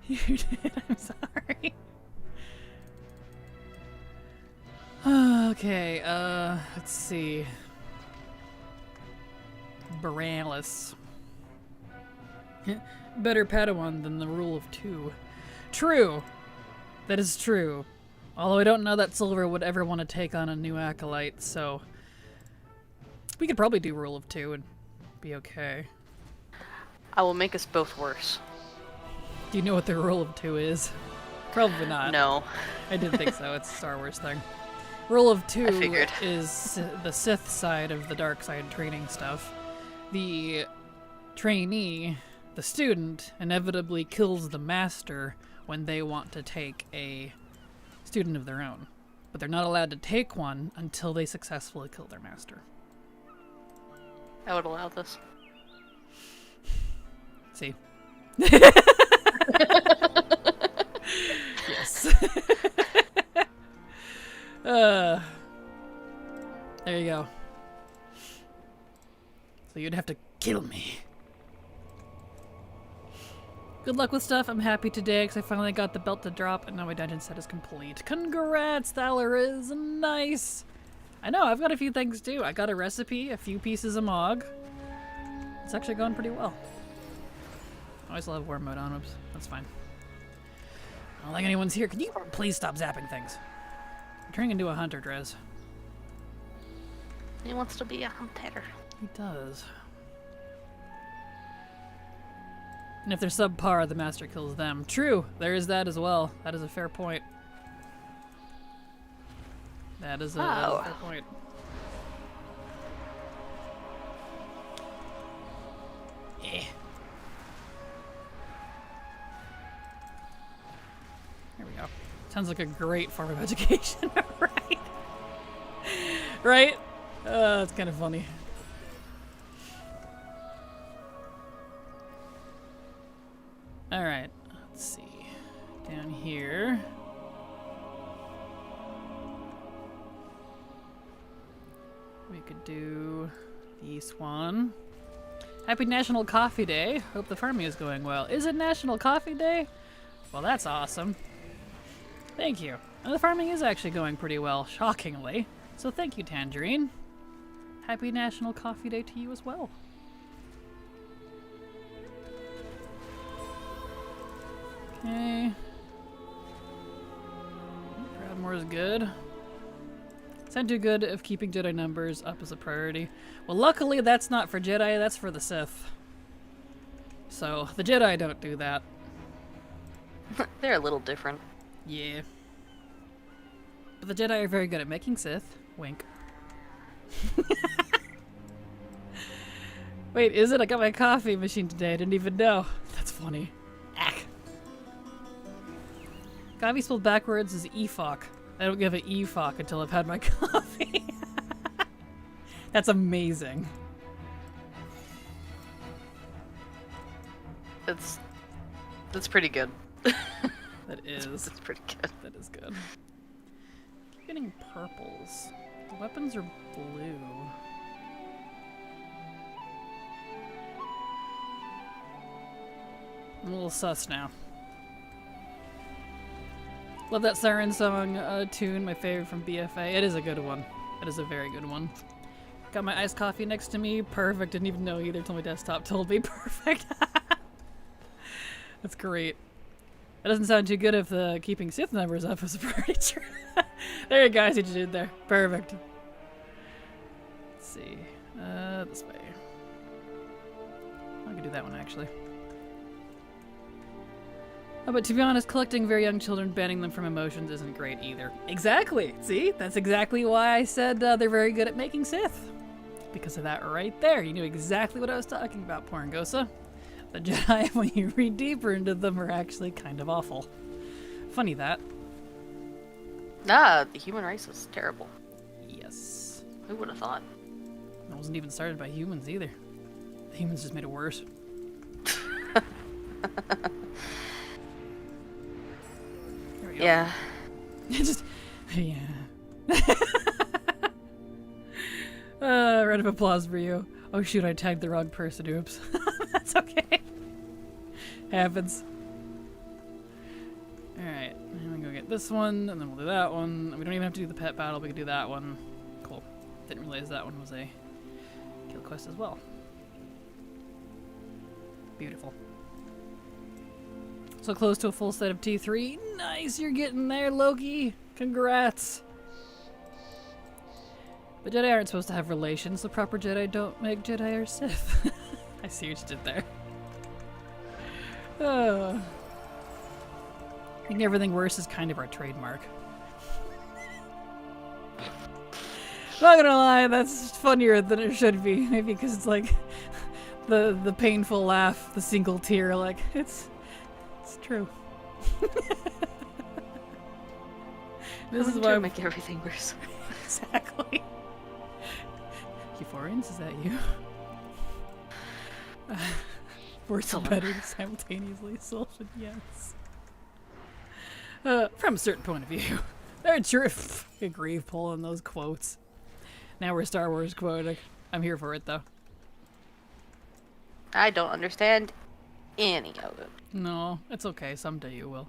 You did. I'm sorry. Okay, let's see. Baralis. Better Padawan than the rule of 2. True. That is true. Although I don't know that Silver would ever want to take on a new acolyte, so we could probably do rule of 2 and be okay. I will make us both worse. Do you know what the rule of 2 is? Probably not. No. I didn't think so. It's a Star Wars thing. Rule of 2 I figured. is the Sith side of the dark side training stuff. The trainee, the student, inevitably kills the master when they want to take a student of their own. But they're not allowed to take one until they successfully kill their master. I would allow this. See? Yes. There you go. So you'd have to kill me. Good luck with stuff. I'm happy today because I finally got the belt to drop and now my dungeon set is complete. Congrats, Thalaris. Nice. I know, I've got a few things too. I got a recipe, a few pieces of Mog. It's actually going pretty well. I always love war mode on. Oops, that's fine. I don't think anyone's here. Can you please stop zapping things? turning into a hunter, Drez. He wants to be a hunter. He does. And if they're subpar, the master kills them. True, there is that as well. That is a fair point. That is a fair point. Yeah. There we go. Sounds like a great form of education, right? Right? That's kind of funny. Alright, let's see. Down here. We could do this one. Happy National Coffee Day. Hope the farming is going well. Is it National Coffee Day? Well, that's awesome. Thank you. And the farming is actually going pretty well, shockingly. So thank you, Tangerine. Happy National Coffee Day to you as well. Okay. Proudmoore is good. It's not too good if keeping Jedi numbers up is a priority. Well, luckily that's not for Jedi, that's for the Sith. So, the Jedi don't do that. They're a little different. Yeah. But the Jedi are very good at making Sith. Wink. Wait, is it? I got my coffee machine today. I didn't even know. That's funny. Ack. Coffee spelled backwards is EFOC. I don't give an EFOC until I've had my coffee. That's amazing. That's pretty good. That is. It's pretty good. That is good. Keep getting purples. The weapons are blue. I'm a little sus now. Love that Siren Song tune, my favorite from BFA. It is a good one. It is a very good one. Got my iced coffee next to me. Perfect. Didn't even know either until my desktop told me. Perfect. That's great. That doesn't sound too good if the keeping Sith numbers up is a priority. There you go. I see what you did there. Perfect. Let's see. This way. I could do that one actually. Oh, but to be honest, collecting very young children, banning them from emotions isn't great either. Exactly! See? That's exactly why I said they're very good at making Sith. Because of that right there. You knew exactly what I was talking about, Porangosa. The Jedi, when you read deeper into them, are actually kind of awful. Funny that. Nah, the human race is terrible. Yes. Who would have thought? It wasn't even started by humans either. The humans just made it worse. Yeah. Just, yeah. Round of applause for you. Oh shoot, I tagged the wrong person. Oops. That's okay. Happens. Alright, I'm gonna go get this one, and then we'll do that one. We don't even have to do the pet battle, we can do that one. Cool. Didn't realize that one was a kill quest as well. Beautiful. So close to a full set of T3. Nice, you're getting there, Loki. Congrats. The Jedi aren't supposed to have relations. The proper Jedi don't make Jedi or Sith. I see what you did there. Making everything worse is kind of our trademark. Not gonna lie, that's funnier than it should be. Maybe because it's like the painful laugh, the single tear, like it's true. This is why I make everything worse. Exactly. Euphorians, is that you? Worse and better simultaneously. Sulfan, yes. From a certain point of view. They're true. Agree pulling those quotes. Now we're Star Wars quoting. I'm here for it though. I don't understand any of it. No, it's okay. Someday you will.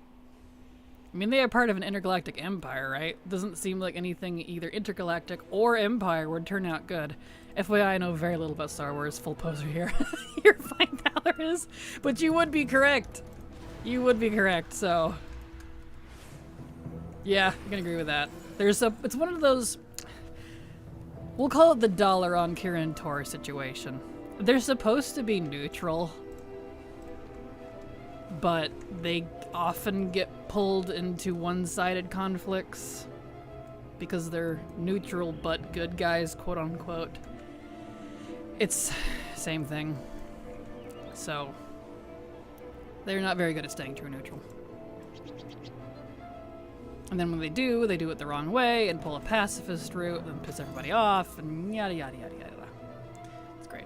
I mean, they are part of an intergalactic empire, right? Doesn't seem like anything either intergalactic or empire would turn out good. FYI, I know very little about Star Wars. Full poser here. You're fine, Valorous. But you would be correct. You would be correct, so... Yeah, I can agree with that. It's one of those, we'll call it the dollar on Kirin Tor situation. They're supposed to be neutral, but they often get pulled into one-sided conflicts because they're neutral but good guys, quote unquote. It's same thing. So they're not very good at staying true neutral. And then when they do it the wrong way and pull a pacifist route and piss everybody off and yada yada yada yada. It's great.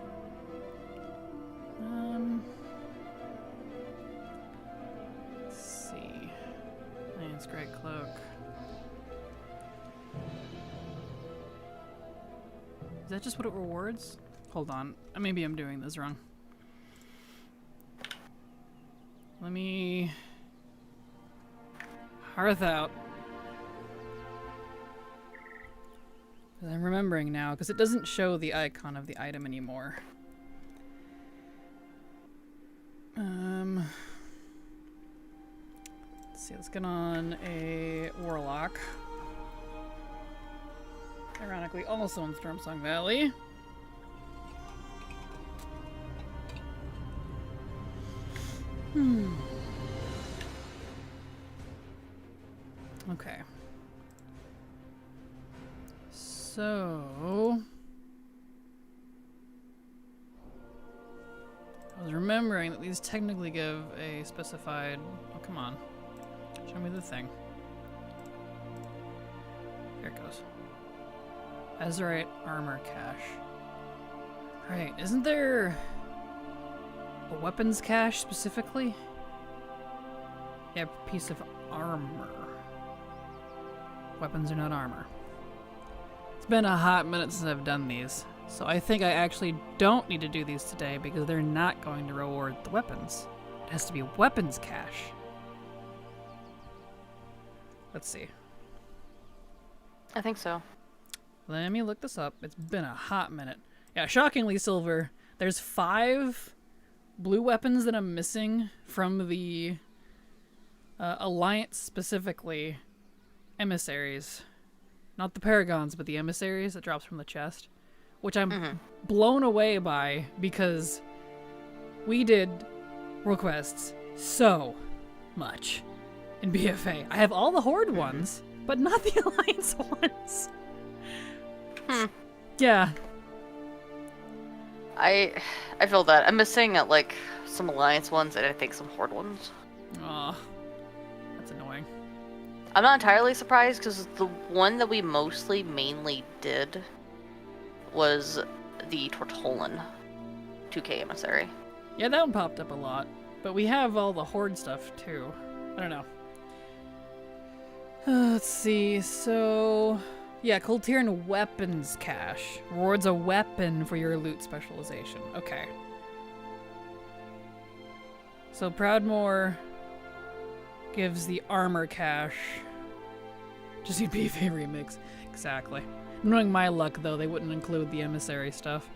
Let's see. Lance Great Cloak. Is that just what it rewards? Hold on. Maybe I'm doing this wrong. Let me hearth out. I'm remembering now, because it doesn't show the icon of the item anymore. Let's see, let's get on a Warlock. Ironically, also in Stormsong Valley. Okay. So I was remembering that these technically give a specified, oh come on, show me the thing. Here it goes. Azerite armor cache. Right, isn't there a weapons cache specifically? Yeah, piece of armor. Weapons are not armor. It's been a hot minute since I've done these, so I think I actually don't need to do these today because they're not going to reward the weapons. It has to be a weapons cache. Let's see. I think so. Let me look this up. It's been a hot minute. Yeah, shockingly, Silver, there's 5 blue weapons that I'm missing from the Alliance specifically. Emissaries. Not the Paragons, but the Emissaries that drops from the chest. Which I'm blown away by because we did requests so much in BFA. I have all the Horde ones, but not the Alliance ones. Yeah. I feel that. I'm missing like some Alliance ones and I think some Horde ones. Aw. That's annoying. I'm not entirely surprised because the one that we mainly did was the Tortolan 2K emissary. Yeah, that one popped up a lot. But we have all the Horde stuff too. I don't know. Let's see, so yeah, Kultiran weapons cache. Rewards a weapon for your loot specialization. Okay. So Proudmoore gives the armor cache. Just need BFA remix. Exactly. Knowing my luck, though, they wouldn't include the emissary stuff.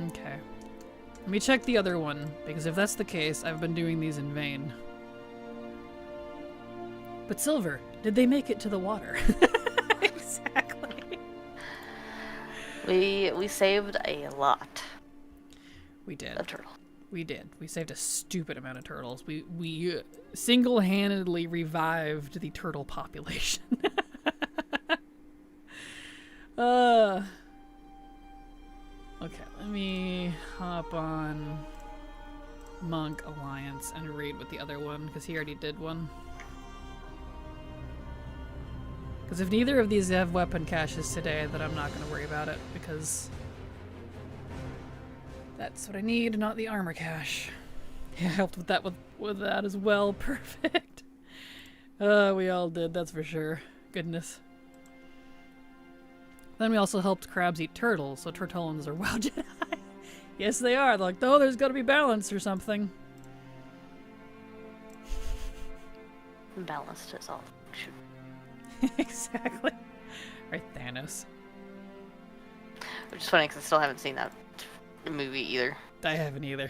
Okay. Let me check the other one, because if that's the case, I've been doing these in vain. But Silver, did they make it to the water? Exactly. We saved a lot. We did. Of turtle. We did. We saved a stupid amount of turtles. We single-handedly revived the turtle population. Okay, let me hop on Monk Alliance and read with the other one, because he already did one. Because if neither of these have weapon caches today, then I'm not going to worry about it, because that's what I need, not the armor cache. Yeah, I helped with that with that as well. Perfect. We all did, that's for sure. Goodness. Then we also helped crabs eat turtles, so Tortolans are WoW Jedi. Yes, they are. They're like, oh, there's got to be balance or something. Balanced is all. Exactly. Right, Thanos. Which is funny because I still haven't seen that movie either. I haven't either.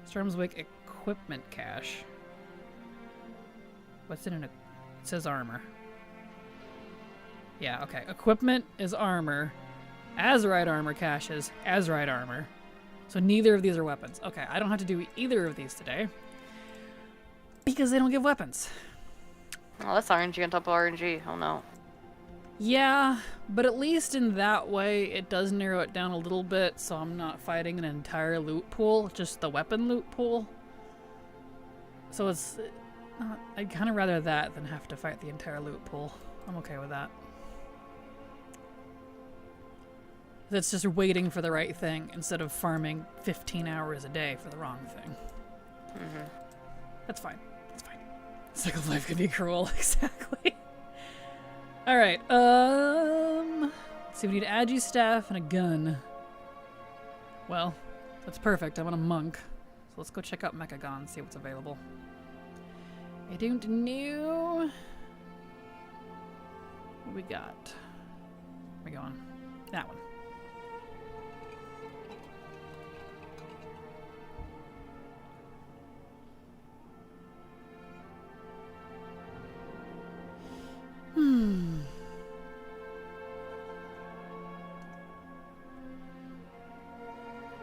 Stormswick equipment cache. What's in an It says armor. Yeah, okay. Equipment is armor. Azurite armor caches Azurite armor. So neither of these are weapons. Okay, I don't have to do either of these today. Because they don't give weapons. Oh, that's RNG on top of RNG. Oh no. Yeah, but at least in that way, it does narrow it down a little bit, so I'm not fighting an entire loot pool, just the weapon loot pool. So it's... I'd kind of rather that than have to fight the entire loot pool. I'm okay with that. That's just waiting for the right thing instead of farming 15 hours a day for the wrong thing. Mm-hmm. That's fine. That's fine. Cycle of life can be cruel. Exactly. Alright, let's see, we need Agi staff and a gun. Well, that's perfect. I'm on a monk. So let's go check out Mechagon and see what's available. I don't know what we got. Where we going? That one.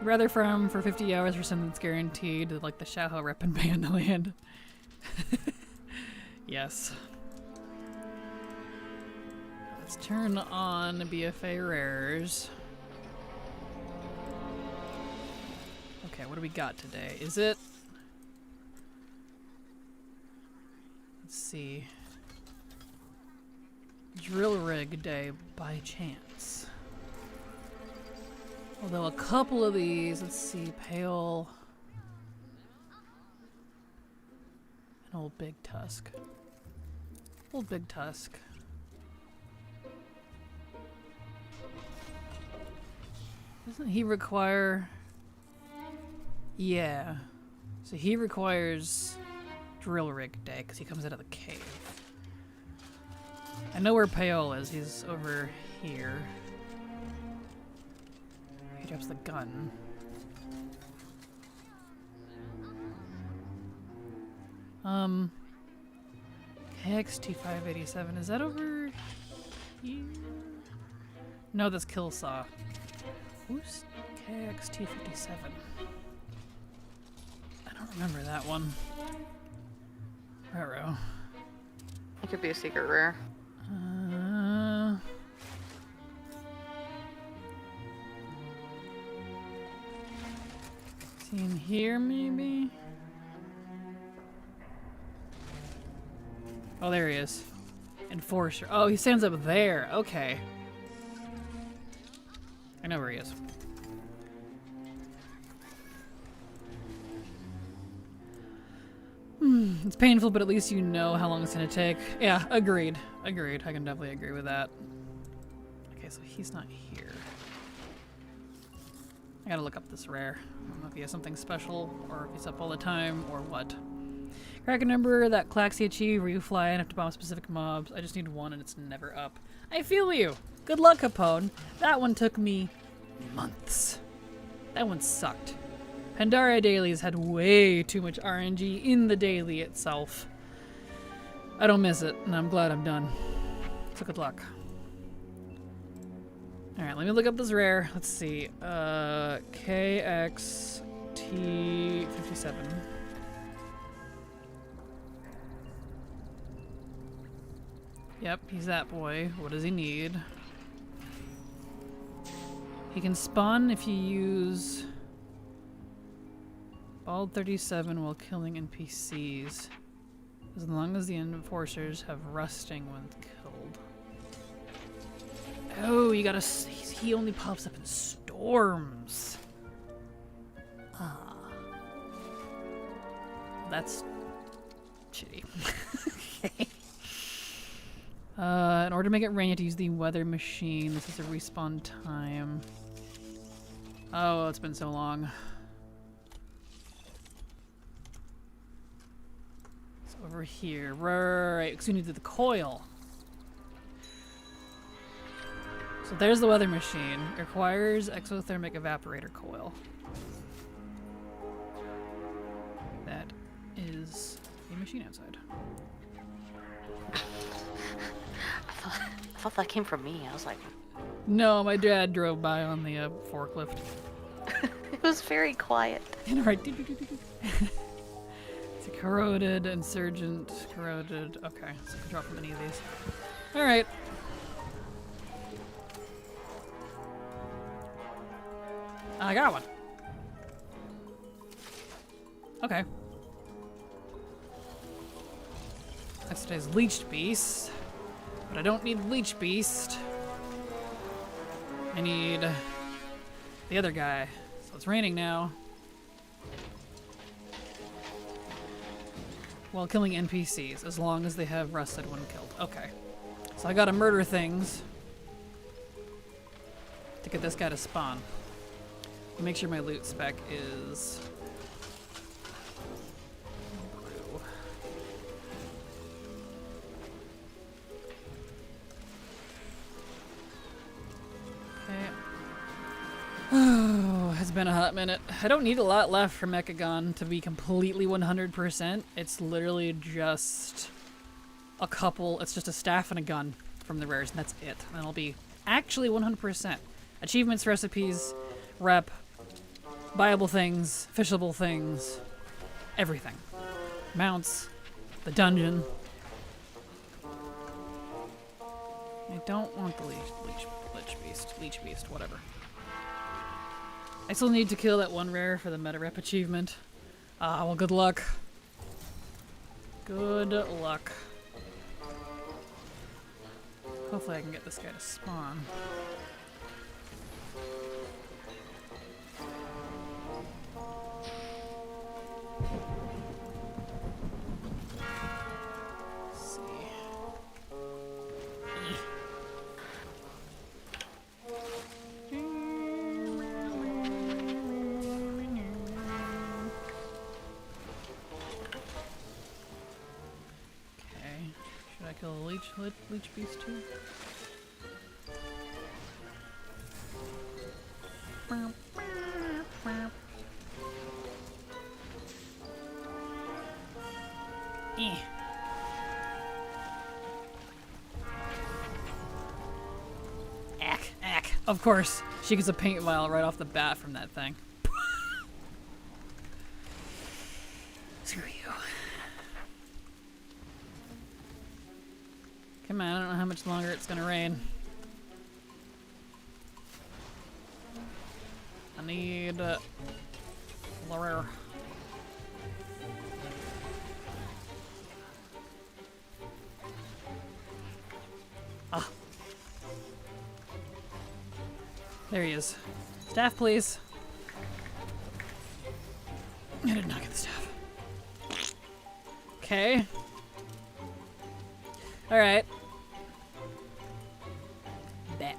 Rather farm for 50 hours for something that's guaranteed, like the Shaoho rep and ban land. Yes. Let's turn on BFA rares. Okay, what do we got today? Is it... Let's see. Drill rig day by chance. Although a couple of these, let's see, pale... An old big tusk. Old big tusk. Doesn't he require... Yeah. So he requires drill rig day because he comes out of the cave. I know where Paol is. He's over here. He drops the gun. KXT587. Is that over here? No, that's Killsaw. Who's KXT57? I don't remember that one. Raro. It could be a secret rare. Is he in here, maybe? Oh, there he is. Enforcer. Oh, he stands up there. Okay. I know where he is. It's painful, but at least you know how long it's gonna take. Yeah, agreed. Agreed. I can definitely agree with that. Okay, so he's not here. I gotta look up this rare. I don't know if he has something special, or if he's up all the time, or what. Kraken number that Claxy achieve where you fly and have to bomb specific mobs. I just need one and it's never up. I feel you! Good luck, Capone. That one took me months. That one sucked. Pandaria dailies had way too much RNG in the daily itself. I don't miss it, and I'm glad I'm done. So good luck. Alright, let me look up this rare. Let's see. KXT57. Yep, he's that boy. What does he need? He can spawn if you use Bald 37 while killing NPCs. As long as the enforcers have rusting when killed. Oh, you gotta... He only pops up in storms. Ah. That's shitty. Okay. In order to make it rain, you have to use the weather machine. This is a respawn time. Oh, it's been so long. It's over here. Right, because we need the coil. So there's the weather machine. It requires exothermic evaporator coil. That is a machine outside. I thought that came from me. I was like, No, my dad drove by on the forklift. it was very quiet. And right. It's a corroded, insurgent, corroded. Okay, so I can drop from any of these. Alright. I got one. Okay. Next is Leech Beast. But I don't need Leech Beast. I need the other guy. So it's raining now. While killing NPCs, as long as they have rusted when killed. Okay. So I gotta murder things to get this guy to spawn. Make sure my loot spec is brew. Okay. Oh, it's been a hot minute. I don't need a lot left for Mechagon to be completely 100%. It's literally just a couple, it's just a staff and a gun from the rares, and that's it. And it'll be actually 100%. Achievements, recipes, rep, buyable things, fishable things, everything. Mounts, the dungeon. I don't want the leech beast, whatever. I still need to kill that one rare for the meta rep achievement. Ah, well, good luck. Good luck. Hopefully I can get this guy to spawn. Let's see. Should I kill a leech beast too? Eh. Ack. Of course, she gets a paint vial right off the bat from that thing. Screw you. Come on, I don't know how much longer it's gonna rain. I need Laura. Ah. There he is. Staff, please. I did not get the staff. Okay. Alright. Bet.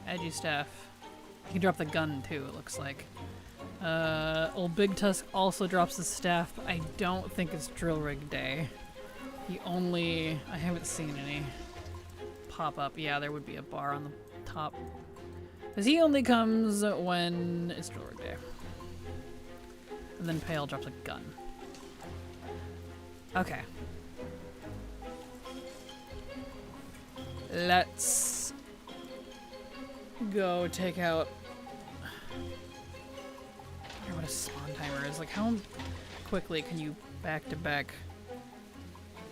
Add you staff. You can drop the gun too, it looks like. Old Big Tusk also drops the staff, but I don't think it's drill rig day. I haven't seen any pop up. Yeah, there would be a bar on the top. Because he only comes when it's drill rig day. And then Pale drops a gun. Okay. Let's go take out... I wonder what a spawn timer is. Like, how quickly can you back-to-back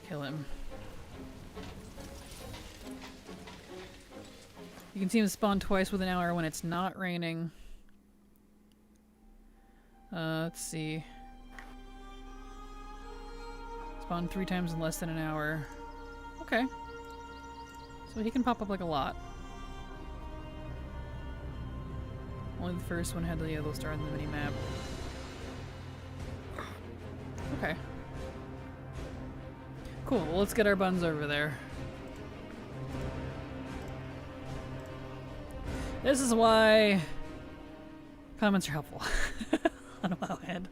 kill him? You can see him spawn twice within an hour when it's not raining. Let's see. Spawn 3 times in less than an hour. Okay. So he can pop up like a lot. Only the first one had the yellow star on the mini-map. Okay. Cool, well, let's get our buns over there. This is why comments are helpful on Wowhead.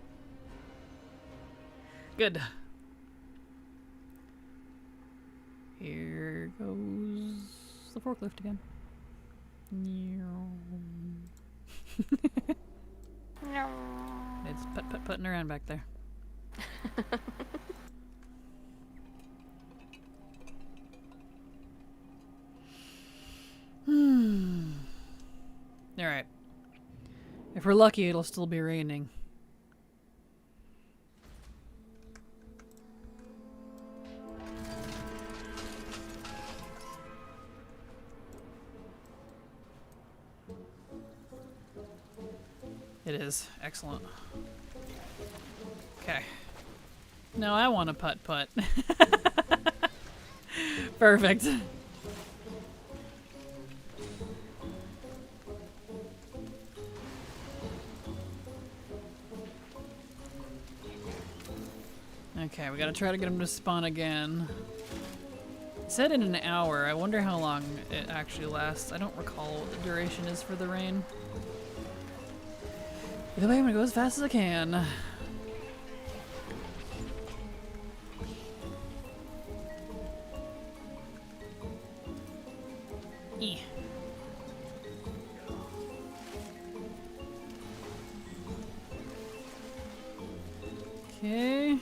Good. Here goes the forklift again. It's putting around back there. If we're lucky, it'll still be raining. It is. Excellent. Okay. No, I want a putt-putt. Perfect. Okay, we gotta try to get him to spawn again. It said in an hour. I wonder how long it actually lasts. I don't recall what the duration is for the rain. Either way, I'm gonna go as fast as I can. Eh. Okay. Eh.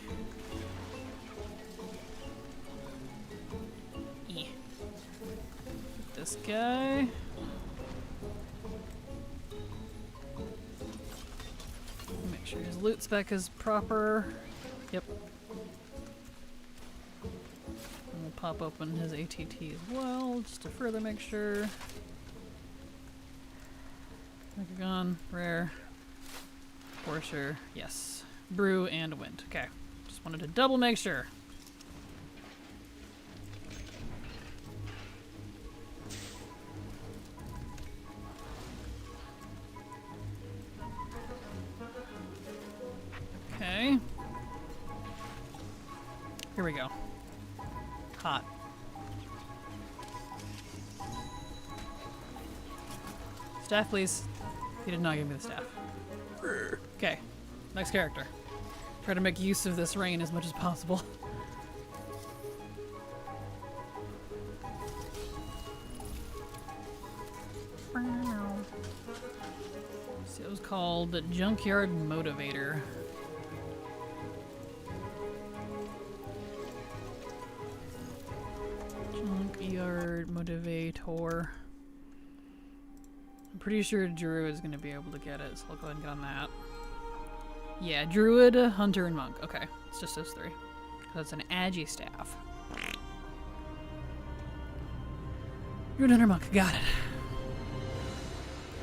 This guy. Make sure his loot spec is proper. Yep. And we'll pop open his ATT as well, just to further make sure. Megagon, rare, Porsche, yes. Brew and wind. Okay. Just wanted to double make sure. Okay. Here we go. Hot. Staff, please. He did not give me the staff. Okay. Next character. Try to make use of this rain as much as possible. See, it was called the Junkyard Motivator. Junkyard Motivator. I'm pretty sure Drew is going to be able to get it, so I'll go ahead and get on that. Yeah, Druid, Hunter, and Monk. Okay, it's just those three. That's an Agi staff. Druid, Hunter, Monk. Got it.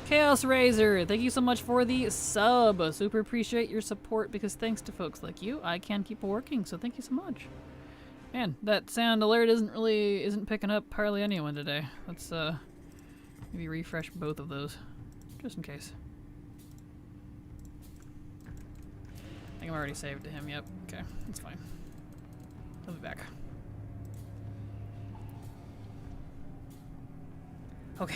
Chaos Razor, thank you so much for the sub. Super appreciate your support because thanks to folks like you, I can keep working, so thank you so much. Man, that sound alert isn't picking up hardly anyone today. Let's maybe refresh both of those, just in case. I think I'm already saved to him, yep. Okay, that's fine. He'll be back. Okay.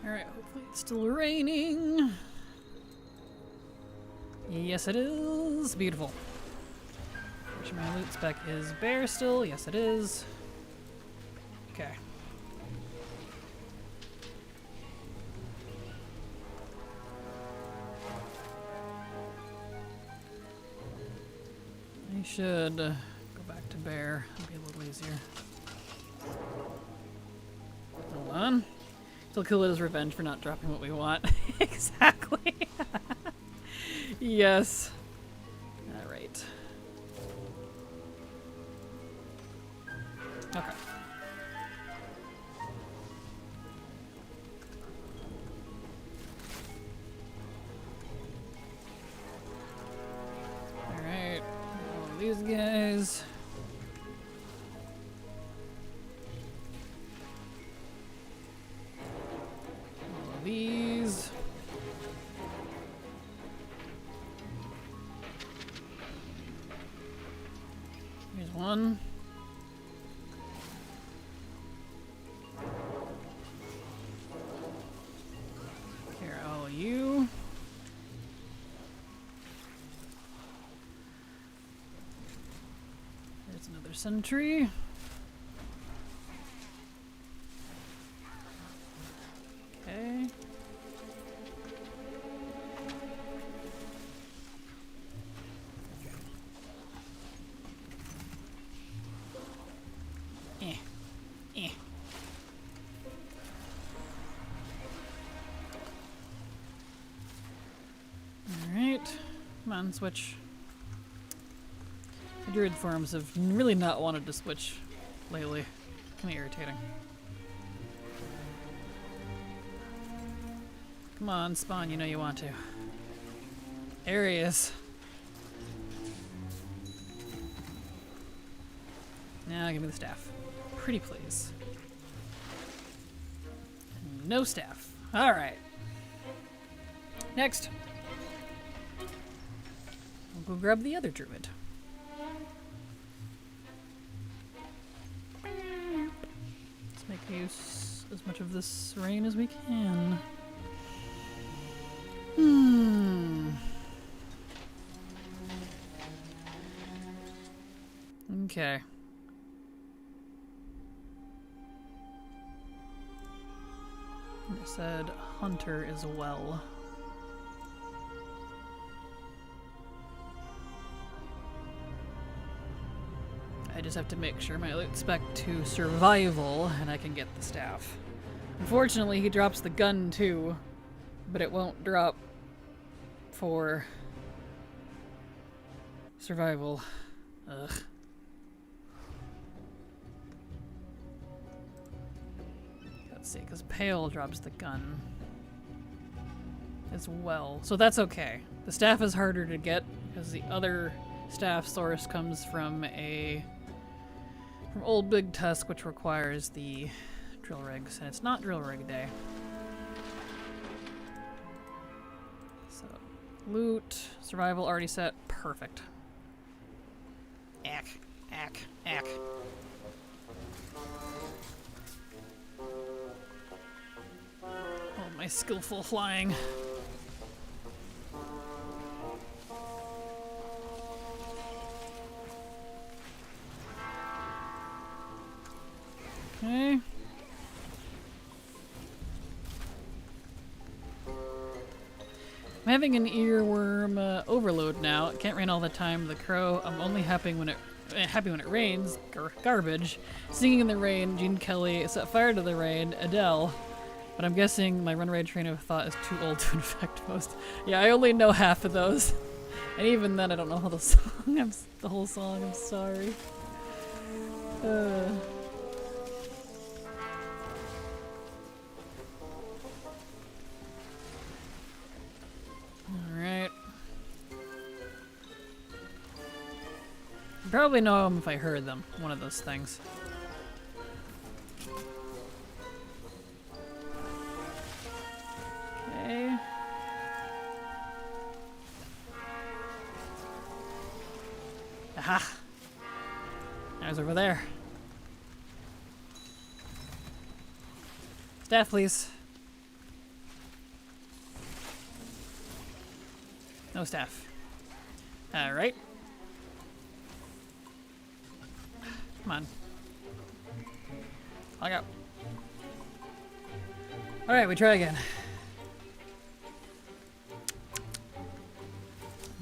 Alright, hopefully it's still raining. Yes, it is. Beautiful. Which my loot spec is bear still. Yes, it is. Okay. I should go back to bear. It'll be a little easier. Hold on. He'll kill it as revenge for not dropping what we want. Exactly. Yes. Alright. Okay. Alright. All these guys. All these. Here's one. Here, all you. There's another sentry. Okay. Come on, switch. The druid forms have really not wanted to switch lately. Kind of irritating. Come on, spawn, you know you want to. There he is. Now give me the staff. Pretty please. No staff. Alright. Next. We'll go grab the other druid. Let's make use as much of this rain as we can. Okay. It said hunter as well. I just have to make sure my loot spec to survival and I can get the staff. Unfortunately, he drops the gun too, but it won't drop for survival. Ugh. Let's see, because Pale drops the gun as well. So that's okay. The staff is harder to get because the other staff source comes from Old Big Tusk, which requires the drill rigs, and it's not drill rig day. So, loot, survival already set, perfect. Ack, ack, ack. Oh, my skillful flying. Okay. I'm having an earworm overload now. It can't rain all the time. The crow. I'm only happy when it rains. Garbage. Singing in the rain. Gene Kelly. Set fire to the rain. Adele. But I'm guessing my run rate train of thought is too old to infect most. Yeah, I only know half of those, and even then, I don't know how the song. The whole song. I'm sorry. Alright. I'd probably know them if I heard them. One of those things. Okay. Aha! I was over there. Staff, please. No staff. Alright. Come on. Log out. Alright, we try again.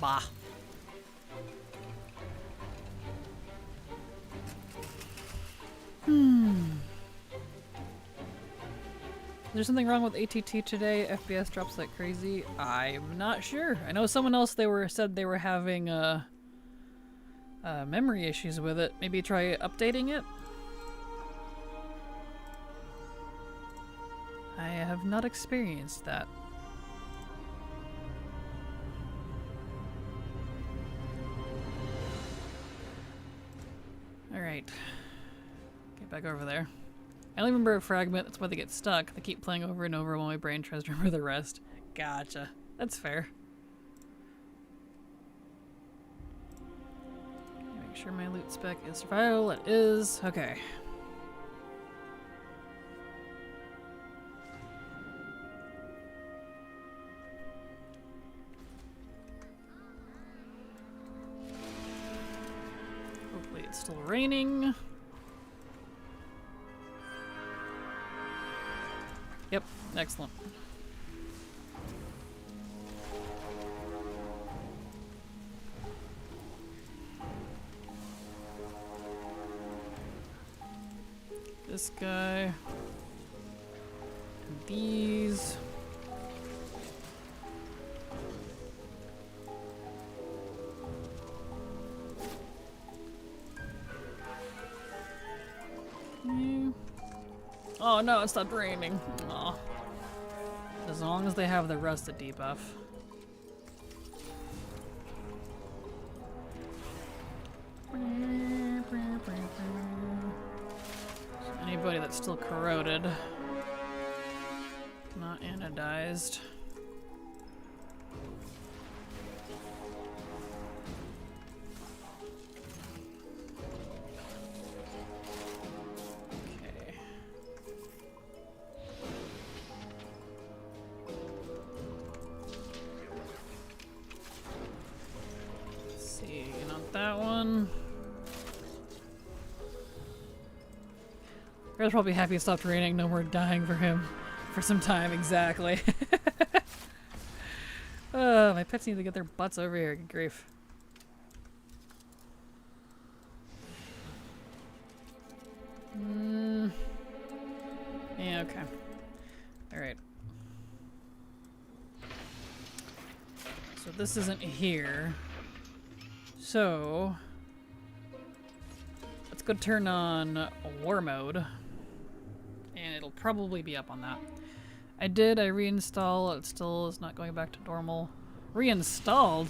Bah. There's something wrong with ATT today. FPS drops like crazy. I'm not sure. I know someone else said they were having memory issues with it. Maybe try updating it. I have not experienced that. Alright. Get back over there. I only remember a fragment, that's why they get stuck. They keep playing over and over while my brain tries to remember the rest. Gotcha. That's fair. Make sure my loot spec is survival. It is. Okay. Hopefully it's still raining. Yep, excellent. This guy. And these. Oh no, it stopped raining. Aw. As long as they have the rusted debuff. Anybody that's still corroded, not anodized. Okay. Let's see, not that one. Girl's probably happy it stopped raining, no more dying for him for some time, exactly. My pets need to get their butts over here, good grief. Yeah, okay. Alright. So this isn't here. So let's go turn on war mode. And it'll probably be up on that. I reinstall, it still is not going back to normal. Reinstalled?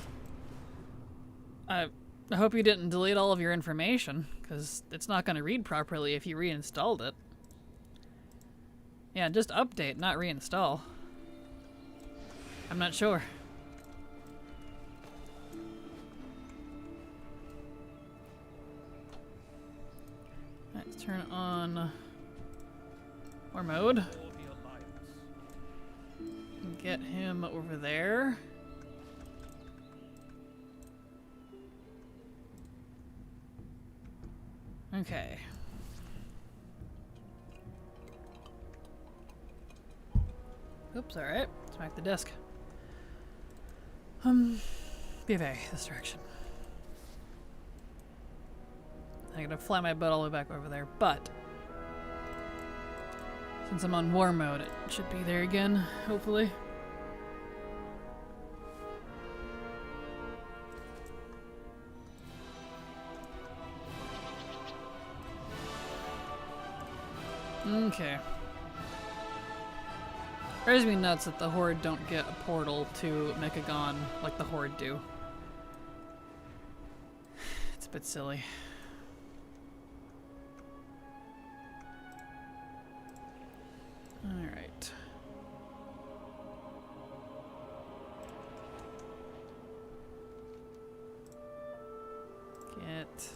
I hope you didn't delete all of your information, because it's not going to read properly if you reinstalled it. Yeah, just update, not reinstall. I'm not sure. Let's turn on war mode. Get him over there. Okay. Oops, alright. Smack the desk. BFA, this direction. I'm gonna fly my butt all the way back over there, but since I'm on war mode, it should be there again, hopefully. Okay. Drives me nuts that the Horde don't get a portal to Mechagon like the Horde do. It's a bit silly. Alright. Get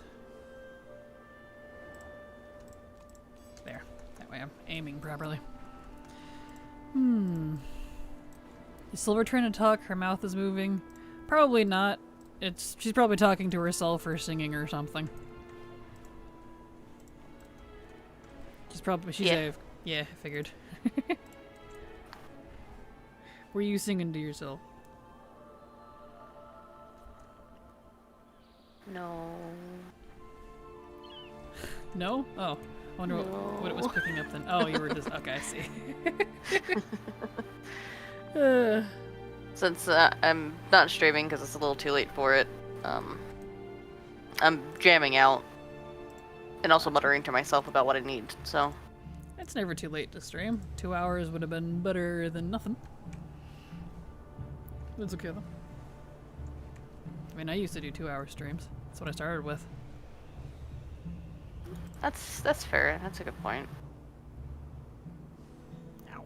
there. That way I'm aiming properly. Is Silver trying to talk? Her mouth is moving. Probably not. She's probably talking to herself or singing or something. Yeah, I figured. Were you singing to yourself? No. No? Oh. I wonder what it was picking up then. Oh, you were just... Okay, I see. Since I'm not streaming because it's a little too late for it, I'm jamming out and also muttering to myself about what I need, so... It's never too late to stream. 2 hours would have been better than nothing. It's okay though. I mean, I used to do 2-hour streams. That's what I started with. That's fair. That's a good point. Ow.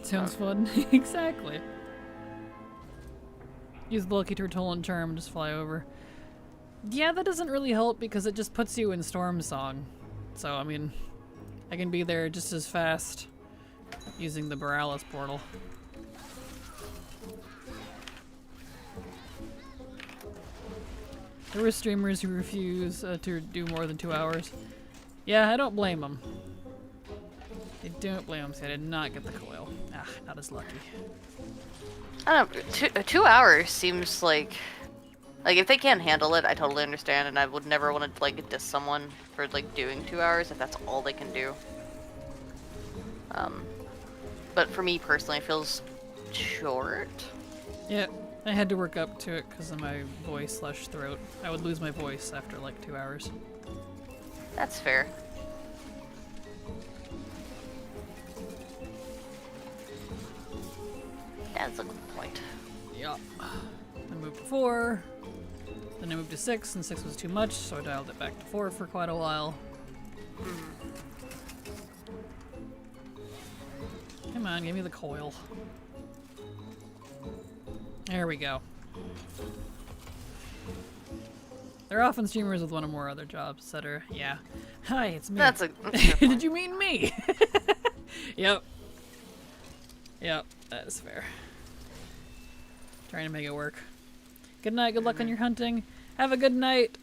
Sounds fun. Exactly. Use the Lucky Turtle Charm, just fly over. Yeah, that doesn't really help because it just puts you in Storm Song. So, I mean, I can be there just as fast using the Borealis portal. There were streamers who refuse to do more than 2 hours. Yeah, I don't blame them. I don't blame them. See, I did not get the coil. Ah, not as lucky. I don't know. 2 hours seems like if they can't handle it, I totally understand, and I would never want to like diss someone for like doing 2 hours if that's all they can do. But for me personally, it feels short. Yeah, I had to work up to it because of my voice/throat. I would lose my voice after like 2 hours. That's fair. That's a good point. Yup. I moved to 4. Then I moved to 6, and 6 was too much, so I dialed it back to 4 for quite a while. Come on, give me the coil. There we go. There are often streamers with one or more other jobs, etc. Yeah. Hi, it's me. That's a fair Did point. you mean me? Yep. Yep, that is fair. Trying to make it work. Good night, good luck on your hunting. Have a good night.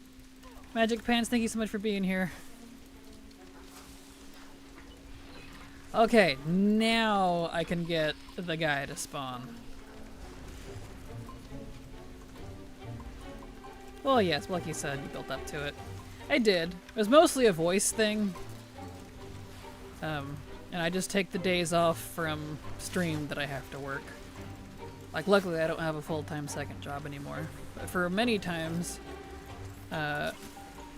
Magic Pants, thank you so much for being here. Okay, now I can get the guy to spawn. Well, yes, like you said, you built up to it. I did. It was mostly a voice thing. And I just take the days off from stream that I have to work. Like, luckily I don't have a full-time second job anymore. But for many times,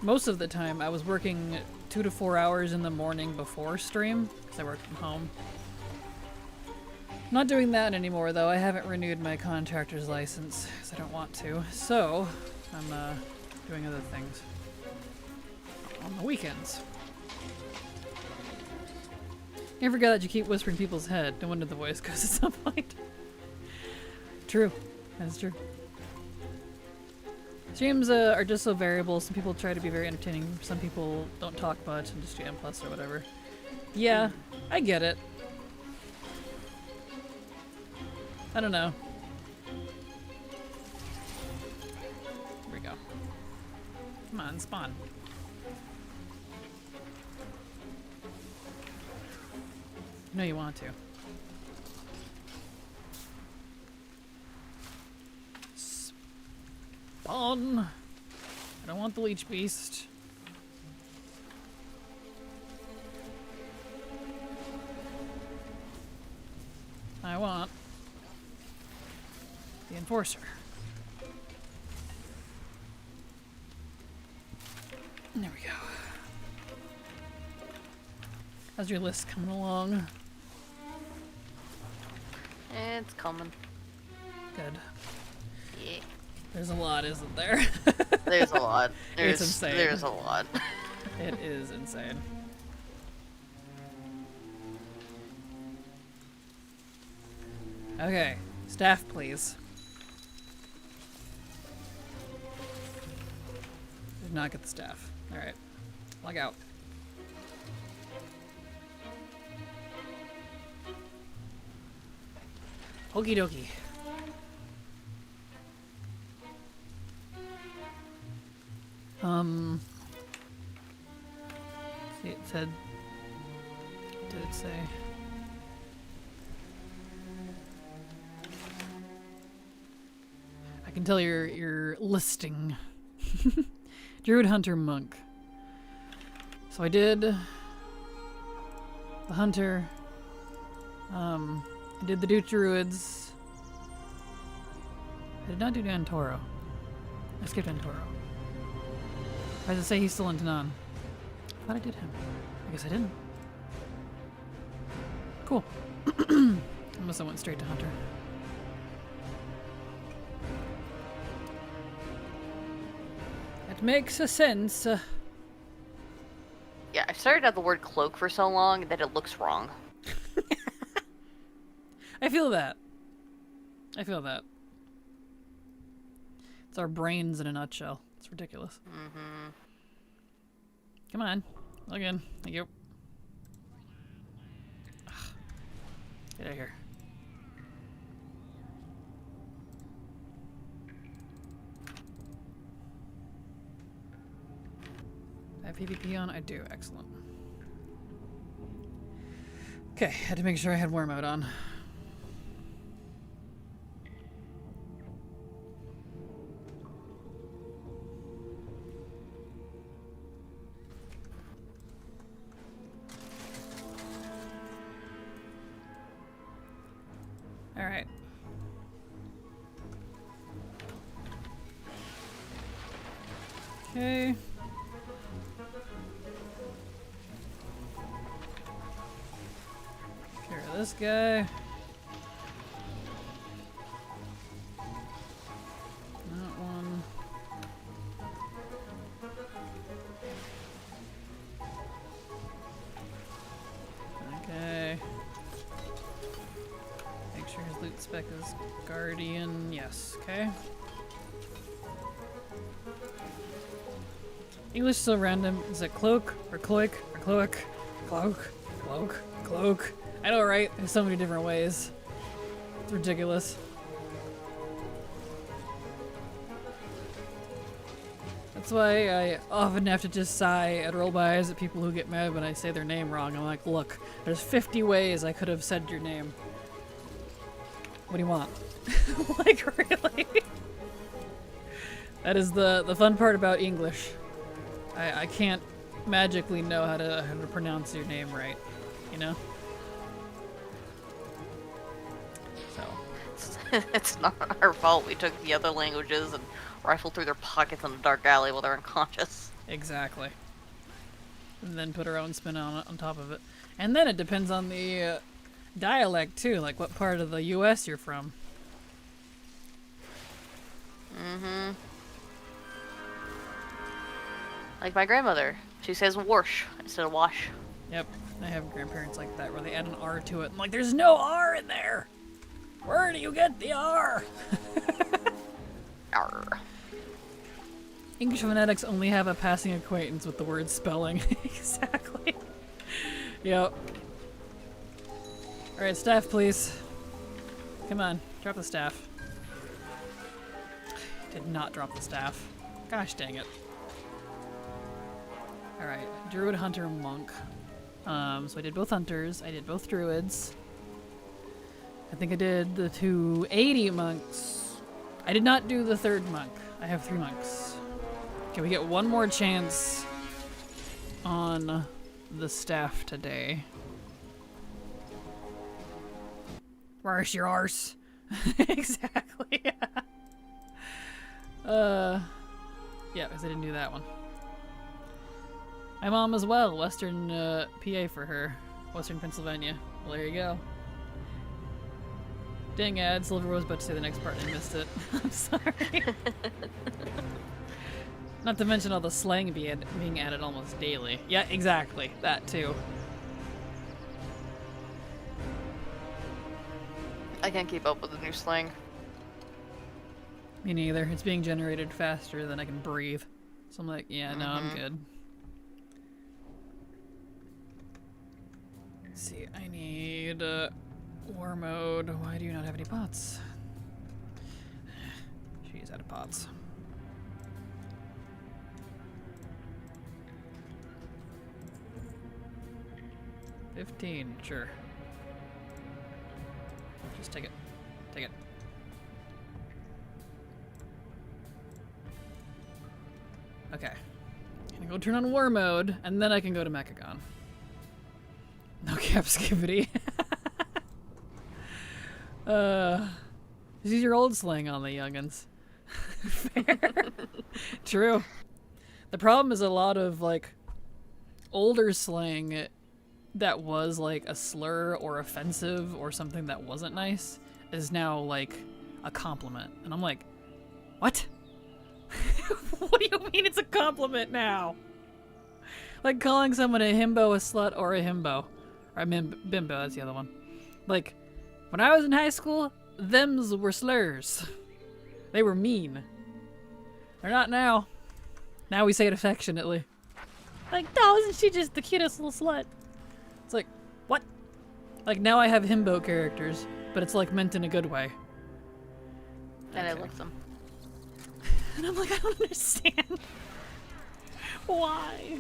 most of the time, I was working 2 to 4 hours in the morning before stream, because I work from home. Not doing that anymore, though. I haven't renewed my contractor's license, because I don't want to. So, I'm doing other things on the weekends. You forget that you keep whispering people's head. No wonder the voice goes at some point. True. That's true. Streams are just so variable. Some people try to be very entertaining. Some people don't talk much and just jam plus or whatever. Yeah, I get it. I don't know. Here we go. Come on, spawn. I know you want to. Spawn! I don't want the leech beast. I want the enforcer. There we go. How's your list coming along? It's coming. Good. Yeah. There's a lot, isn't there? There's a lot. It's insane. There's a lot. It is insane. Okay, staff, please. Did not get the staff. Alright, log out. Okie dokie. See, it said. What did it say? I can tell your listing. Druid Hunter Monk. So I did the Hunter. I did the Duke Druids. I did not do Dan Toro. I skipped Dan Toro. Why does it say he's still in Tanan? I thought I did him. I guess I didn't. Cool. Unless I went straight to Hunter. That makes a sense. Yeah, I've started out the word cloak for so long that it looks wrong. I feel that. I feel that. It's our brains in a nutshell. It's ridiculous. Mm-hmm. Come on. Log in. Thank you. Ugh. Get out of here. I have PvP on? I do. Excellent. Okay, had to make sure I had war mode on. Alright. Okay. Care of this guy. spec is Guardian. Yes. Okay. English is so random. Is it cloak or cloak or cloak? Cloak, cloak, cloak. I know, right? There's so many different ways. It's ridiculous. That's why I often have to just sigh and roll my eyes at people who get mad when I say their name wrong. I'm like, look, there's 50 ways I could have said your name. What do you want? Like, really? That is the fun part about English. I can't magically know how to pronounce your name right, you know? So. It's not our fault we took the other languages and rifled through their pockets in a dark alley while they're unconscious. Exactly. And then put our own spin on it on top of it. And then it depends on the dialect too, like what part of the US you're from. Mm-hmm. Like my grandmother. She says wash instead of wash. Yep. I have grandparents like that where they add an R to it. I'm like, there's no R in there! Where do you get the R? Arr. English phonetics only have a passing acquaintance with the word spelling. Exactly. Yep. Alright, staff, please. Come on, drop the staff. Did not drop the staff. Gosh dang it. Alright, druid, hunter, monk. So I did both hunters, I did both druids. I think I did the 280 monks. I did not do the third monk. I have 3 monks. Okay, we get one more chance on the staff today. Where's your arse? Exactly. Yeah, because I didn't do that one. My mom as well. Western PA for her. Western Pennsylvania. Well, there you go. Dang ad, Silver was about to say the next part and I missed it. I'm sorry. Not to mention all the slang being added almost daily. Yeah, exactly. That too. I can't keep up with the new slang. Me neither. It's being generated faster than I can breathe. So I'm like, yeah, no, I'm good. Let's see, I need war mode. Why do you not have any pots? She's out of pots. $15, sure. Just take it. Take it. Okay. I'm gonna go turn on war mode, and then I can go to Mechagon. No captivity. Just use your old slang on the youngins. Fair. True. The problem is a lot of, like, older slang that was, like, a slur or offensive or something that wasn't nice is now, like, a compliment. And I'm like, what? What do you mean it's a compliment now? Like calling someone a himbo, a slut, or a himbo. Or a bimbo, that's the other one. Like, when I was in high school, thems were slurs. They were mean. They're not now. Now we say it affectionately. Like, oh, isn't she just the cutest little slut? It's like, what? Like, now I have himbo characters, but it's like meant in a good way. And I love them. And I'm like, I don't understand. Why?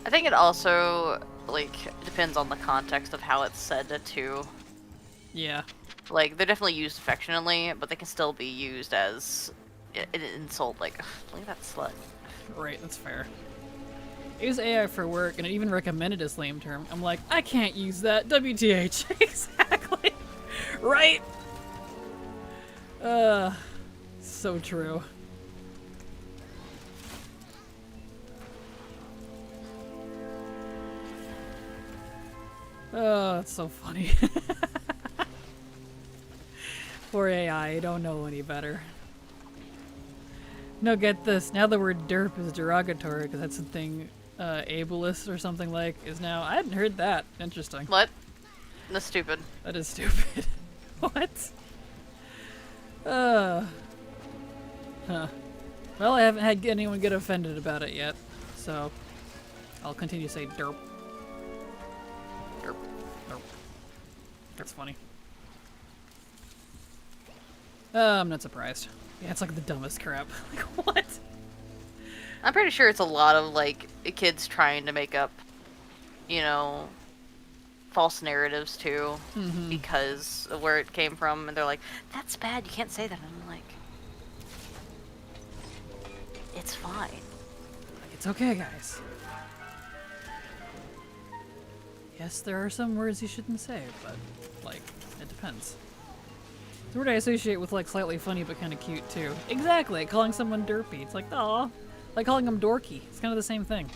I think it also, like, depends on the context of how it's said too. Yeah. Like, they're definitely used affectionately, but they can still be used as an insult, like, look at that slut. Right, that's fair. I use AI for work, and it even recommended a slang term. I'm like, I can't use that. WTH. Exactly. Right? So true. Oh, that's so funny. Poor AI, I don't know any better. No, get this. Now the word derp is derogatory because that's something ableist or something like is now. I hadn't heard that. Interesting. What? That's stupid. That is stupid. What? Huh. Well, I haven't had anyone get offended about it yet, so I'll continue to say derp. Derp. Derp. That's funny. I'm not surprised. Yeah, it's like the dumbest crap. Like, what? I'm pretty sure it's a lot of, like, kids trying to make up, you know, false narratives, too, because of where it came from, and they're like, that's bad, you can't say that. And I'm like, it's fine. Like, it's okay, guys. Yes, there are some words you shouldn't say, but, like, it depends. It's a word I associate with, like, slightly funny but kind of cute, too. Exactly, calling someone derpy. It's like, aw. Like calling them dorky. It's kind of the same thing.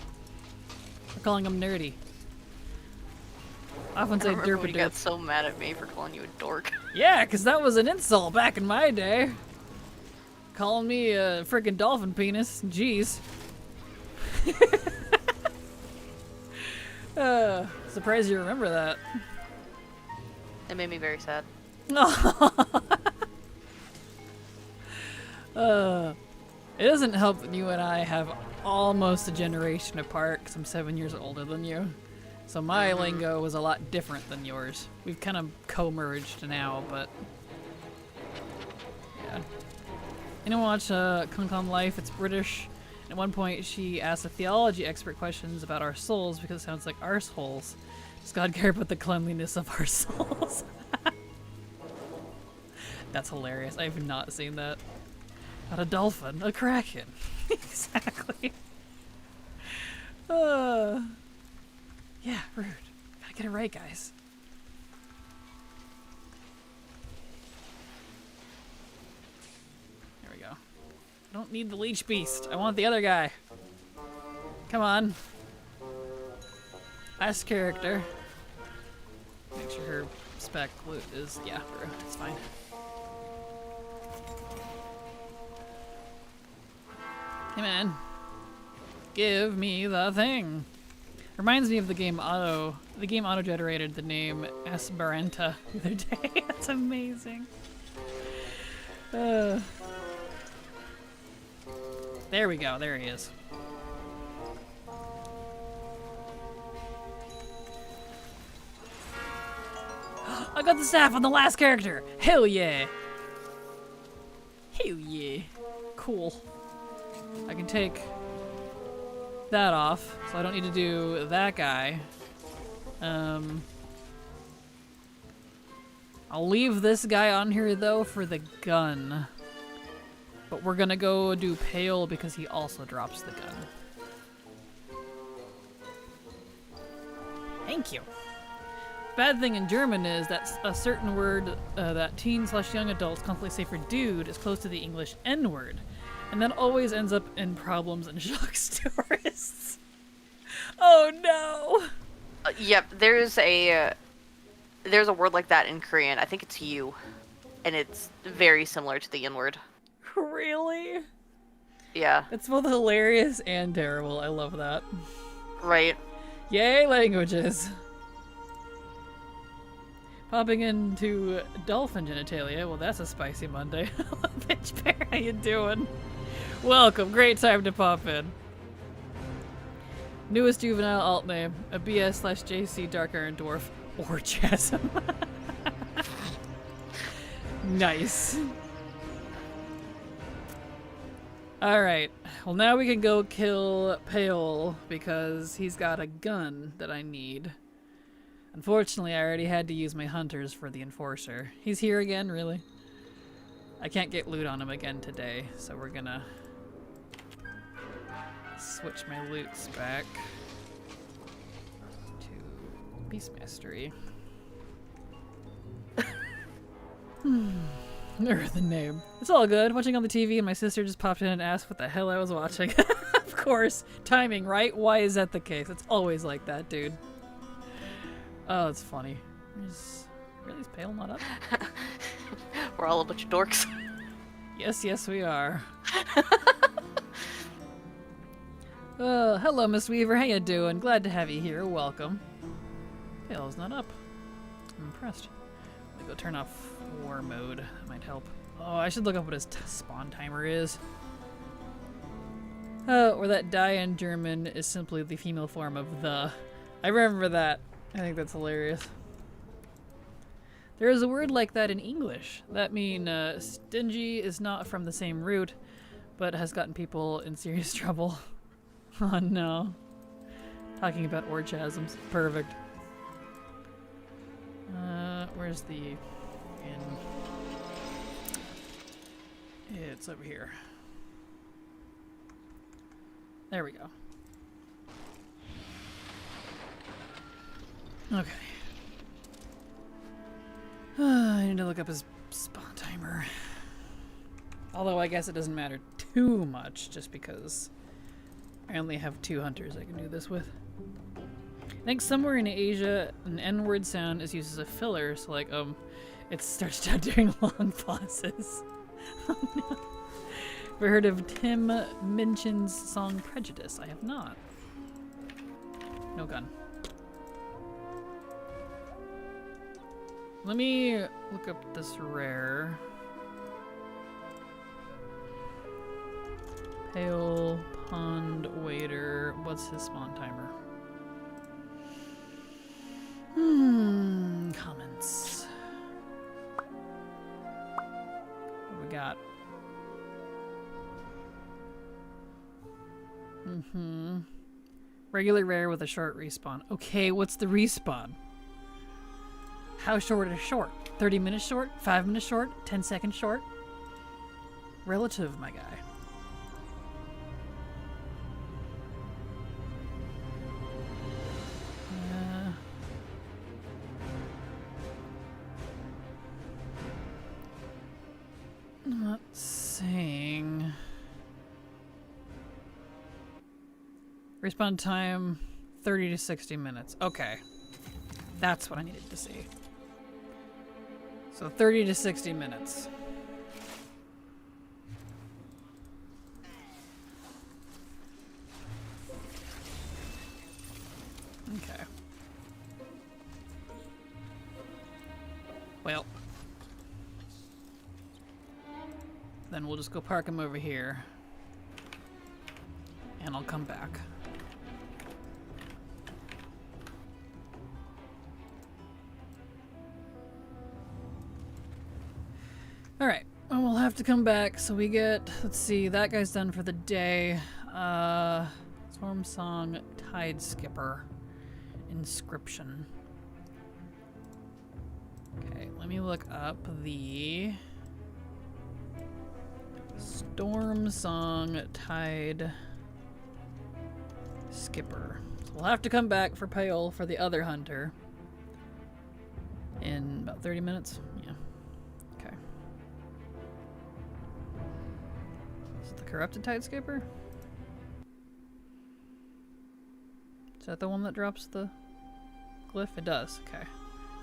Or calling them nerdy. I often say I remember when derp. you got so mad at me for calling you a dork. Yeah, because that was an insult back in my day. Calling me a freaking dolphin penis. Jeez. Surprised you remember that. It made me very sad. It doesn't help that you and I have almost a generation apart because I'm 7 years older than you. So my lingo was a lot different than yours. We've kind of co-merged now, but yeah. Anyone watch Kung Kong Life? It's British. At one point, she asked a theology expert questions about our souls because it sounds like arseholes. Does God care about the cleanliness of our souls? That's hilarious. I have not seen that. Not a dolphin, a kraken. Exactly. Yeah, rude. Gotta get it right, guys. There we go. I don't need the leech beast. I want the other guy. Come on. Last character. Make sure her spec loot is, yeah, it's fine. Hey man, give me the thing. Reminds me of the game auto generated the name Esperanta the other day. That's amazing. There we go, there he is. I got the staff on the last character! Hell yeah! Hell yeah. Cool. I can take that off, so I don't need to do that guy. I'll leave this guy on here though for the gun. But we're gonna go do Pale because he also drops the gun. Thank you. Bad thing in German is that a certain word that teen/young adults constantly say for dude is close to the English N-word. And that always ends up in problems and shocks tourists. Oh no! Yep, there's a word like that in Korean. I think it's you, and it's very similar to the N-word. Really? Yeah. It's both hilarious and terrible. I love that. Right. Yay, languages! Popping into dolphin genitalia. Well, that's a spicy Monday. Bitch Bear, how you doing? Welcome. Great time to pop in. Newest juvenile alt name. A BS/JC Dark Iron Dwarf. Orgasm. Nice. Alright. Well, now we can go kill Pale because he's got a gun that I need. Unfortunately, I already had to use my hunters for the enforcer. He's here again, really? I can't get loot on him again today, so we're gonna switch my loots back to Beast Mastery. Or the name. It's all good. Watching on the TV and my sister just popped in and asked what the hell I was watching. Of course. Timing, right? Why is that the case? It's always like that, dude. Oh, it's funny. Really, is Pale not up? We're all a bunch of dorks. Yes, we are. Hello, Miss Weaver. How you doing? Glad to have you here. Welcome. Pale's not up. I'm impressed. Let me go turn off war mode. That might help. Oh, I should look up what his spawn timer is. Or that die in German is simply the female form of the. I remember that. I think that's hilarious. There is a word like that in English. That means stingy is not from the same root, but has gotten people in serious trouble. Oh no. Talking about orchasms. Perfect. Where's the inn? It's over here. There we go. Okay. I need to look up his spawn timer. Although I guess it doesn't matter too much just because I only have 2 hunters I can do this with. I think somewhere in Asia an N-word sound is used as a filler, so like it starts out doing long pauses. Oh no. Ever heard of Tim Minchin's song Prejudice? I have not. No gun. Let me look up this rare. Pale Pond Waiter. What's his spawn timer? Comments. What do we got? Regular rare with a short respawn. Okay, what's the respawn? How short is short? 30 minutes short? 5 minutes short? 10 seconds short? Relative, my guy. Not saying. Respawn time 30 to 60 minutes. Okay. That's what I needed to see. So 30 to 60 minutes. Okay. Well. Then we'll just go park him over here. And I'll come back. Alright, well, we'll have to come back, so we get, let's see, that guy's done for the day. Storm Song, Tide Skipper, Inscription. Okay, let me look up the Storm Song, Tide Skipper. So we'll have to come back for Payol for the other hunter in about 30 minutes. Yeah. Okay. Is it the Corrupted Tide Skipper? Is that the one that drops the glyph? It does. Okay.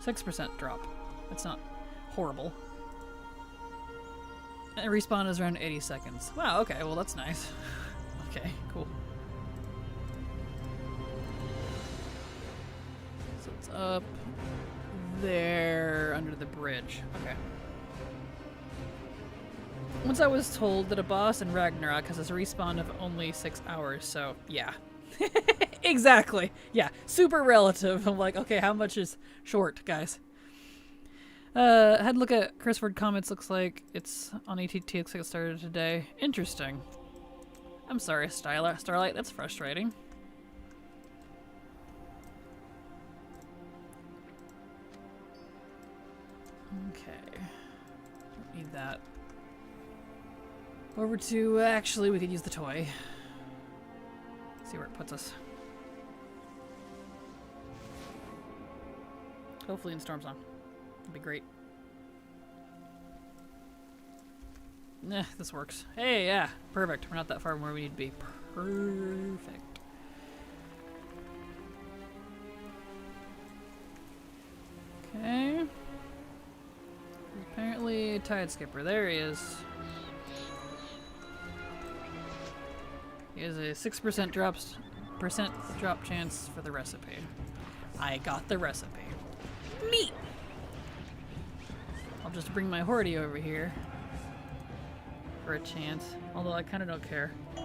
6% drop. It's not horrible. And respawn is around 80 seconds. Wow, okay, well that's nice. Okay, cool. So it's up there under the bridge. Okay. Once I was told that a boss in Ragnarok has a respawn of only 6 hours, so yeah. Exactly. Yeah, super relative. I'm like, okay, how much is short, guys? Had a look at Curseword comments. Looks like it's on ATT. Looks like it started today. Interesting. I'm sorry, Starlight. That's frustrating. Okay. Don't need that. Over to, actually, we could use the toy. See where it puts us. Hopefully in Storm Song. That'd be great. Nah, this works. Hey, yeah, perfect. We're not that far from where we need to be. Perfect. Okay. Apparently a Tide Skipper. There he is. He has a 6% drop chance for the recipe. I got the recipe. Neat! I'll just bring my Hordy over here. for a chance. Although I kind of don't care. So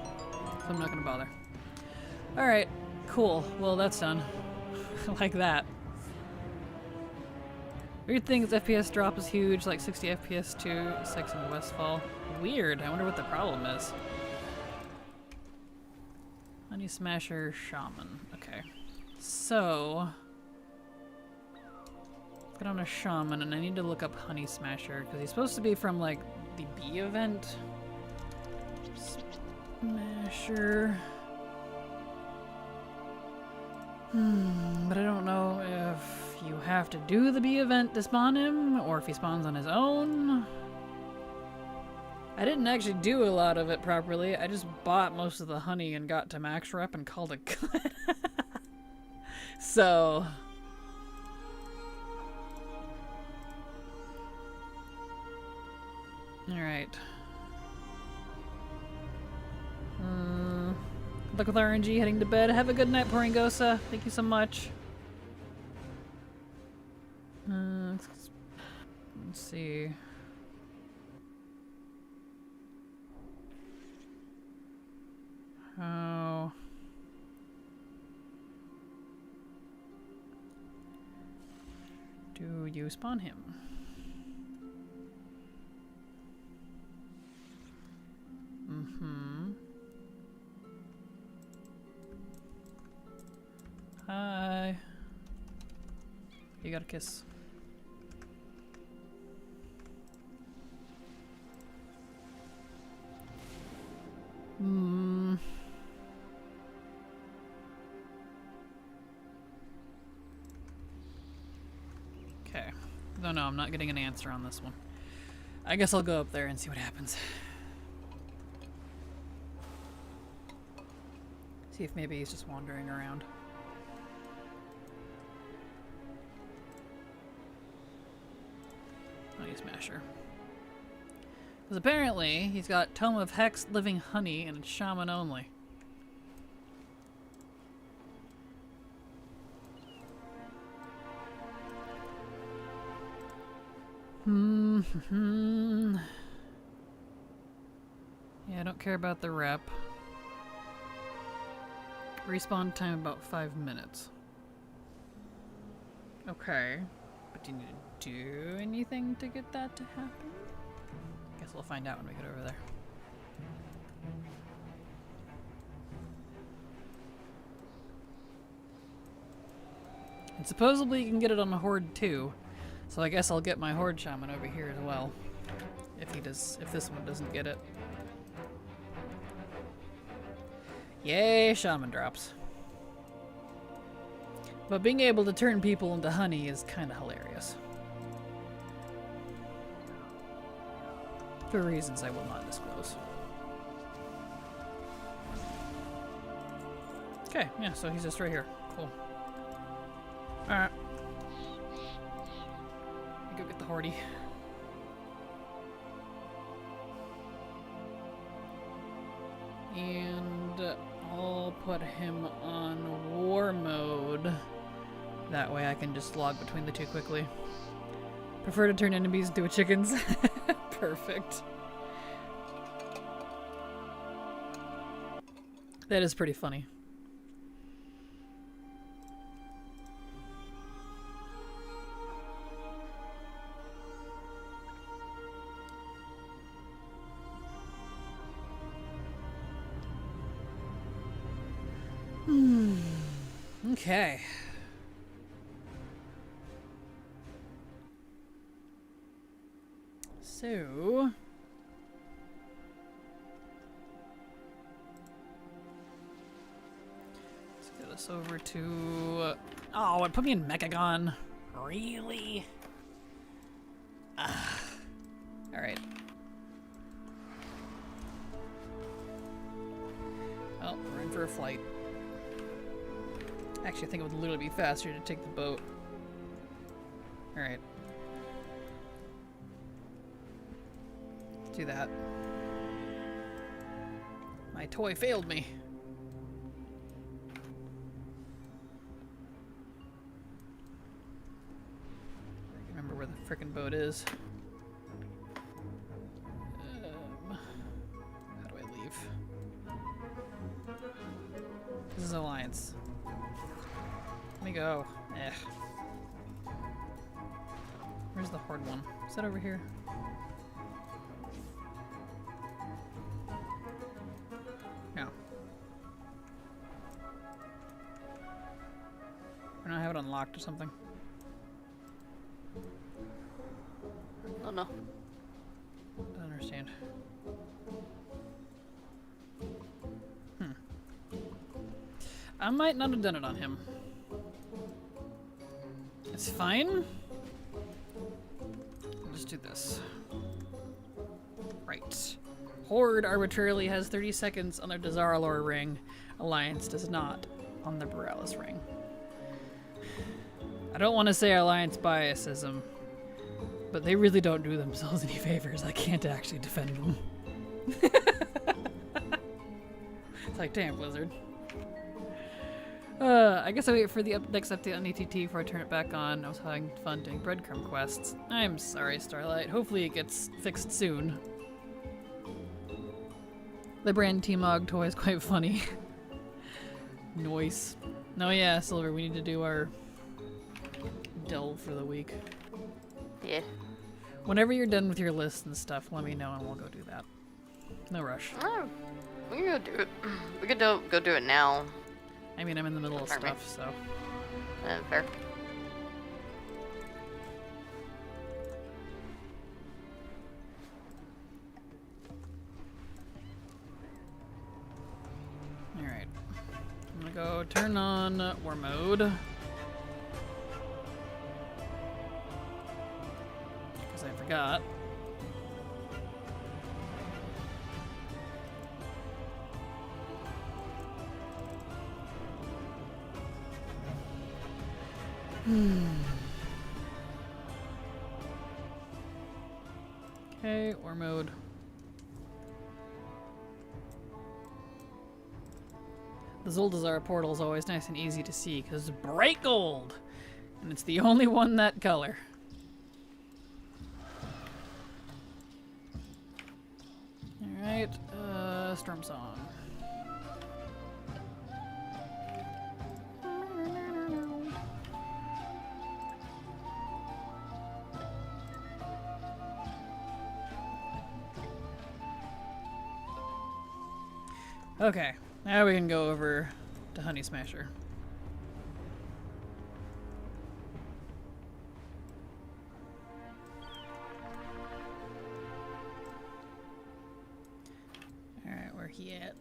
I'm not going to bother. Alright, cool. Well, that's done. Like that. Weird thing is FPS drop is huge, like 60 FPS to 6 in Westfall. Weird. I wonder what the problem is. Honey Smasher Shaman. Okay. So... let's get on a Shaman, and I need to look up Honey Smasher, because he's supposed to be from, like, the bee event. Smasher... but I don't know if you have to do the bee event to spawn him, or if he spawns on his own. I didn't actually do a lot of it properly. I just bought most of the honey and got to max rep and called it good. So... alright. Good luck with RNG, heading to bed. Have a good night, Poringosa. Thank you so much. Let's see. How do you spawn him? Hi. You got a kiss. Okay. No, I'm not getting an answer on this one. I guess I'll go up there and see what happens. See if maybe he's just wandering around. Honey Smasher. Because apparently he's got Tome of Hex, Living Honey, and it's Shaman only. Yeah, I don't care about the rep. Respawn time about 5 minutes. Okay. But do you need to do anything to get that to happen? Guess we'll find out when we get over there. And supposedly you can get it on the Horde too. So I guess I'll get my Horde Shaman over here as well. If this one doesn't get it. Yay, Shaman drops. But being able to turn people into honey is kind of hilarious. For reasons I will not disclose. Okay, yeah, so he's just right here. Cool. Alright. Go get the Horde. And I'll put him on war mode. That way I can just log between the two quickly. Prefer to turn enemies into chickens. Perfect. That is pretty funny. Okay. So... let's get us over to... oh, it put me in Mechagon. Really? Alright. Well, we're in for a flight. Actually, I think it would literally be faster to take the boat. Alright. Let's do that. My toy failed me. I can't remember where the frickin' boat is. is Alliance. Let me go. Eh. Where's the Horde one? Is that over here? No. Or not have it unlocked or something. Oh no. Don't understand. I might not have done it on him. It's fine. I'll just do this. Right. Horde arbitrarily has 30 seconds on their Dazar'alor ring. Alliance does not on the Borealis ring. I don't want to say Alliance biasism, but they really don't do themselves any favors. I can't actually defend them. It's like, damn, Blizzard. I guess I wait for the next update on ATT before I turn it back on. I was having fun doing breadcrumb quests. I'm sorry, Starlight. Hopefully it gets fixed soon. The brand T-Mog toy is quite funny. Noise. No, yeah, Silver, we need to do our delve for the week. Yeah. Whenever you're done with your list and stuff, let me know and we'll go do that. No rush. Oh, we can go do it. We could go do it now. I mean, I'm in the middle of stuff, so. Fair. Alright. I'm gonna go turn on war mode. Because I forgot. Okay, war mode. The Zuldazar portal is always nice and easy to see because it's bright gold, and it's the only one that color. All right, Storm Song. Okay, now we can go over to Honey Smasher. Alright, where he at?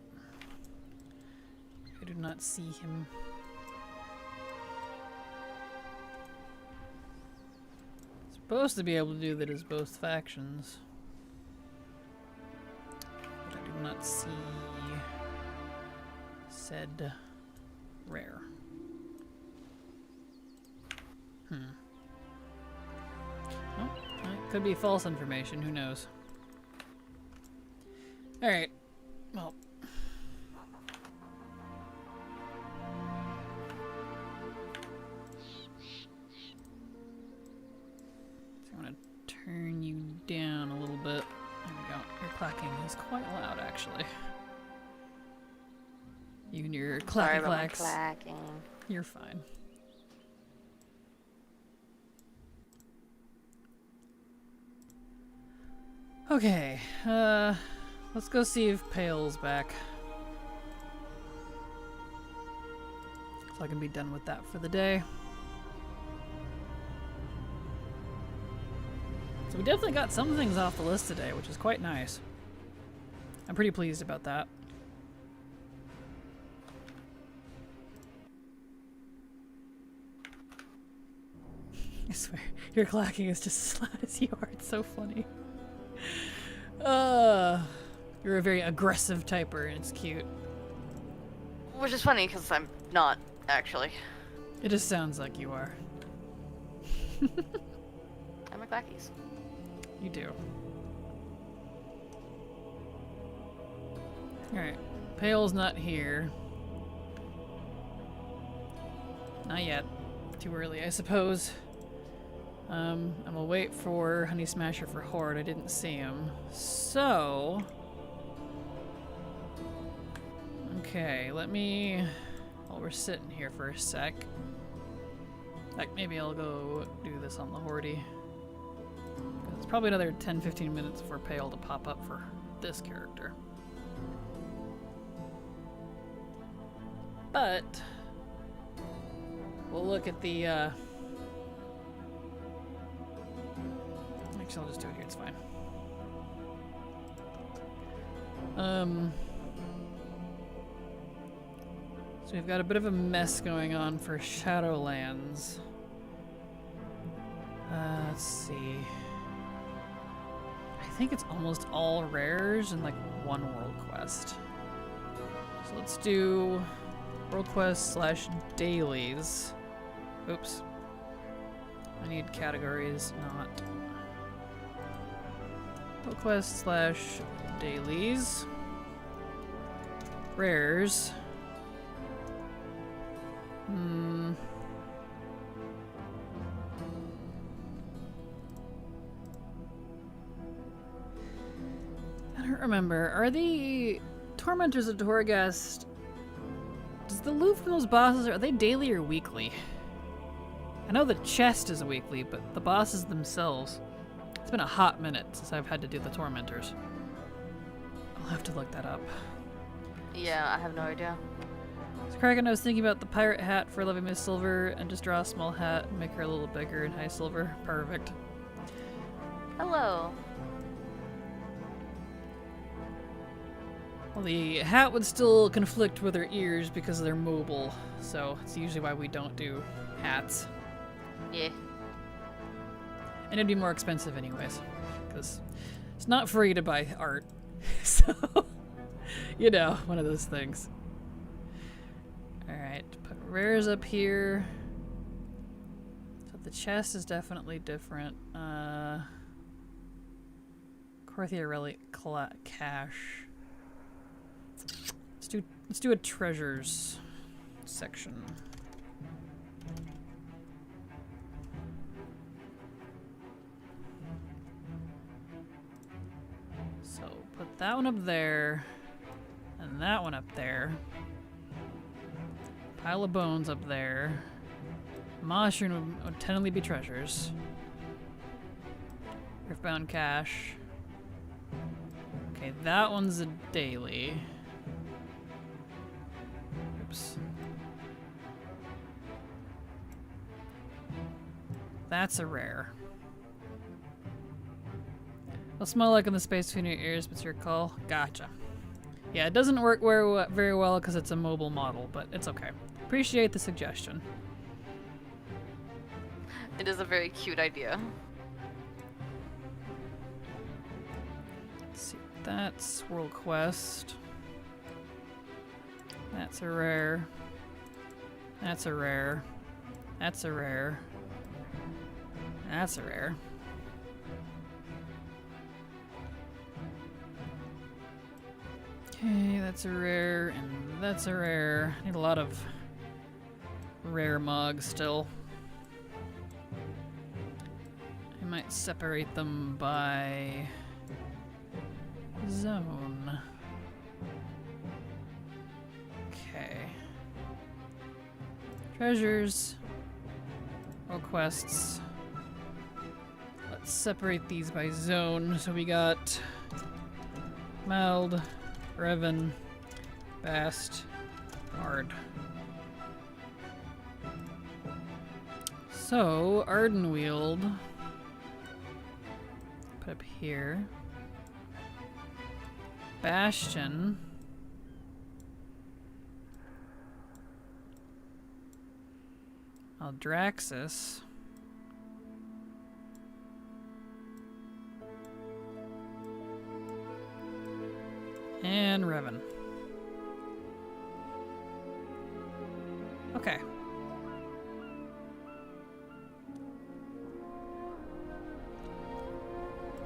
I do not see him. Supposed to be able to do that as both factions. But I do not see said rare. Oh, that could be false information, who knows. Alright, well. So I'm gonna turn you down a little bit. There we go. Your clacking is quite loud, actually. You and your Sorry clacky about my clacks. clacking. You're fine. Okay, let's go see if Pale's back. So I can be done with that for the day. So we definitely got some things off the list today, which is quite nice. I'm pretty pleased about that. I swear, your clacking is just as loud as you are. It's so funny. You're a very aggressive typer, and it's cute. Which is funny, because I'm not, actually. It just sounds like you are. I'm a clackies. You do. Alright. Pale's not here. Not yet. Too early, I suppose. I'm gonna wait for Honey Smasher for Horde. I didn't see him. So... Okay, while we're sitting here for a sec. Like, maybe I'll go do this on the Hordy. It's probably another 10-15 minutes for Pale to pop up for this character. But we'll look at the actually I'll just do it here, it's fine. So we've got a bit of a mess going on for Shadowlands. Let's see. I think it's almost all rares and like one world quest. So let's do world quest / dailies. Oops. I need categories, not world quest / dailies. Rares. I don't remember. Are the Tormentors of Torghast... Does the loot from those bosses, are they daily or weekly? I know the chest is weekly, but the bosses themselves... It's been a hot minute since I've had to do the Tormentors. I'll have to look that up. Yeah, I have no idea. So Kraken, I was thinking about the pirate hat for 11 Miss Silver and just draw a small hat and make her a little bigger in high silver. Perfect. Hello. Well, the hat would still conflict with her ears because they're mobile, so it's usually why we don't do hats. Yeah. And it'd be more expensive anyways, because it's not free to buy art. So, you know, one of those things. Alright, put rares up here. So the chest is definitely different. Corthia Relic Cache. Let's do a treasures section. So put that one up there, and that one up there. Pile of bones up there. Mushroom would tentatively be treasures. Earthbound cache. Okay, that one's a daily. Oops. That's a rare. It'll smell like in the space between your ears, but it's your call. Gotcha. Yeah, it doesn't work very well because it's a mobile model, but it's okay. Appreciate the suggestion. It is a very cute idea. Let's see. That's World Quest. That's a rare. That's a rare. That's a rare. That's a rare. Okay, that's a rare, and that's a rare. Need a lot of rare mugs still. I might separate them by zone. Okay. Treasures. World quests. Let's separate these by zone. So we got Mild, Revan, Bast, Ard. So, Ardenweald. Put up here. Bastion. Aldraxis. And Revan. Okay.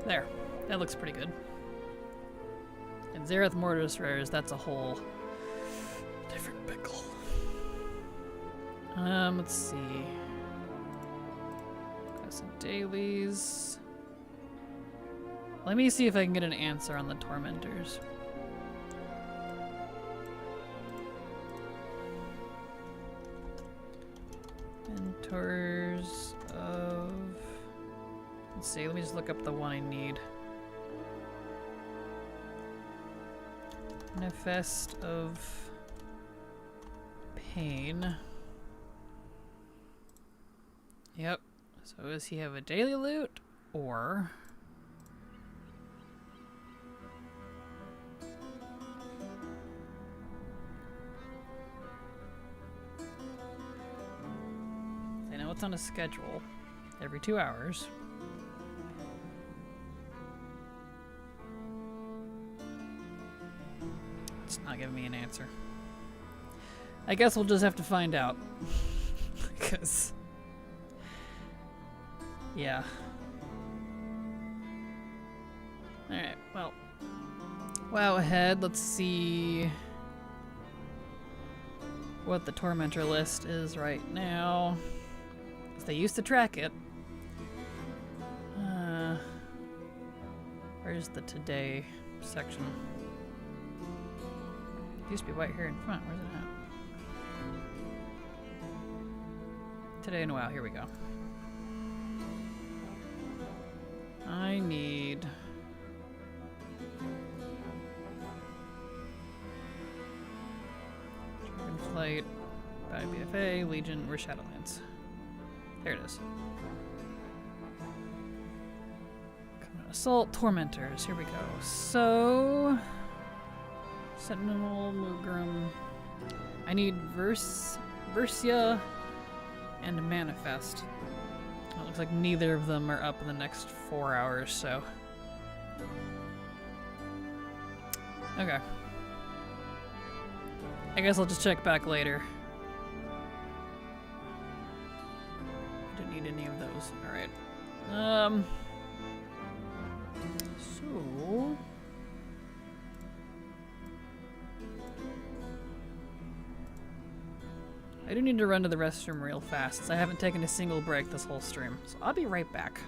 There. That looks pretty good. And Zerath Mortis rares, that's a whole different pickle. Let's see. Got some dailies. Let me see if I can get an answer on the Tormentors. Mentors of... Let's see, let me just look up the one I need. Manifest of Pain. Yep. So does he have a daily loot or... I know it's on a schedule every 2 hours. It's not giving me an answer. I guess we'll just have to find out. Because... yeah. Alright, well. Wow, ahead. Let's see what the Tormentor list is right now. 'Cause they used to track it. Where's the today section? It used to be right here in front. Where's it at? Today and wow, here we go. I need... Dragonflight, BFA, Legion, or Shadowlands. There it is. Assault, Tormentors, here we go. So... Sentinel, Mugrim. I need Versia and Manifest. It looks like neither of them are up in the next 4 hours, so... okay. I guess I'll just check back later. I don't need any of those. Alright. So... I do need to run to the restroom real fast, since I haven't taken a single break this whole stream. So I'll be right back.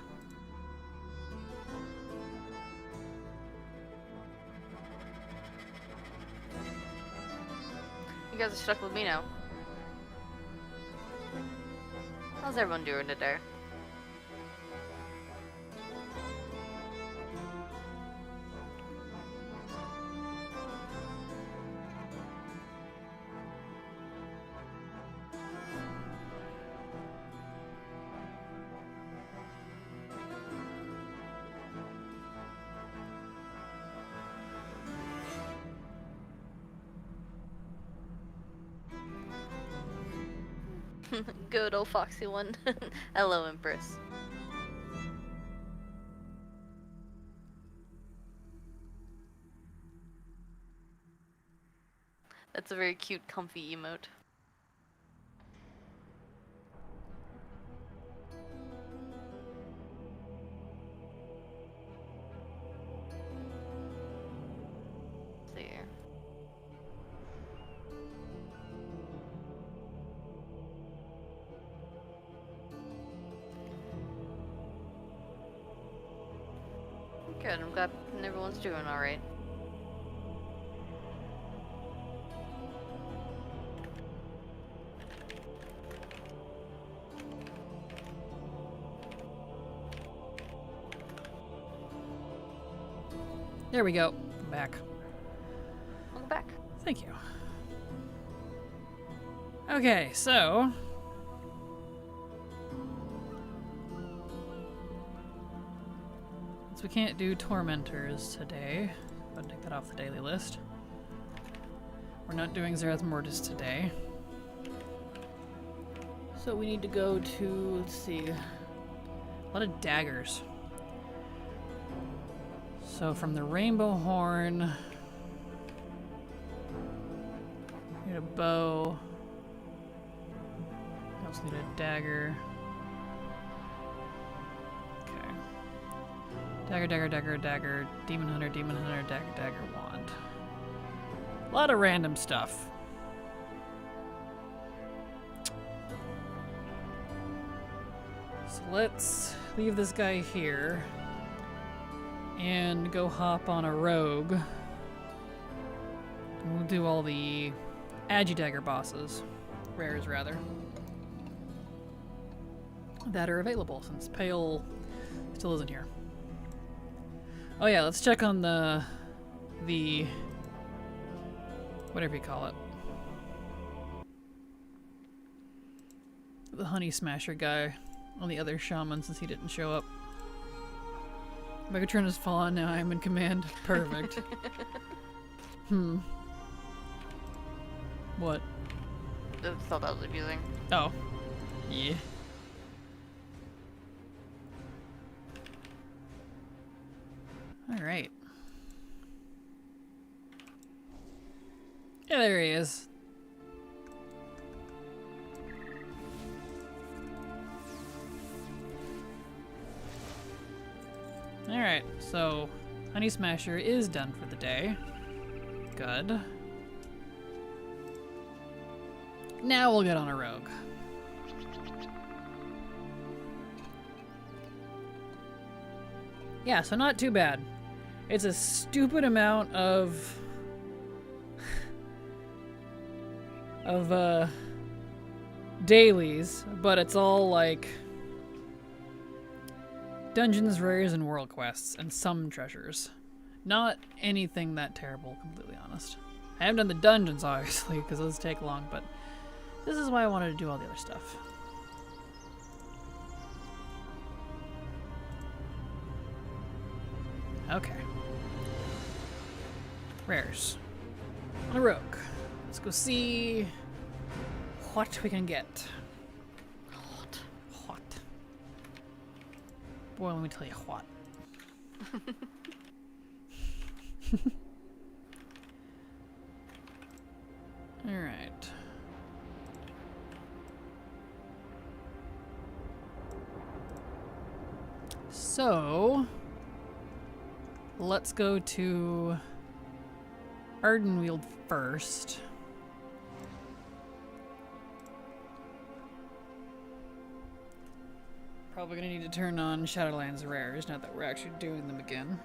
You guys are stuck with me now. How's everyone doing today? Good old foxy one. Hello, Empress. That's a very cute, comfy emote. Let's see here. Good, I'm glad everyone's doing alright. There we go. I'm back. Welcome back. Thank you. Okay, so... since we can't do Tormentors today, go ahead and take that off the daily list. We're not doing Zerath Mortis today. So we need to go to, let's see, a lot of daggers. So from the Rainbow Horn, need a bow. I also need a dagger. Okay. Dagger, dagger, dagger, dagger, demon hunter, dagger, dagger, wand. A lot of random stuff. So let's leave this guy here and go hop on a rogue. And we'll do all the Agi-Dagger bosses. Rares, rather. that are available, since Pale still isn't here. Oh yeah, let's check on the whatever you call it. The Honey Smasher guy on the other shaman, since he didn't show up. Megatron has fallen, now I am in command. Perfect. What? I thought that was abusing. Oh. Yeah. Alright. Yeah, there he is. Alright, so Honey Smasher is done for the day. Good. Now we'll get on a rogue. Yeah, so not too bad. It's a stupid amount of dailies, but it's all like dungeons, rares, and world quests, and some treasures. Not anything that terrible, completely honest. I haven't done the dungeons, obviously, because those take long, but this is why I wanted to do all the other stuff. Okay. Rares. On a rogue. Let's go see what we can get. What? Boy, let me tell you what. Alright. So, let's go to Ardenweald first. Probably gonna need to turn on Shadowlands rares now that we're actually doing them again.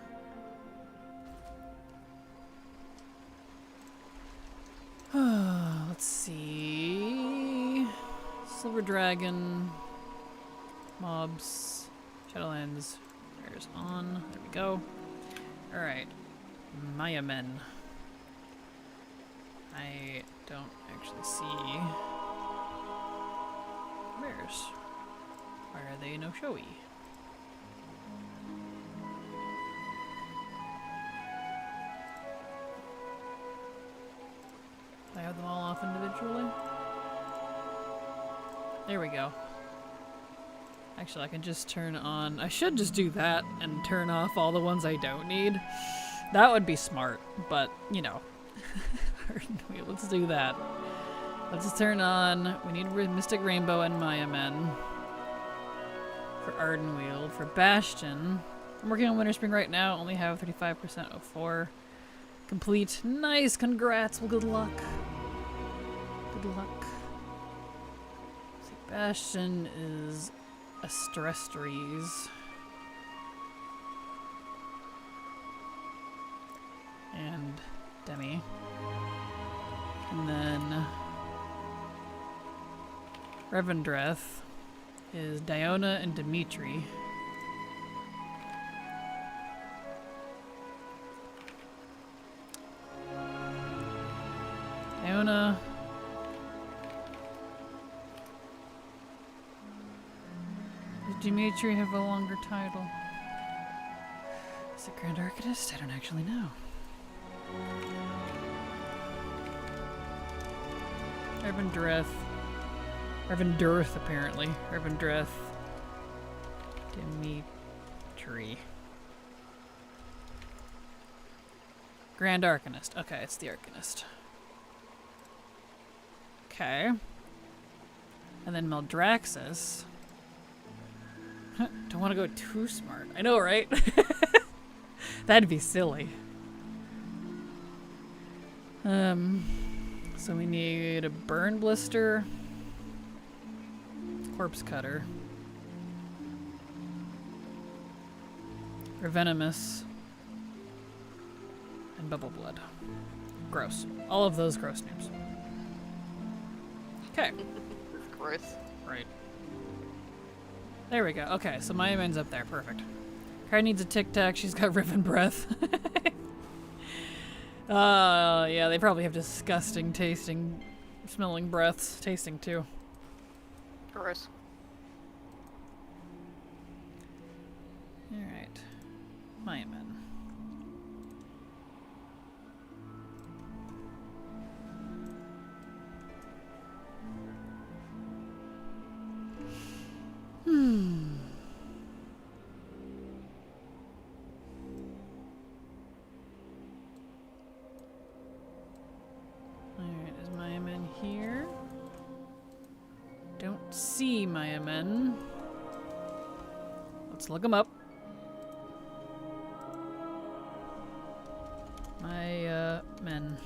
Let's see. Silver Dragon, mobs, Shadowlands rares on. There we go. Alright. Maya Men. I don't actually see rares. Why are they no showy? Do I have them all off individually? There we go. Actually, I can just turn on... I should just do that and turn off all the ones I don't need. That would be smart, but, you know. Let's do that. Let's just turn on... We need Mystic Rainbow and Maya Men. For Ardenweald. For Bastion. I'm working on Winter Spring right now. Only have 35% of 4 complete. Nice! Congrats! Well, good luck. Good luck. See, Bastion is Astrestries. And Demi. And then Revendreth is Diona and Dimitri. Diona. Does Dimitri have a longer title? Is it Grand Arcanist? I don't actually know. Revendreth, apparently. Revendreth. Dimitri. Grand Arcanist. Okay, it's the Arcanist. Okay. And then Meldraxus. Don't want to go too smart. I know, right? That'd be silly. So we need a Burn Blister, Corpse Cutter, Revenomous, and Bubble Blood. Gross. All of those gross names. Okay. Gross. Right. There we go. Okay, so Maya Man's up there. Perfect. Kara needs a Tic Tac. She's got Riven Breath. Yeah, they probably have disgusting tasting, smelling breaths. Tasting, too. Gross. Alright. Maya Man. Alright, is Maya Man here? Don't see Maya Men. Let's look him up. Maya Men.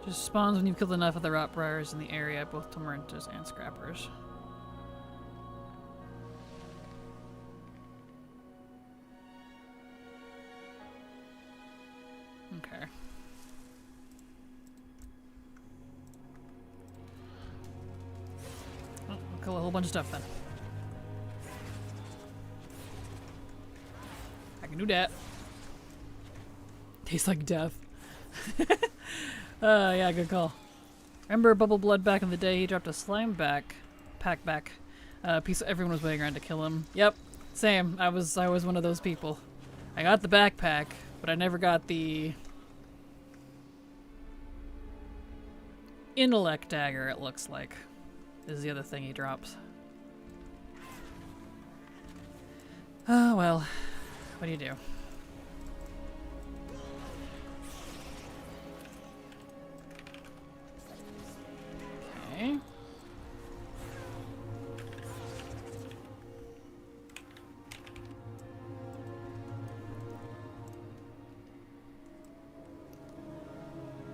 Just spawns when you've killed enough of the rot briars in the area, both Tomarentas and Scrappers. Okay. Oh, we'll kill a whole bunch of stuff then. I can do that. Tastes like death. Yeah, good call. Remember Bubble Blood back in the day? He dropped a slime pack back. Piece everyone was waiting around to kill him. Yep, same. I was one of those people. I got the backpack, but I never got the intellect dagger. It looks like this is the other thing he drops. Oh well, what do you do? Okay.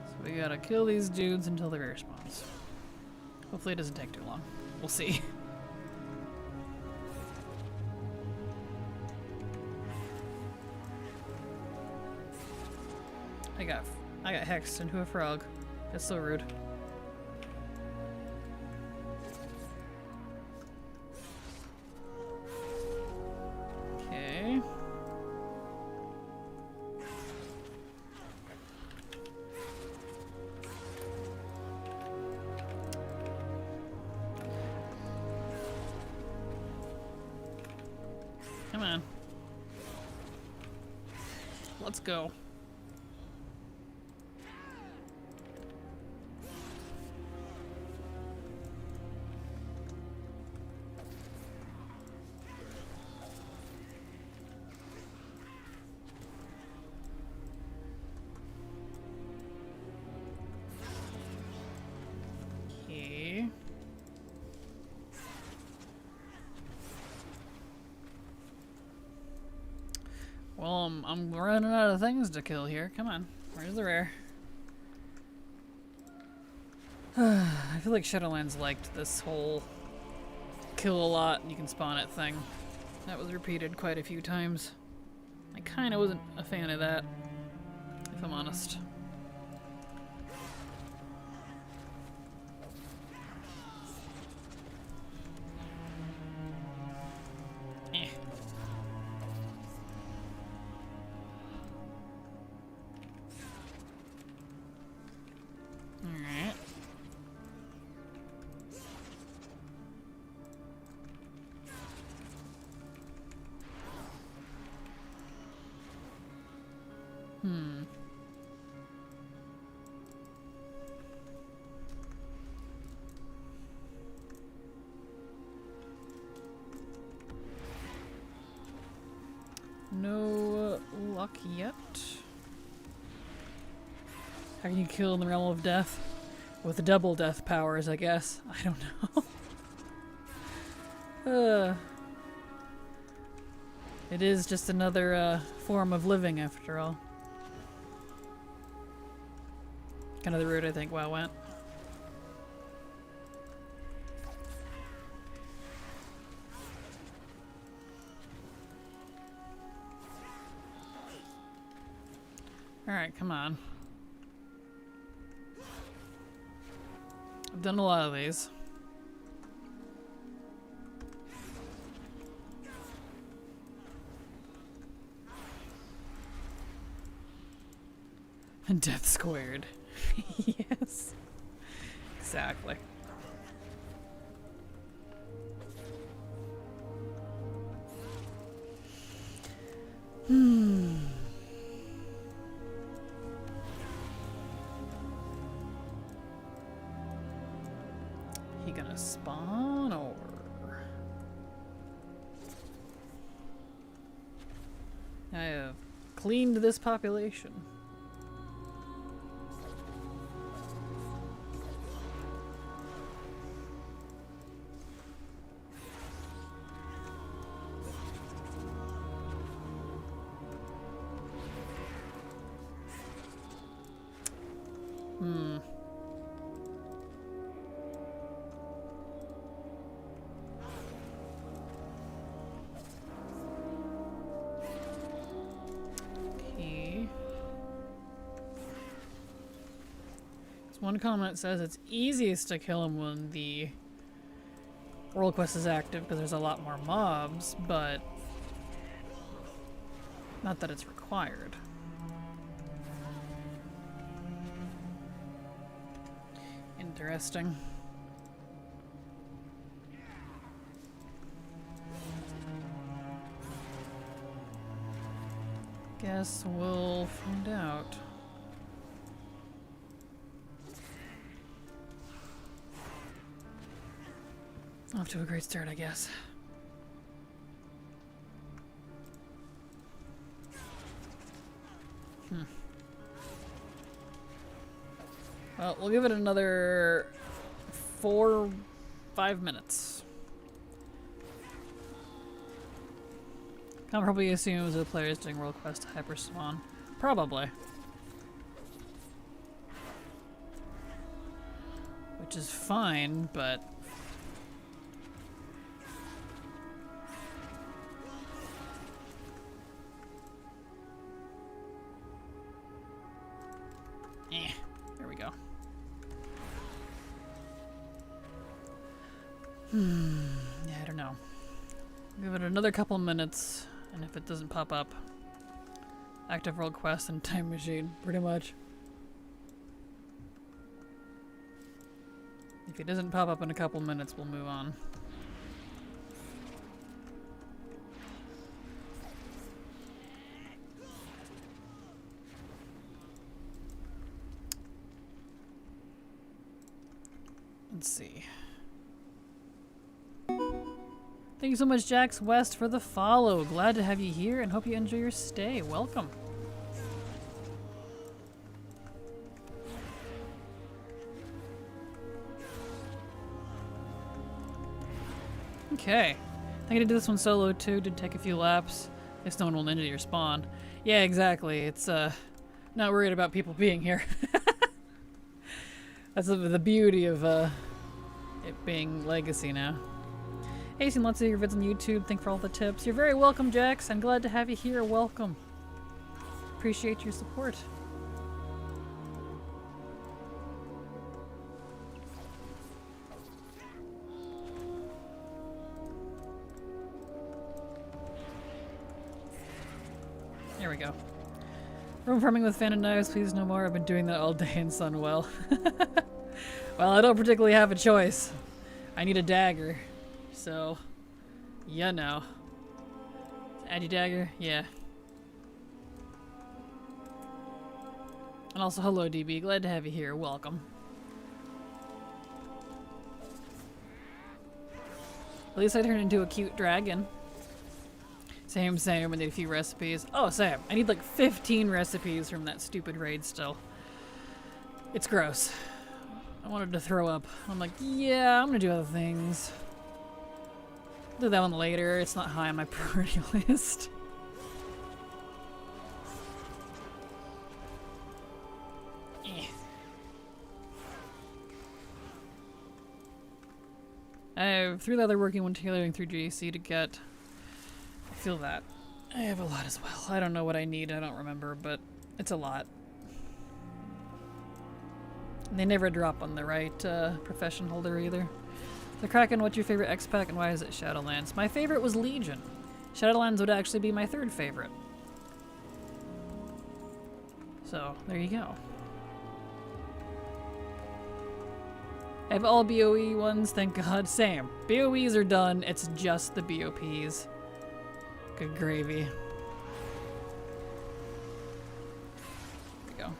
So we gotta kill these dudes until the rear spawns. Hopefully it doesn't take too long. We'll see. I got hexed into a frog. That's so rude. Okay. Come on. Let's go. Okay. Well, I'm running out of things to kill here. Come on. Where's the rare? I feel like Shadowlands liked this whole kill a lot and you can spawn it thing. That was repeated quite a few times. I kinda wasn't a fan of that, if I'm honest. Eh. Alright. No luck yet. How can you kill in the realm of death? With double death powers, I guess. I don't know. It is just another form of living, after all. Kind of the route I think WoW went. Alright, come on. I've done a lot of these. Death squared. Yes. Exactly. He gonna spawn or? I have cleaned this population. Okay. This one comment says it's easiest to kill him when the world quest is active because there's a lot more mobs, but not that it's required. Interesting. Guess we'll find out. Off to a great start, I guess. Well, we'll give it another 4-5 minutes. I'll probably assume the player is doing World Quest Hyper Spawn. Probably. Which is fine, but... there we go. Yeah, I don't know. Give it another couple minutes, and if it doesn't pop up, active world quest and time machine, pretty much. If it doesn't pop up in a couple minutes, we'll move on. Let's see. Thank you so much, Jax West, for the follow. Glad to have you here and hope you enjoy your stay. Welcome. Okay. I think I did this one solo too. Did take a few laps. At least no one will ninja your spawn. Yeah, exactly. It's not worried about people being here. That's the beauty of it being legacy now. Hey, seen lots of your vids on YouTube. Thank you for all the tips. You're very welcome, Jax. I'm glad to have you here. Welcome. Appreciate your support. There we go. Room farming with fan and knives, please no more. I've been doing that all day in Sunwell. Well, I don't particularly have a choice. I need a dagger. So, you know. Addy dagger? Yeah. And also, hello DB. Glad to have you here. Welcome. At least I turned into a cute dragon. Same. I need a few recipes. Oh, Sam, I need like 15 recipes from that stupid raid still. It's gross. I wanted to throw up. I'm like, yeah, I'm gonna do other things. Do that one later. It's not high on my priority list. I have 3 leather working, 1 tailoring, 3 JC to get. I feel that. I have a lot as well. I don't know what I need. I don't remember, but it's a lot. They never drop on the right profession holder either. The Kraken, what's your favorite X-Pack and why is it Shadowlands? My favorite was Legion. Shadowlands would actually be my third favorite. So, there you go. I have all BOE ones, thank God. Same. BOEs are done, it's just the BOPs. Good gravy. There we go.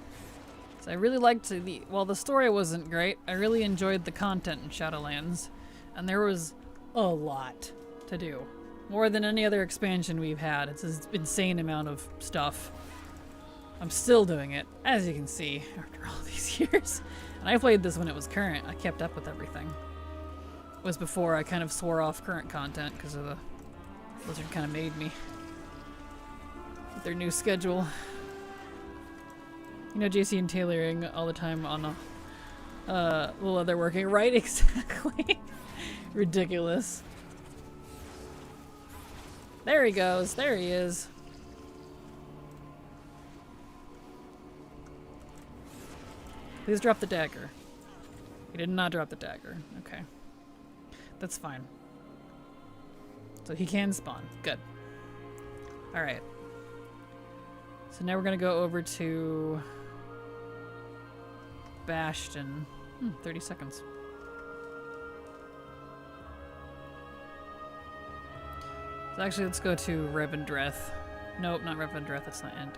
So I really liked well, the story wasn't great. I really enjoyed the content in Shadowlands. And there was a lot to do. More than any other expansion we've had. It's an insane amount of stuff. I'm still doing it, as you can see, after all these years. And I played this when it was current. I kept up with everything. It was before I kind of swore off current content because of the Blizzard kind of made me. With their new schedule. You know, JC and tailoring all the time on while they're working. Right, exactly. Ridiculous. There he goes. There he is. Please drop the dagger. He did not drop the dagger. Okay. That's fine. So he can spawn. Good. Alright. So now we're gonna go over to Bastion. 30 seconds. So actually, let's go to Revendreth. Nope, not Revendreth, that's not End.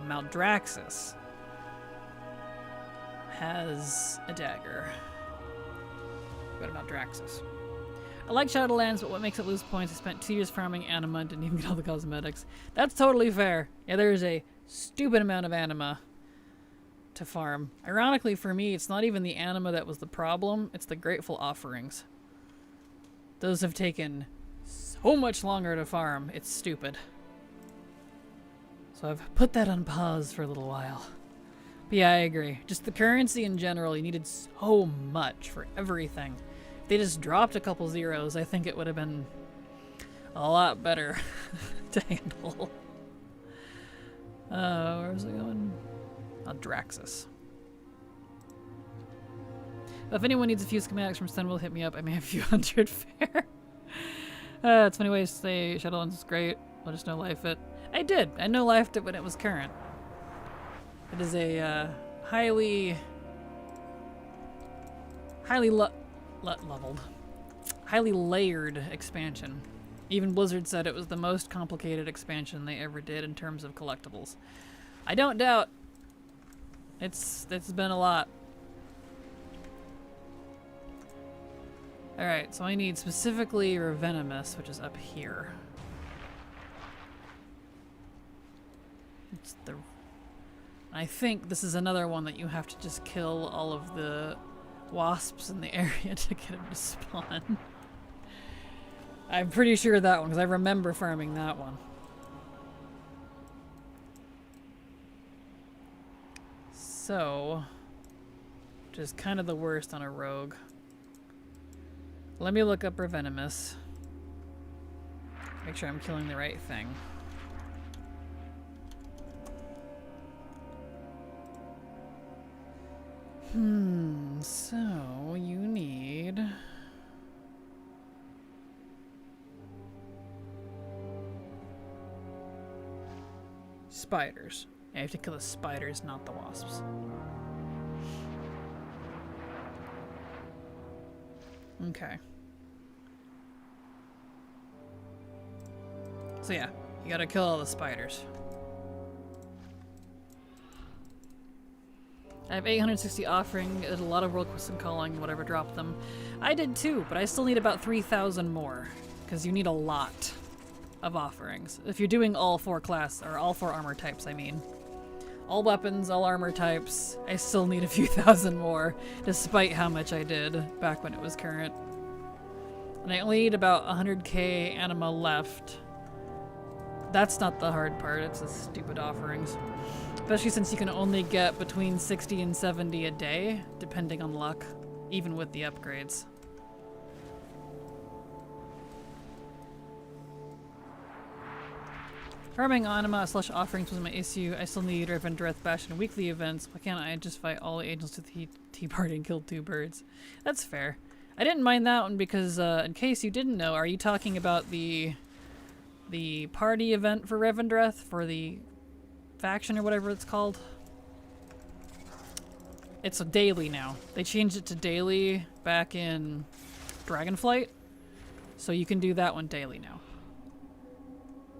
Mount Draxus has a dagger. Go to Mount Draxus. I like Shadowlands, but what makes it lose points? I spent 2 years farming anima and didn't even get all the cosmetics. That's totally fair. Yeah, there is a stupid amount of anima to farm. Ironically for me, it's not even the anima that was the problem, it's the grateful offerings. Those have taken so much longer to farm, it's stupid. So I've put that on pause for a little while. But yeah, I agree. Just the currency in general, you needed so much for everything. If they just dropped a couple zeros, I think it would have been a lot better to handle. Where's it going? Oh, Draxus. If anyone needs a few schematics from Stenwell, hit me up. I may have a few hundred fair. It's funny ways to say Shadowlands is great. Let us know life it. I did. I know life it when it was current. It is a highly leveled, highly layered expansion. Even Blizzard said it was the most complicated expansion they ever did in terms of collectibles. I don't doubt. It's been a lot. Alright, so I need specifically Revenomous, which is up here. It's the... I think this is another one that you have to just kill all of the wasps in the area to get them to spawn. I'm pretty sure that one, because I remember farming that one. So, which is kind of the worst on a rogue. Let me look up Revenomous. Make sure I'm killing the right thing. So you need... spiders. Yeah, you have to kill the spiders, not the wasps. Okay. So yeah, you gotta kill all the spiders. I have 860 offering, did a lot of world quests and calling, whatever dropped them. I did too, but I still need about 3,000 more, because you need a lot of offerings. If you're doing all 4 class, or all 4 armor types, I mean. All weapons, all armor types, I still need a few thousand more, despite how much I did back when it was current. And I only need about 100k anima left. That's not the hard part, it's the stupid offerings. Especially since you can only get between 60 and 70 a day, depending on luck, even with the upgrades. Farming anima / offerings was my issue. I still need Revendreth Bastion weekly events. Why can't I just fight all the agents to the tea party and kill 2 birds? That's fair. I didn't mind that one because, in case you didn't know, are you talking about the party event for Revendreth, for the faction or whatever it's called? It's a daily now. They changed it to daily back in Dragonflight, so you can do that one daily now.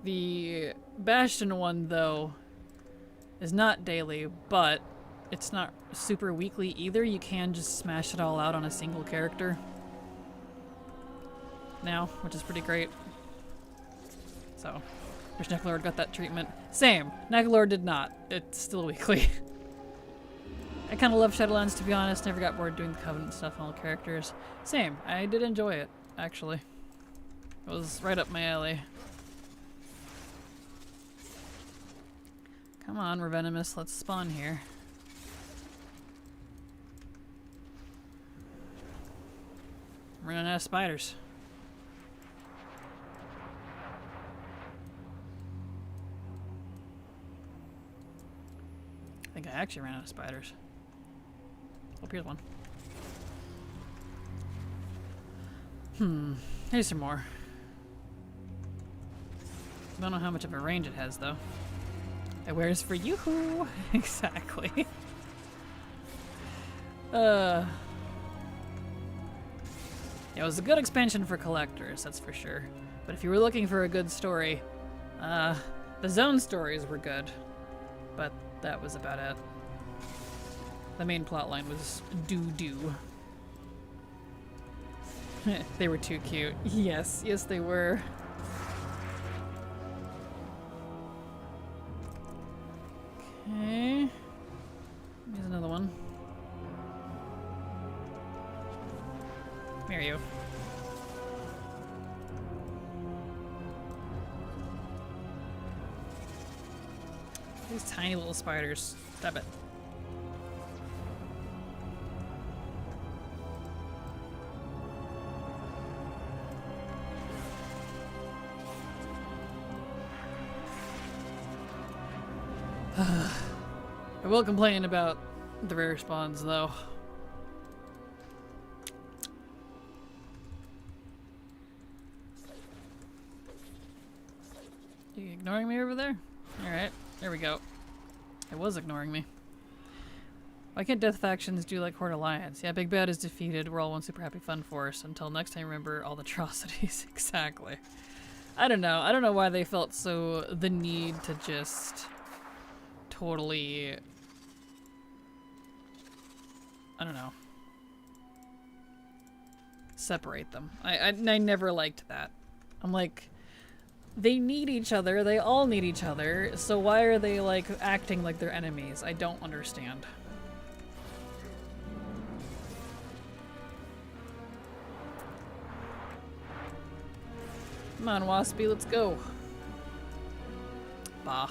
The Bastion one, though, is not daily, but it's not super weekly either. You can just smash it all out on a single character now, which is pretty great. So, wish Necrolord got that treatment. Same. Necrolord did not. It's still weekly. I kind of love Shadowlands, to be honest. Never got bored doing the Covenant stuff on all characters. Same. I did enjoy it, actually. It was right up my alley. Come on, Revenomous, let's spawn here. I'm running out of spiders. I think I actually ran out of spiders. Oh, here's one. Here's some more. Don't know how much of a range it has, though. It wears for yoo-hoo! Exactly. Yeah, it was a good expansion for collectors, that's for sure. But if you were looking for a good story, the zone stories were good. But that was about it. The main plotline was doo-doo. They were too cute. Yes, yes they were. Okay. Here's another one. Come here, you. These tiny little spiders. Stop it. I will complain about the rare spawns, though. You ignoring me over there? Alright, there we go. It was ignoring me. Why can't death factions do like Horde Alliance? Yeah, Big Bad is defeated. We're all one super happy fun force. Until next time, remember all the atrocities. Exactly. I don't know. I don't know why they felt so the need to just totally, I don't know, separate them. I never liked that. I'm like, they need each other. They all need each other. So why are they like acting like they're enemies? I don't understand. Come on, Waspy, let's go. Bah.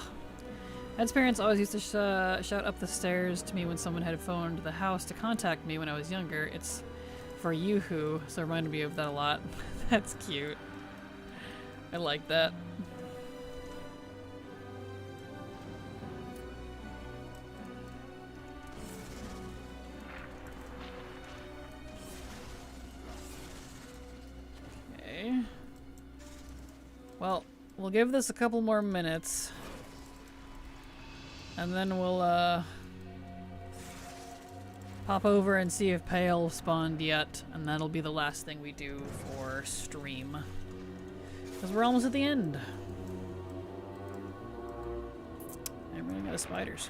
Ed's parents always used to shout up the stairs to me when someone had phoned the house to contact me when I was younger. It's for Yoo-hoo, so it reminded me of that a lot. That's cute. I like that. Okay. Well, we'll give this a couple more minutes. And then we'll, pop over and see if Pale spawned yet, and that'll be the last thing we do for stream. Because we're almost at the end. I'm running out of spiders.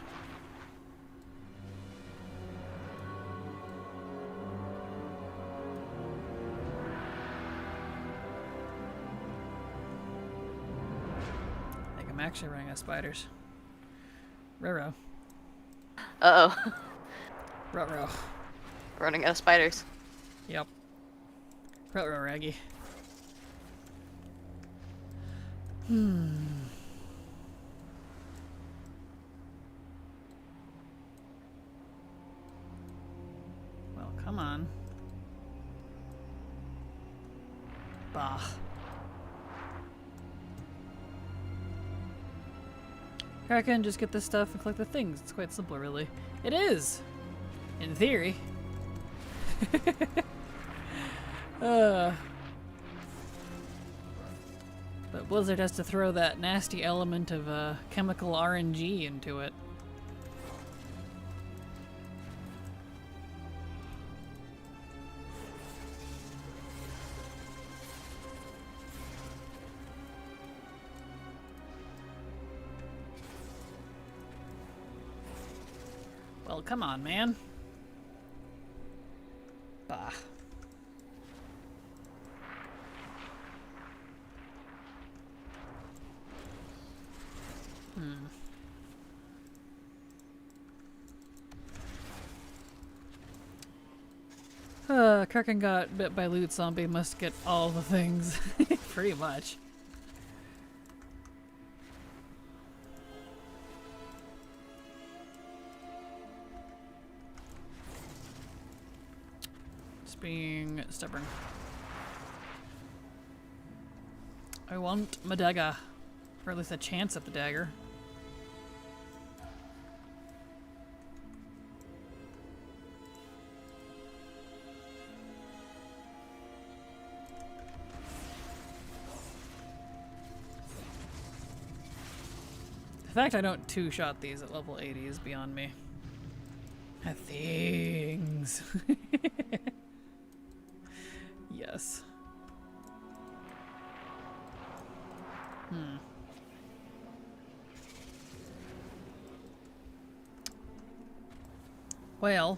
I think I'm actually running out of spiders. Ruh-roh. Uh-oh. Ruh-roh. Running out of spiders. Yep. Ruh-roh, Raggy. Well, come on. Bah. Kraken, just get this stuff and collect the things. It's quite simple, really. It is! In theory. But Blizzard has to throw that nasty element of chemical RNG into it. Well, come on, man. Bah. Kraken got bit by loot zombie, must get all the things. Pretty much. Just being stubborn. I want my dagger. Or at least a chance at the dagger. The fact I don't two-shot these at level 80 is beyond me. Things. Yes. Well.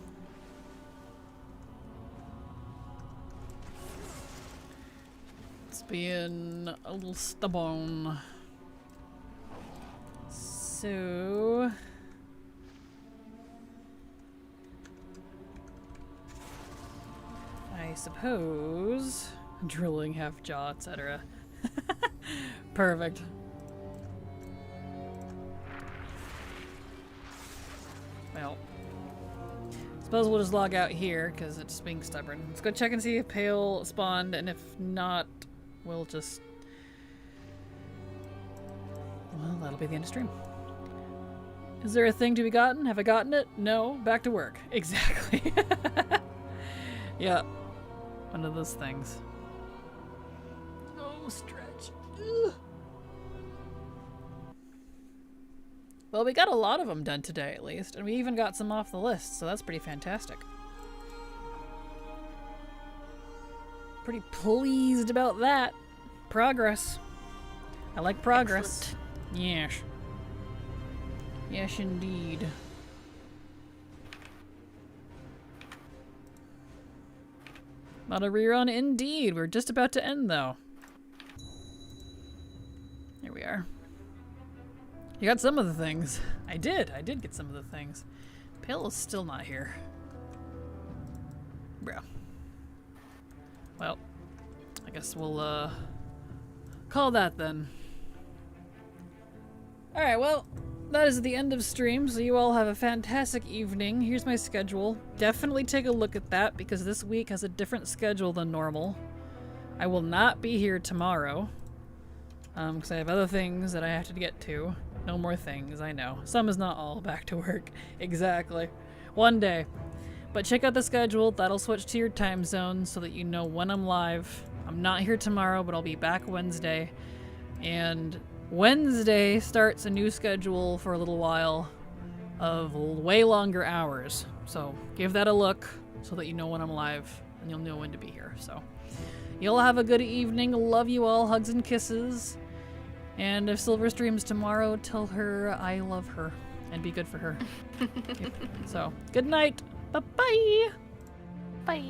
It's being a little stubborn. So... I suppose... Drilling, half jaw, etc. Perfect. Well. Suppose we'll just log out here, because it's being stubborn. Let's go check and see if Pale spawned, and if not, we'll just... Well, that'll be the end of stream. Is there a thing to be gotten? Have I gotten it? No. Back to work. Exactly. Yeah. One of those things. No stretch. Ugh. Well, we got a lot of them done today, at least, and we even got some off the list, so that's pretty fantastic. Pretty pleased about that. Progress. I like progress. Excellent. Yes. Yes, indeed. Not a rerun, indeed. We're just about to end, though. Here we are. You got some of the things. I did get some of the things. Pale is still not here. Bro. Well, I guess we'll, call that then. Alright, well, that is the end of stream, so you all have a fantastic evening. Here's my schedule. Definitely take a look at that, because this week has a different schedule than normal. I will not be here tomorrow, because I have other things that I have to get to. No more things, I know. Some is not all. Back to work. Exactly. One day. But check out the schedule. That'll switch to your time zone so that you know when I'm live. I'm not here tomorrow, but I'll be back Wednesday. And Wednesday starts a new schedule for a little while of way longer hours. So give that a look so that you know when I'm live and you'll know when to be here. So you'll have a good evening. Love you all. Hugs and kisses. And if Silver streams tomorrow, tell her I love her and be good for her. Okay. So, good night. Bye-bye. Bye.